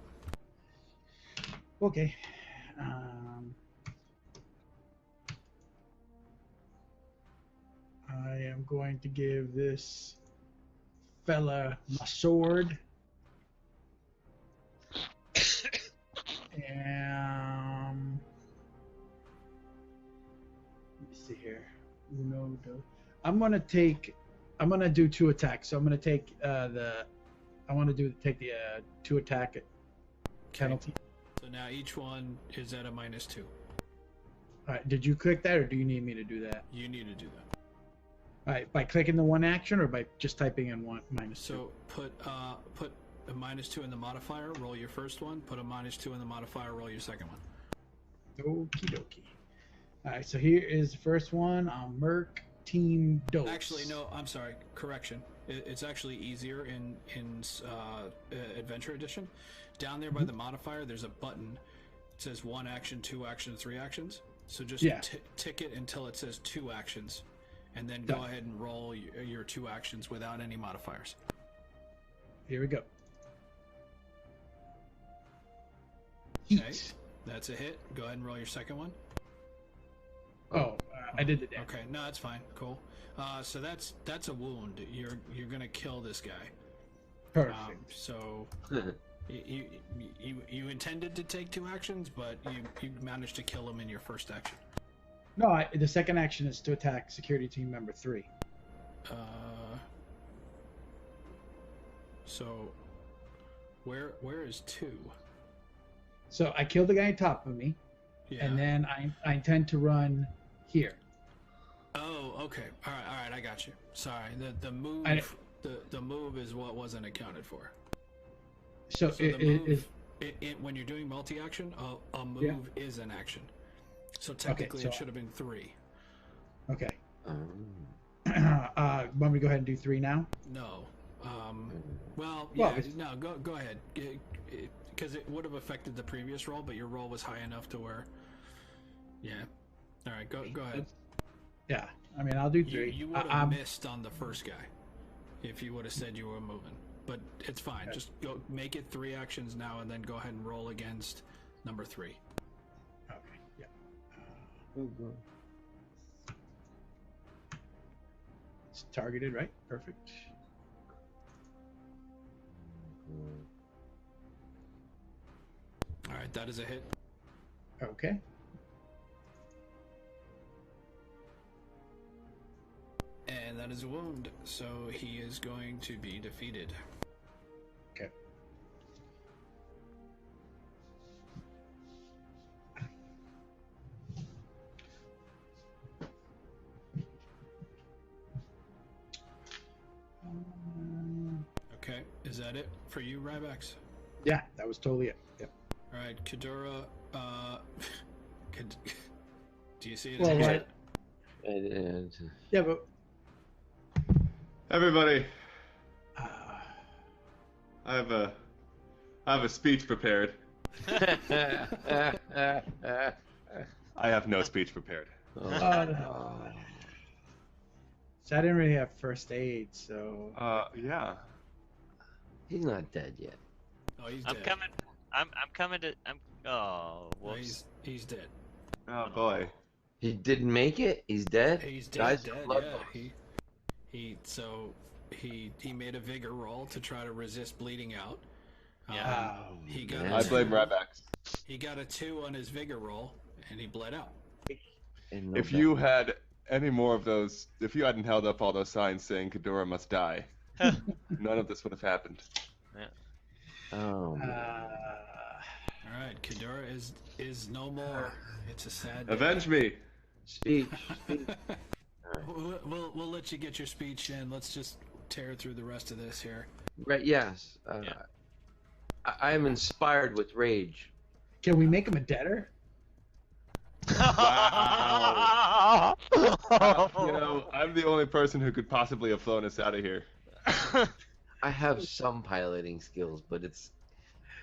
Okay. I am going to give this fella my sword. And let me see here. No, no. I'm gonna do 2 attacks. So I'm gonna take take the 2 attack penalty.
So now each one is at a -2.
All right. Did you click that, or do you need me to do that?
You need to do that.
All right. By clicking the 1 action, or by just typing in -2.
So put a -2 in the modifier. Roll your first one. Put a -2 in the modifier. Roll your second one.
Okie dokie. All right. So here is the first one. Merc Team Dose.
Actually, no. I'm sorry. Correction. It's actually easier in Adventure Edition. Down there by the modifier, there's a button. It says 1 action, 2 action, 3 actions. So just tick it until it says 2 actions, and then go ahead and roll your 2 actions without any modifiers.
Here we go.
Okay,
Heat.
that's a hit. Go ahead and roll your second one.
Oh, I did the damage.
Okay, no, that's fine. Cool. So that's a wound. You're gonna kill this guy.
Perfect.
So you intended to take 2 actions, but you managed to kill him in your first action.
No, the second action is to attack security team member 3.
So where is 2?
So I killed the guy on top of me,
Yeah.
and then I intend to run here.
Oh, okay. All right. I got you. Sorry. The move. The move is what wasn't accounted for.
So
the
it
move,
is.
When you're doing multi-action, a move is an action. So technically, it should have been 3.
Okay. Want me to go ahead and do 3 now?
No. No. Go ahead. Because it would have affected the previous roll, but your roll was high enough to where. Yeah. All right. Go ahead.
Yeah. I mean, I'll do 3.
You would have missed on the first guy if you would have said you were moving. But it's fine.
Okay.
Just go make it 3 actions now, and then go ahead and roll against number 3.
Okay. Yeah. It's targeted, right? Perfect.
All right, that is a hit.
Okay.
And that is a wound, so he is going to be defeated.
Okay.
Okay, is that it for you, Rybax?
Yeah, that was totally it. Yep.
All right, Kadura. Do you see it?
Well,
As
And
Yeah, but
Everybody, I have a speech prepared. I have no speech prepared.
no. So I didn't really have first aid, so.
Yeah.
he's not dead yet.
Oh, he's
I'm
dead.
coming. I'm coming to. Oh,
No,
whoops.
he's dead.
Oh boy.
He didn't make it. He's dead.
He's
Guys,
dead.
blood
Yeah. He made a vigor roll to try to resist bleeding out.
Yeah.
He got
man.
I blame Rybax.
He got a 2 on his vigor roll, and he bled out.
And no
If
back.
you had any more of those, if you hadn't held up all those signs saying Kadora must die, none of this would have happened.
Oh. Man.
All right, Kadura is no more. It's a sad day.
Avenge me.
Speech. Speech.
We'll let you get your speech in. Let's just tear through the rest of this here.
Right. Yes. I am inspired with rage.
Can we make him a debtor?
Wow. I'm the only person who could possibly have flown us out of here.
I have some piloting skills, but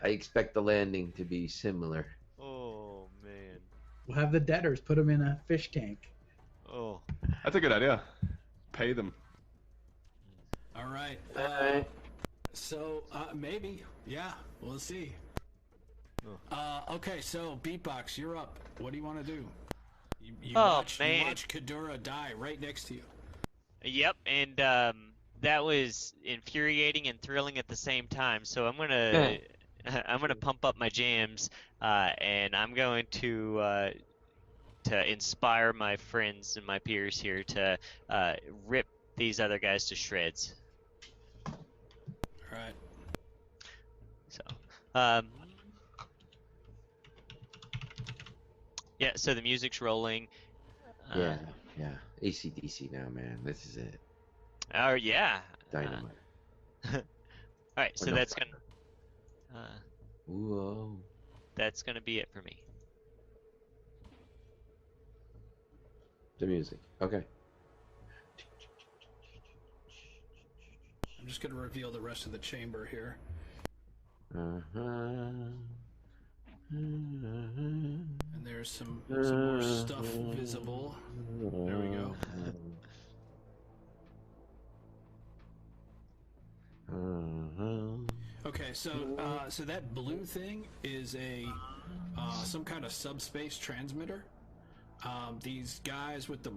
I expect the landing to be similar.
Oh man.
We'll have the debtors put him in a fish tank.
Oh.
That's a good idea. Pay them.
All right.
Alright.
So maybe, yeah, we'll see. Okay, so Beatbox, you're up. What do you want to do? You watch Kadura die right next to you.
Yep, and that was infuriating and thrilling at the same time. So I'm gonna pump up my jams, and I'm going to inspire my friends and my peers here to rip these other guys to shreds.
All right.
So, yeah. So the music's rolling.
Yeah. AC/DC now, man. This is it.
Oh yeah.
Dynamite.
All right. So
no,
that's gonna.
Whoa.
That's gonna be it for me.
The music. Okay.
I'm just going to reveal the rest of the chamber here. And there's some more stuff visible. There we go. Okay, so that blue thing is a some kind of subspace transmitter. These guys with the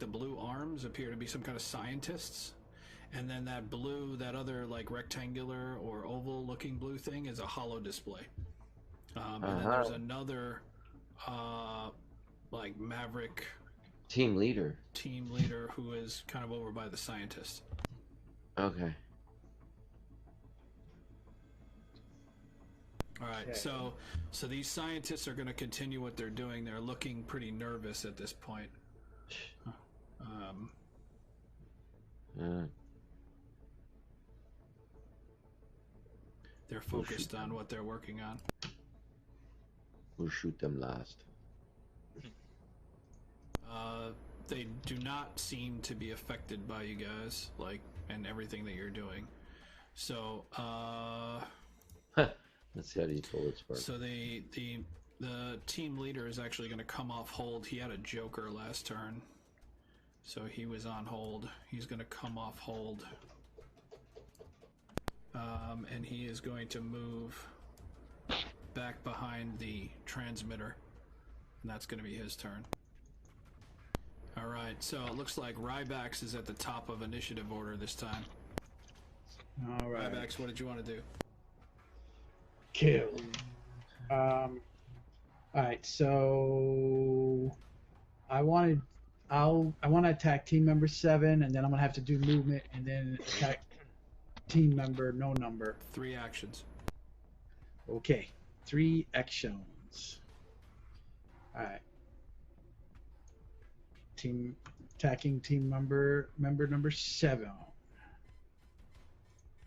blue arms appear to be some kind of scientists, and then that other like rectangular or oval looking blue thing is a hollow display. And then there's another like Maverick
team leader
who is kind of over by the scientist.
Okay.
All right, so these scientists are going to continue what they're doing. They're looking pretty nervous at this point. They're focused on what they're working on.
We'll shoot them last.
They do not seem to be affected by you guys, and everything that you're doing. So,
Let's see how these bullets work.
So the team leader is actually going to come off hold. He had a Joker last turn, so he was on hold. He's going to come off hold, and he is going to move back behind the transmitter, and that's going to be his turn. All right, so it looks like Rybax is at the top of initiative order this time.
All right.
Rybax, what did you want to do?
Kill. All right, so I want to attack team member 7, and then I'm gonna have to do movement, and then attack team member no number.
3 actions.
Okay, 3 actions. All right. Attacking team member number 7.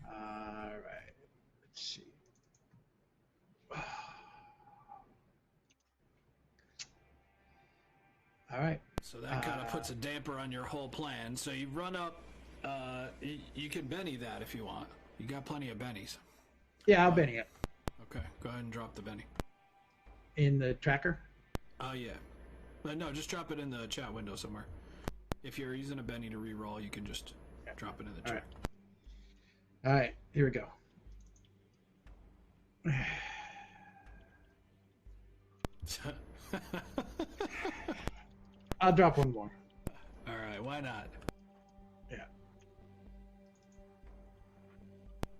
All right. Let's see. All right.
So that kind of puts a damper on your whole plan. So you run up. You can Benny that if you want. You got plenty of bennies.
Yeah, I'll Benny it.
Okay, go ahead and drop the Benny.
In the tracker?
Oh, yeah. But no, just drop it in the chat window somewhere. If you're using a Benny to re-roll, you can just drop it in the chat.
All right, here we go. I'll drop one more.
All right, why not?
Yeah.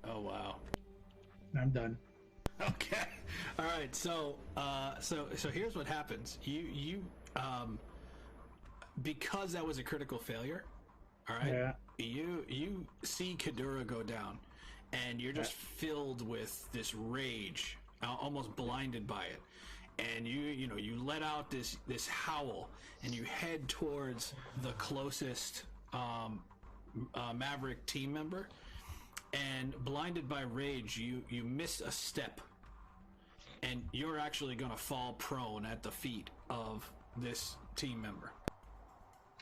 Oh, wow.
I'm done.
Okay. All right. So here's what happens. You because that was a critical failure. All right.
Yeah.
You see Kadura go down, and you're just filled with this rage, almost blinded by it, and you let out this howl, and you head towards the closest Maverick team member. And blinded by rage, you miss a step, and you're actually going to fall prone at the feet of this team member.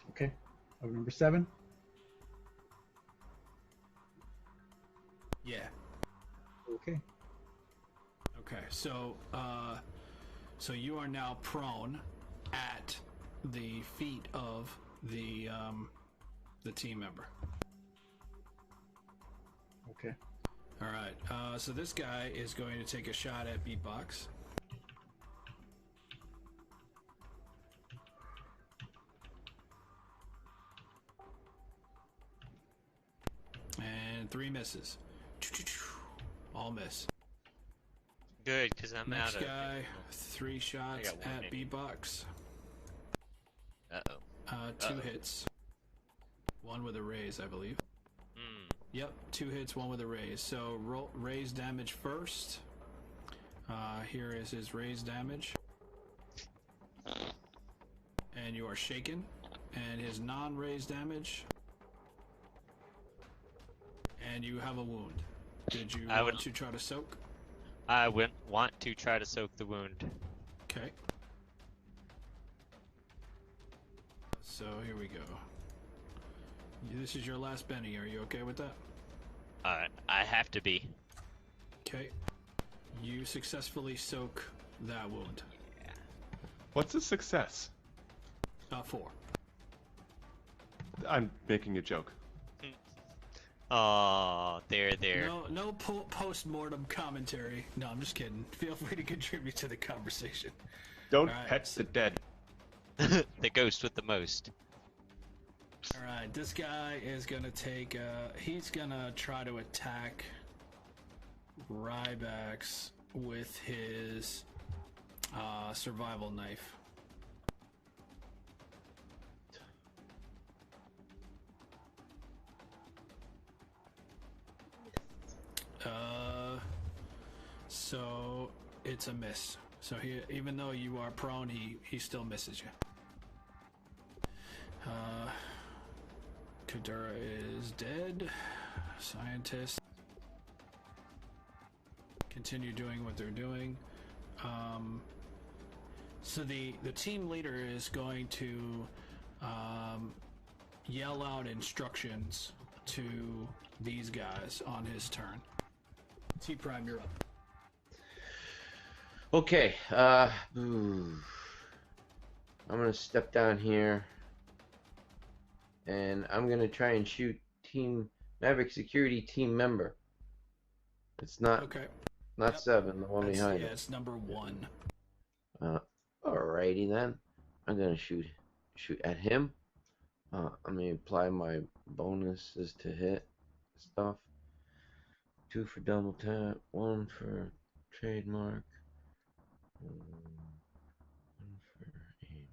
Okay. Of number 7?
Yeah.
Okay.
Okay. So you are now prone at the feet of the team member.
Okay.
All right. So this guy is going to take a shot at beatbox. And 3 misses. All miss.
Good, because I'm
Next
out of.
guy, 3 shots
I got one,
at
maybe.
beatbox.
Uh-oh.
2 hits. 1 with a raise, I believe. Yep, 2 hits, 1 with a raise. So roll raise damage first. Here is his raise damage. And you are shaken. And his non-raise damage. And you have a wound. Did you want to try to soak?
I would want to try to soak the wound.
Okay. So here we go. This is your last Benny. Are you okay with that?
I have to be.
Okay. You successfully soak that wound.
What's a success?
4.
I'm making a joke.
Oh, there.
No post-mortem commentary. No, I'm just kidding. Feel free to contribute to the conversation.
Don't
All right,
pet the dead.
The ghost with the most.
All right, this guy is gonna take. He's gonna try to attack Rybax with his survival knife. So it's a miss. So even though you are prone, he still misses you. Kadura is dead. Scientist continue doing what they're doing. So the team leader is going to yell out instructions to these guys on his turn. T Prime, you're up.
Okay. I'm gonna step down here, and I'm gonna try and shoot Team Maverick Security team member. It's not
Okay.
not 7, the one behind
Yeah,
it.
it's number 1.
Alrighty then. I'm gonna shoot at him. I'm gonna apply my bonuses to hit stuff. 2 for double tap, 1 for trademark, 1 for aim.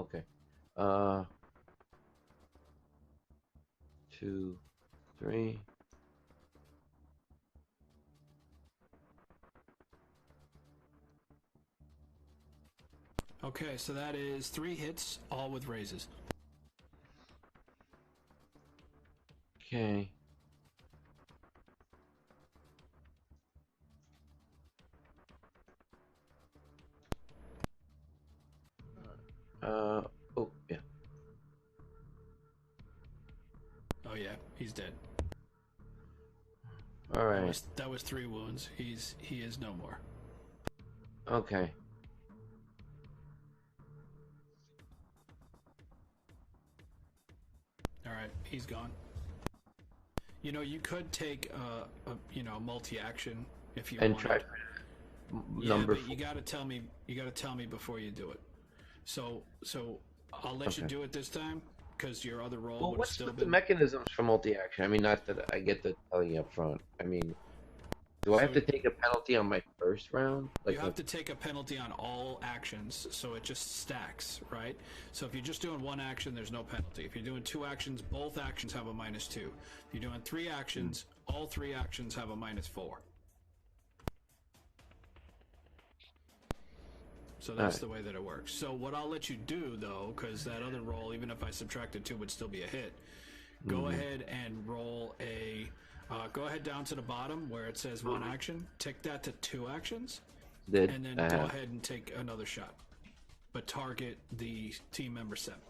Okay. 2, 3.
Okay, so that is 3 hits, all with raises.
Okay. Oh yeah.
Oh yeah, he's dead.
All right.
That was 3 wounds. He is no more.
Okay.
All right, he's gone. You know, you could take a multi-action if you
And
wanted.
try number
but you gotta tell me before you do it. So I'll let you do it this time because your other roll
Well,
would
what's
still
with
been.
the mechanisms for multi-action? I mean, not that I get the telling up front. I mean, do I have to take a penalty on my first round?
You have to take a penalty on all actions, so it just stacks, right? So if you're just doing 1 action, there's no penalty. If you're doing 2 actions, both actions have a -2. If you're doing 3 actions, all 3 actions have a -4. So that's the way that it works. So what I'll let you do, though, because that other roll, even if I subtracted 2, would still be a hit. Go ahead and roll a... go ahead down to the bottom where it says 1 action. Take that to 2 actions. And then go ahead and take another shot. But target the team member 7.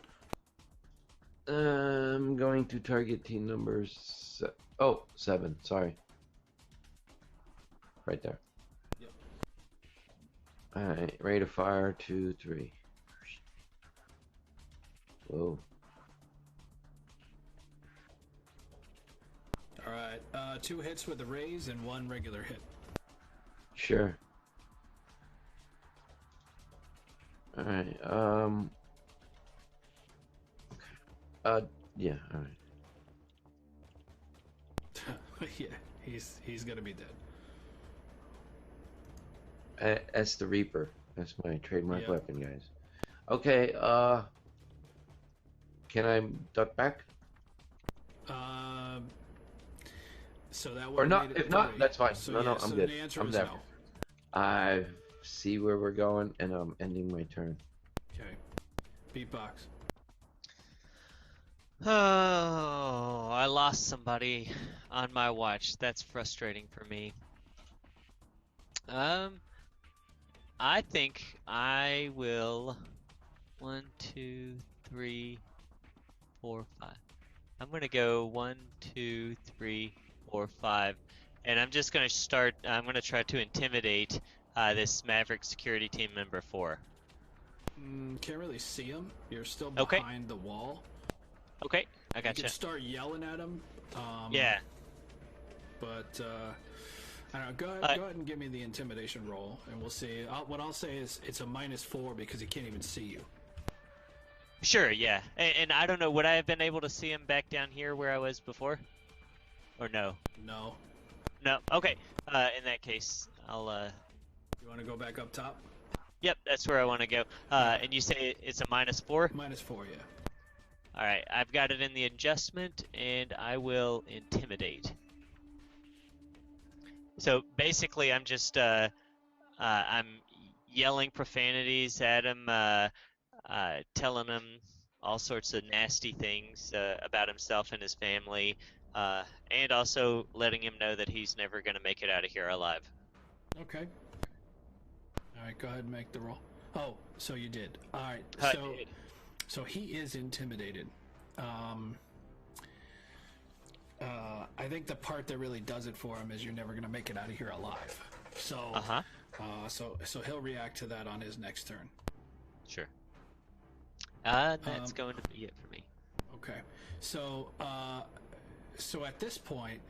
I'm going to target team number 7. Sorry. Right there.
Yep.
Alright, rate of fire, 2, 3. Whoa.
All right, 2 hits with the raise and 1 regular hit.
Sure. Alright, yeah, alright.
Yeah, he's gonna be dead.
That's the Reaper. That's my trademark
Yep.
weapon, guys. Okay, can I duck back?
So that
Or
would
not, if not, that's fine.
So,
No,
yeah,
no, I'm
so
good.
The answer
I'm
is
there.
no.
I see where we're going, and I'm ending my turn.
Okay. Beatbox.
Oh, I lost somebody on my watch. That's frustrating for me. I think I will 1, 2, 3, 4, 5. I'm gonna go 1, 2, 3, 4, 5, and I'm just gonna start. I'm gonna try to intimidate this Maverick security team member 4.
Can't really see him. You're still
Okay.
behind the wall.
Okay, I
You
gotcha.
can start yelling at him.
Yeah.
But I don't know. Go ahead and give me the intimidation roll, and we'll see. What I'll say is it's a -4 because he can't even see you.
Sure, yeah. And I don't know, would I have been able to see him back down here where I was before? Or no?
No.
No. Okay. In that case, I'll
You want to go back up top?
Yep, that's where I want to go. And you say it's a -4?
-4, yeah.
All right, I've got it in the adjustment, and I will intimidate. So basically, I'm just I'm yelling profanities at him, telling him all sorts of nasty things about himself and his family, and also letting him know that he's never going to make it out of here alive.
Okay. All right, go ahead and make the roll. Oh, so you did. All right.
I did.
So he is intimidated. I think the part that really does it for him is you're never going to make it out of here alive. So, so he'll react to that on his next turn.
Sure. That's going to be it for me.
Okay. So, so at this point,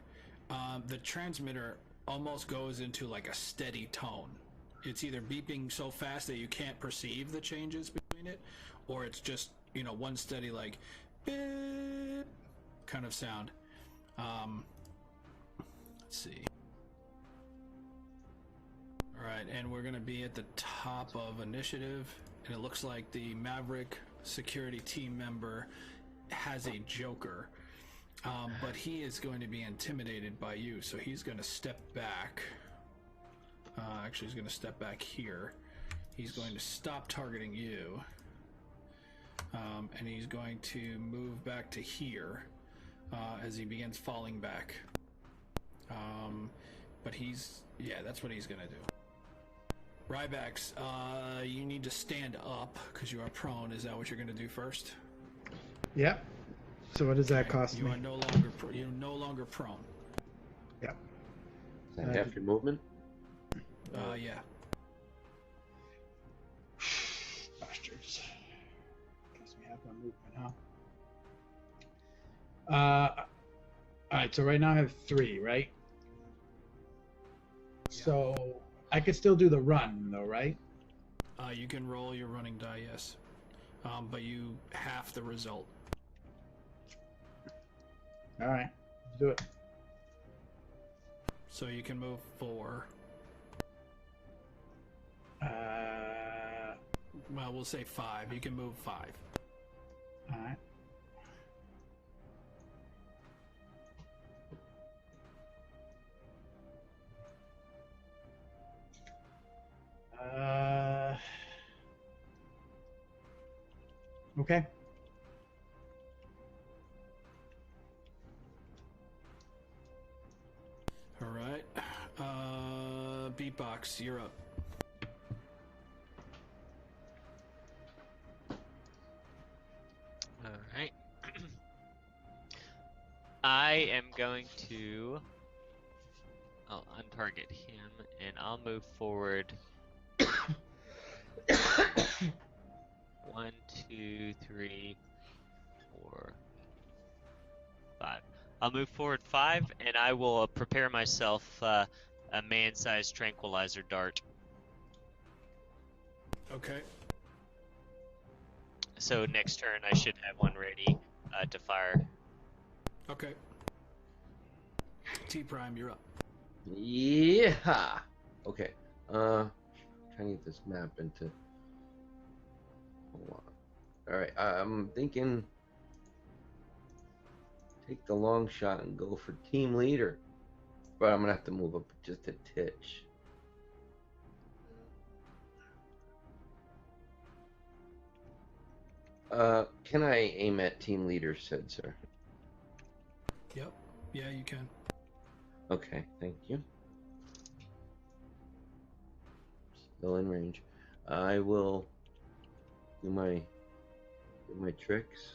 the transmitter almost goes into like a steady tone. It's either beeping so fast that you can't perceive the changes between it, or it's just, you know, one steady like beep kind of sound. Let's see. All right, and we're gonna be at the top of initiative, and it looks like the Maverick security team member has a Joker, but he is going to be intimidated by you, so he's going to step back. Actually, he's going to step back here. He's going to stop targeting you, and he's going to move back to here as he begins falling back. But yeah, that's what he's going to do. Rybax, you need to stand up because you are prone. Is that what you're going to do first?
Yep. So what does that cost
You
me?
are no longer prone.
Yep.
Is that half your movement?
Yeah.
Bastards. Cost me half my movement, huh? Alright, so right now I have 3, right? So I could still do the run though, right?
You can roll your running die, yes. But you half the result.
Alright, let's do it.
So you can move 4. Well, we'll say 5. You can move 5.
Alright. Okay.
All right. Beatbox, you're up.
All right. I am going to. I'll untarget him, and I'll move forward 1, 2, 3, 4, 5. I'll move forward 5, and I will prepare myself a man-sized tranquilizer dart.
Okay.
So next turn, I should have one ready to fire.
Okay. T Prime, you're up.
Yeah. Okay. Trying to get this map into. Hold on. All right. I'm thinking. Take the long shot and go for team leader, but I'm gonna have to move up just a titch. Can I aim at team leader, said sir?
Yep. Yeah, you can.
Okay, thank you. Still in range. I will do my tricks.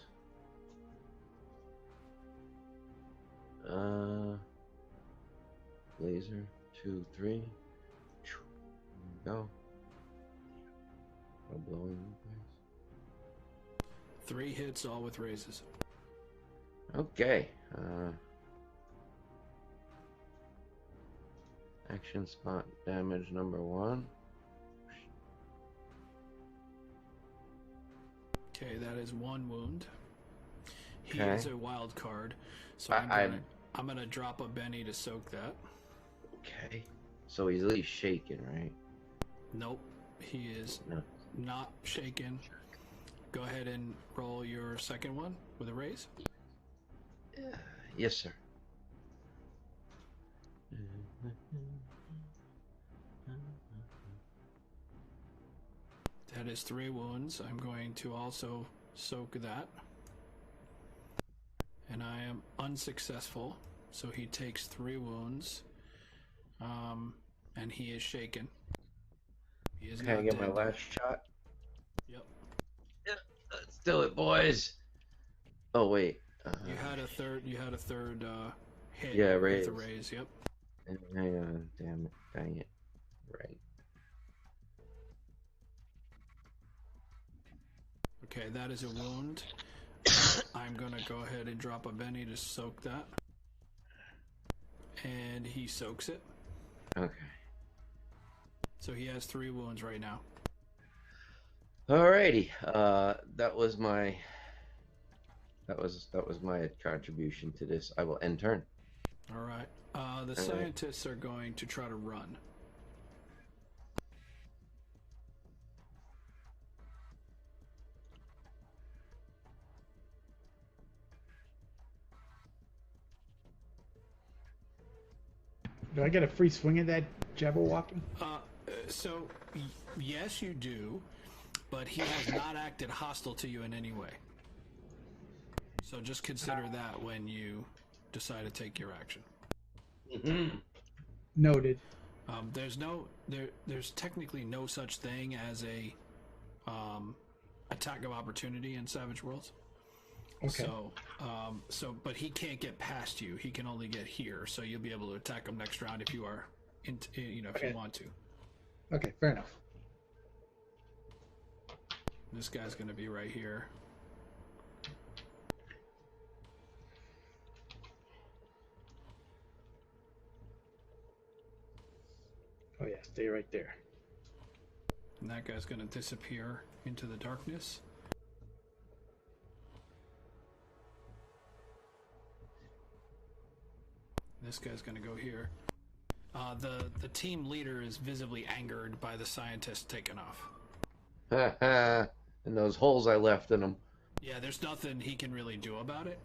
Laser 2, 3. There we go. I'm blowing you guys.
3 hits, all with raises.
Okay. Action spot damage number 1.
Okay, that is 1 wound. He
Okay.
is a wild card, so I'm gonna drop a Benny to soak that.
Okay. So he's at least shaken, right?
Nope, he is
No.
not shaken. Go ahead and roll your second one with a raise.
Yes, sir.
That is 3 wounds. I'm going to also soak that. And I am unsuccessful, so he takes 3 wounds. And he is shaken. He is
Can I
not
get my
dead.
last shot?
Yep.
Let's do it, boys. Oh wait.
You had a third hit
Yeah,
with
raise.
the raise. Yep.
Hang on, damn it, dang it. Right.
Okay, that is a wound. I'm gonna go ahead and drop a Benny to soak that. And he soaks it.
Okay.
So he has 3 wounds right now.
Alrighty. That was my contribution to this. I will end turn.
All right. The scientists are going to try to run.
Do I get a free swing at that Jabberwocky?
So, yes, you do, but he has not acted hostile to you in any way. So just consider that when you decide to take your action.
Noted.
There's technically no such thing as a attack of opportunity in Savage Worlds.
Okay.
But he can't get past you. He can only get here. So you'll be able to attack him next round if you are, if you want to.
Okay, fair enough.
This guy's going to be right here.
Oh yeah, stay right there.
And that guy's going to disappear into the darkness. This guy's going to go here. The team leader is visibly angered by the scientist taking off.
And those holes I left in him.
Yeah, there's nothing he can really do about it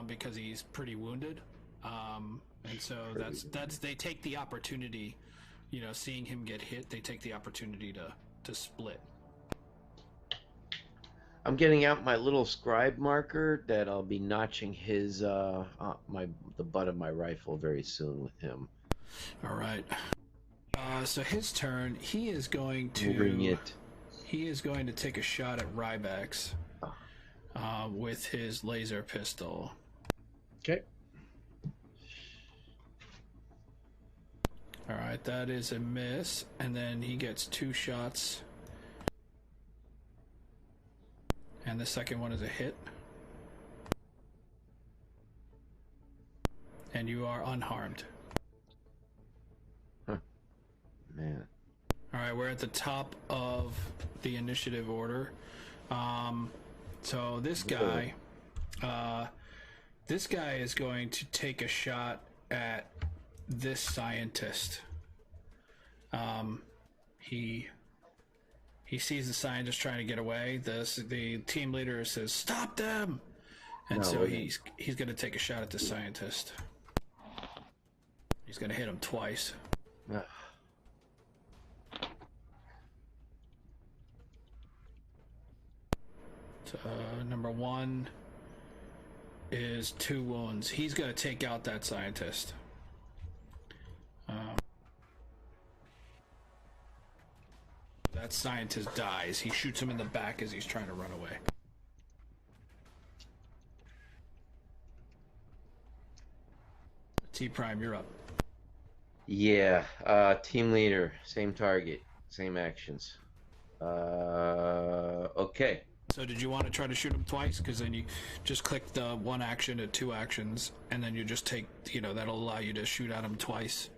because he's pretty wounded. And so that's they take the opportunity, seeing him get hit, they take the opportunity to split.
I'm getting out my little scribe marker that I'll be notching his the butt of my rifle very soon with him.
All right. So his turn. He is going to take a shot at Rybax with his laser pistol.
Okay.
All right, that is a miss, and then he gets 2 shots And the second one is a hit. And you are unharmed.
Man.
All right, we're at the top of the initiative order. So this guy is going to take a shot at this scientist. He sees the scientist trying to get away. The team leader says, "Stop them!" And so he's going to take a shot at the scientist. He's going to hit him twice. Number one is 2 wounds. He's going to take out that scientist. That scientist dies. He shoots him in the back as he's trying to run away. T-Prime, you're up.
Yeah, team leader, same target, same actions. Okay.
So did you want to try to shoot him twice? Because then you just click the 1 action to 2 actions, and then you just take, that'll allow you to shoot at him twice.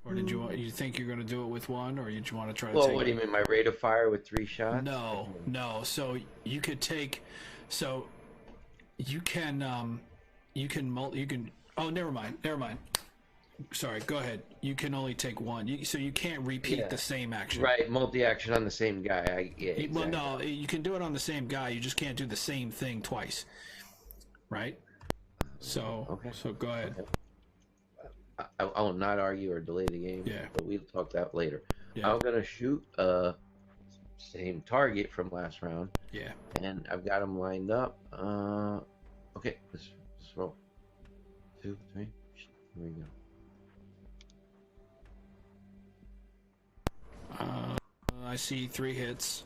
Or did you think you're going to do it with 1, or did you want to try to
Well,
take
what do you mean, my rate of fire with 3 shots?
No. So you could take, you can, oh, never mind. Sorry, go ahead. You can only take 1. So you can't repeat the same action.
Right, multi-action on the same guy. Exactly.
Well, no, you can do it on the same guy. You just can't do the same thing twice. Right? So go ahead.
Okay. I will not argue or delay the game.
Yeah.
But we'll talk that later.
Yeah.
I'm gonna shoot same target from last round.
Yeah.
And I've got him lined up. Okay, let's roll. 2, 3. Here we go.
I see 3 hits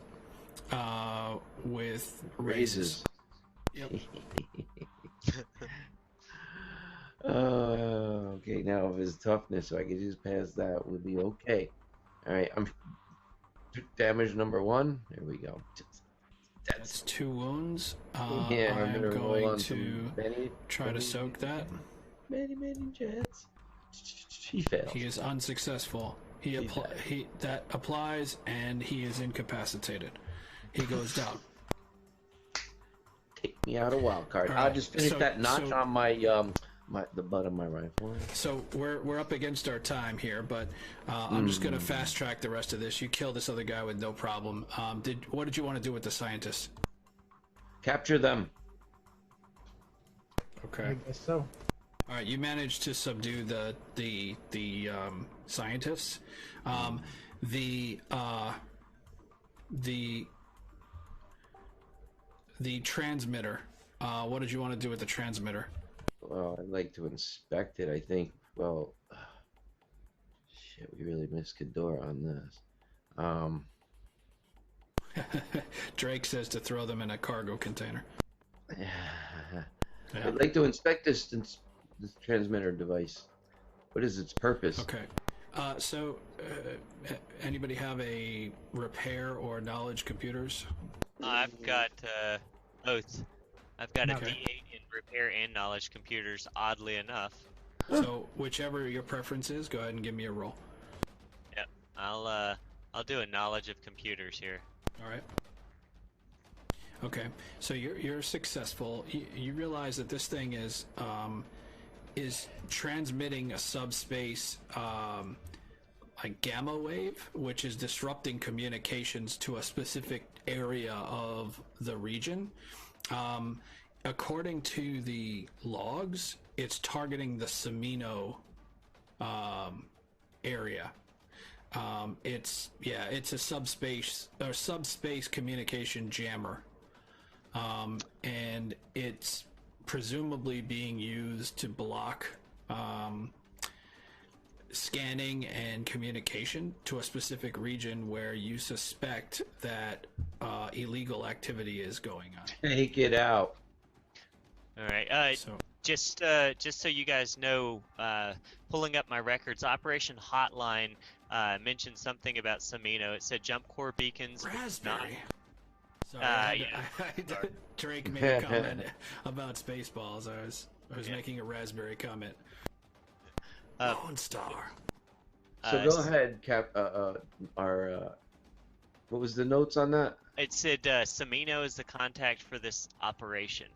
with raises. Yep.
Okay, now if his toughness, so I can just pass that, would be okay. All right, I'm damage number 1. There we go.
That's 2 wounds.
Yeah,
I'm going to
Benny,
try to soak that.
Many jets. He fails.
He is unsuccessful. That applies, and he is incapacitated. He goes down.
Take me out a wild card.
Right.
I'll just finish that notch on my the butt of my rifle.
So we're up against our time here, but I'm just gonna fast track the rest of this. You kill this other guy with no problem. What did you want to do with the scientists?
Capture them.
Okay.
I guess so.
All right, you managed to subdue the scientists. The transmitter. What did you want to do with the transmitter?
Well, I'd like to inspect it. I think. Well, shit, we really missed Ghidorah on this.
Drake says to throw them in a cargo container.
Yeah.
Yeah.
I'd like to inspect this transmitter device. What is its purpose?
Okay. So, anybody have a repair or knowledge computers?
I've got both. I've got a
Okay.
D8 in repair and knowledge computers, oddly enough.
So, whichever your preference is, go ahead and give me a roll.
Yep. I'll do a knowledge of computers here.
All right. Okay. So you're successful. You realize that this thing is transmitting a subspace a gamma wave, which is disrupting communications to a specific area of the region. According to the logs, it's targeting the Semino area. It's a subspace communication jammer, and it's presumably being used to block scanning and communication to a specific region where you suspect that illegal activity is going on.
Take it out.
All right.
So,
Just so you guys know, pulling up my records, Operation Hotline mentioned something about Samino. It said jump core beacons.
Raspberry. Sorry,
Yeah.
Drake made a comment about Spaceballs. I was making a raspberry comment. Lone Star.
So go ahead, Cap. What was the notes on that?
It said Samino is the contact for this operation.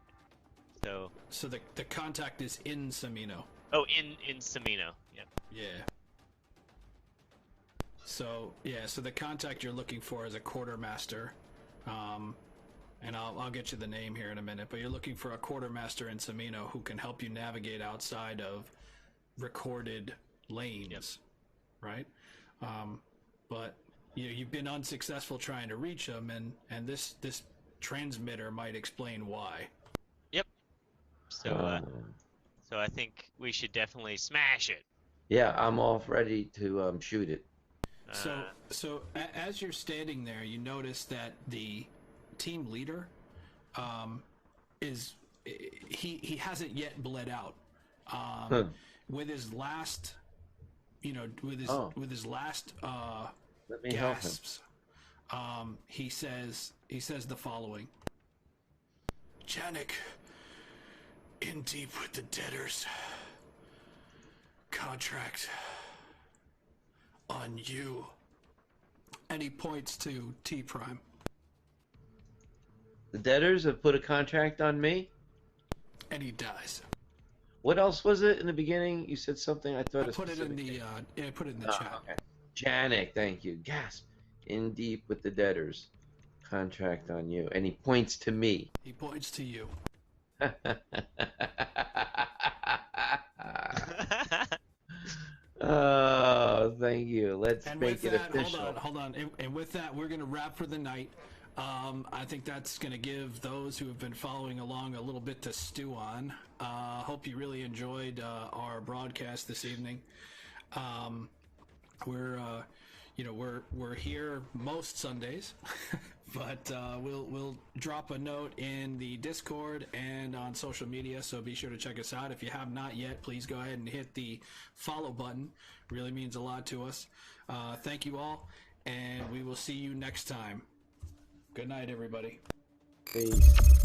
So
the contact is in Samino.
Oh, in Samino. Yep.
Yeah. So the contact you're looking for is a quartermaster, and I'll get you the name here in a minute. But you're looking for a quartermaster in Samino who can help you navigate outside of recorded lanes, right? But you've been unsuccessful trying to reach them, and this transmitter might explain why.
Yep. So I think we should definitely smash it.
Yeah, I'm all ready to shoot it.
So as you're standing there, you notice that the team leader he hasn't yet bled out. With his last, with his last
Let me help him.
gasps, he says the following: Janik, in deep with the debtors. Contract on you. And he points to T Prime.
The debtors have put a contract on me?
And he dies.
What else was it in the beginning? You said something. I thought
I put it in the chat.
Okay. Janik, thank you. Gasp. In deep with the debtors. Contract on you. And he points to me.
He points to you.
Oh, thank you. Let's
And
make
with
it
that,
official.
hold on. And with that, we're going to wrap for the night. I think that's going to give those who have been following along a little bit to stew on. Hope you really enjoyed our broadcast this evening. We're here most Sundays, but we'll drop a note in the Discord and on social media, so be sure to check us out. If you have not yet, please go ahead and hit the follow button. Really means a lot to us. Thank you all, and we will see you next time. Good night, everybody.
Peace.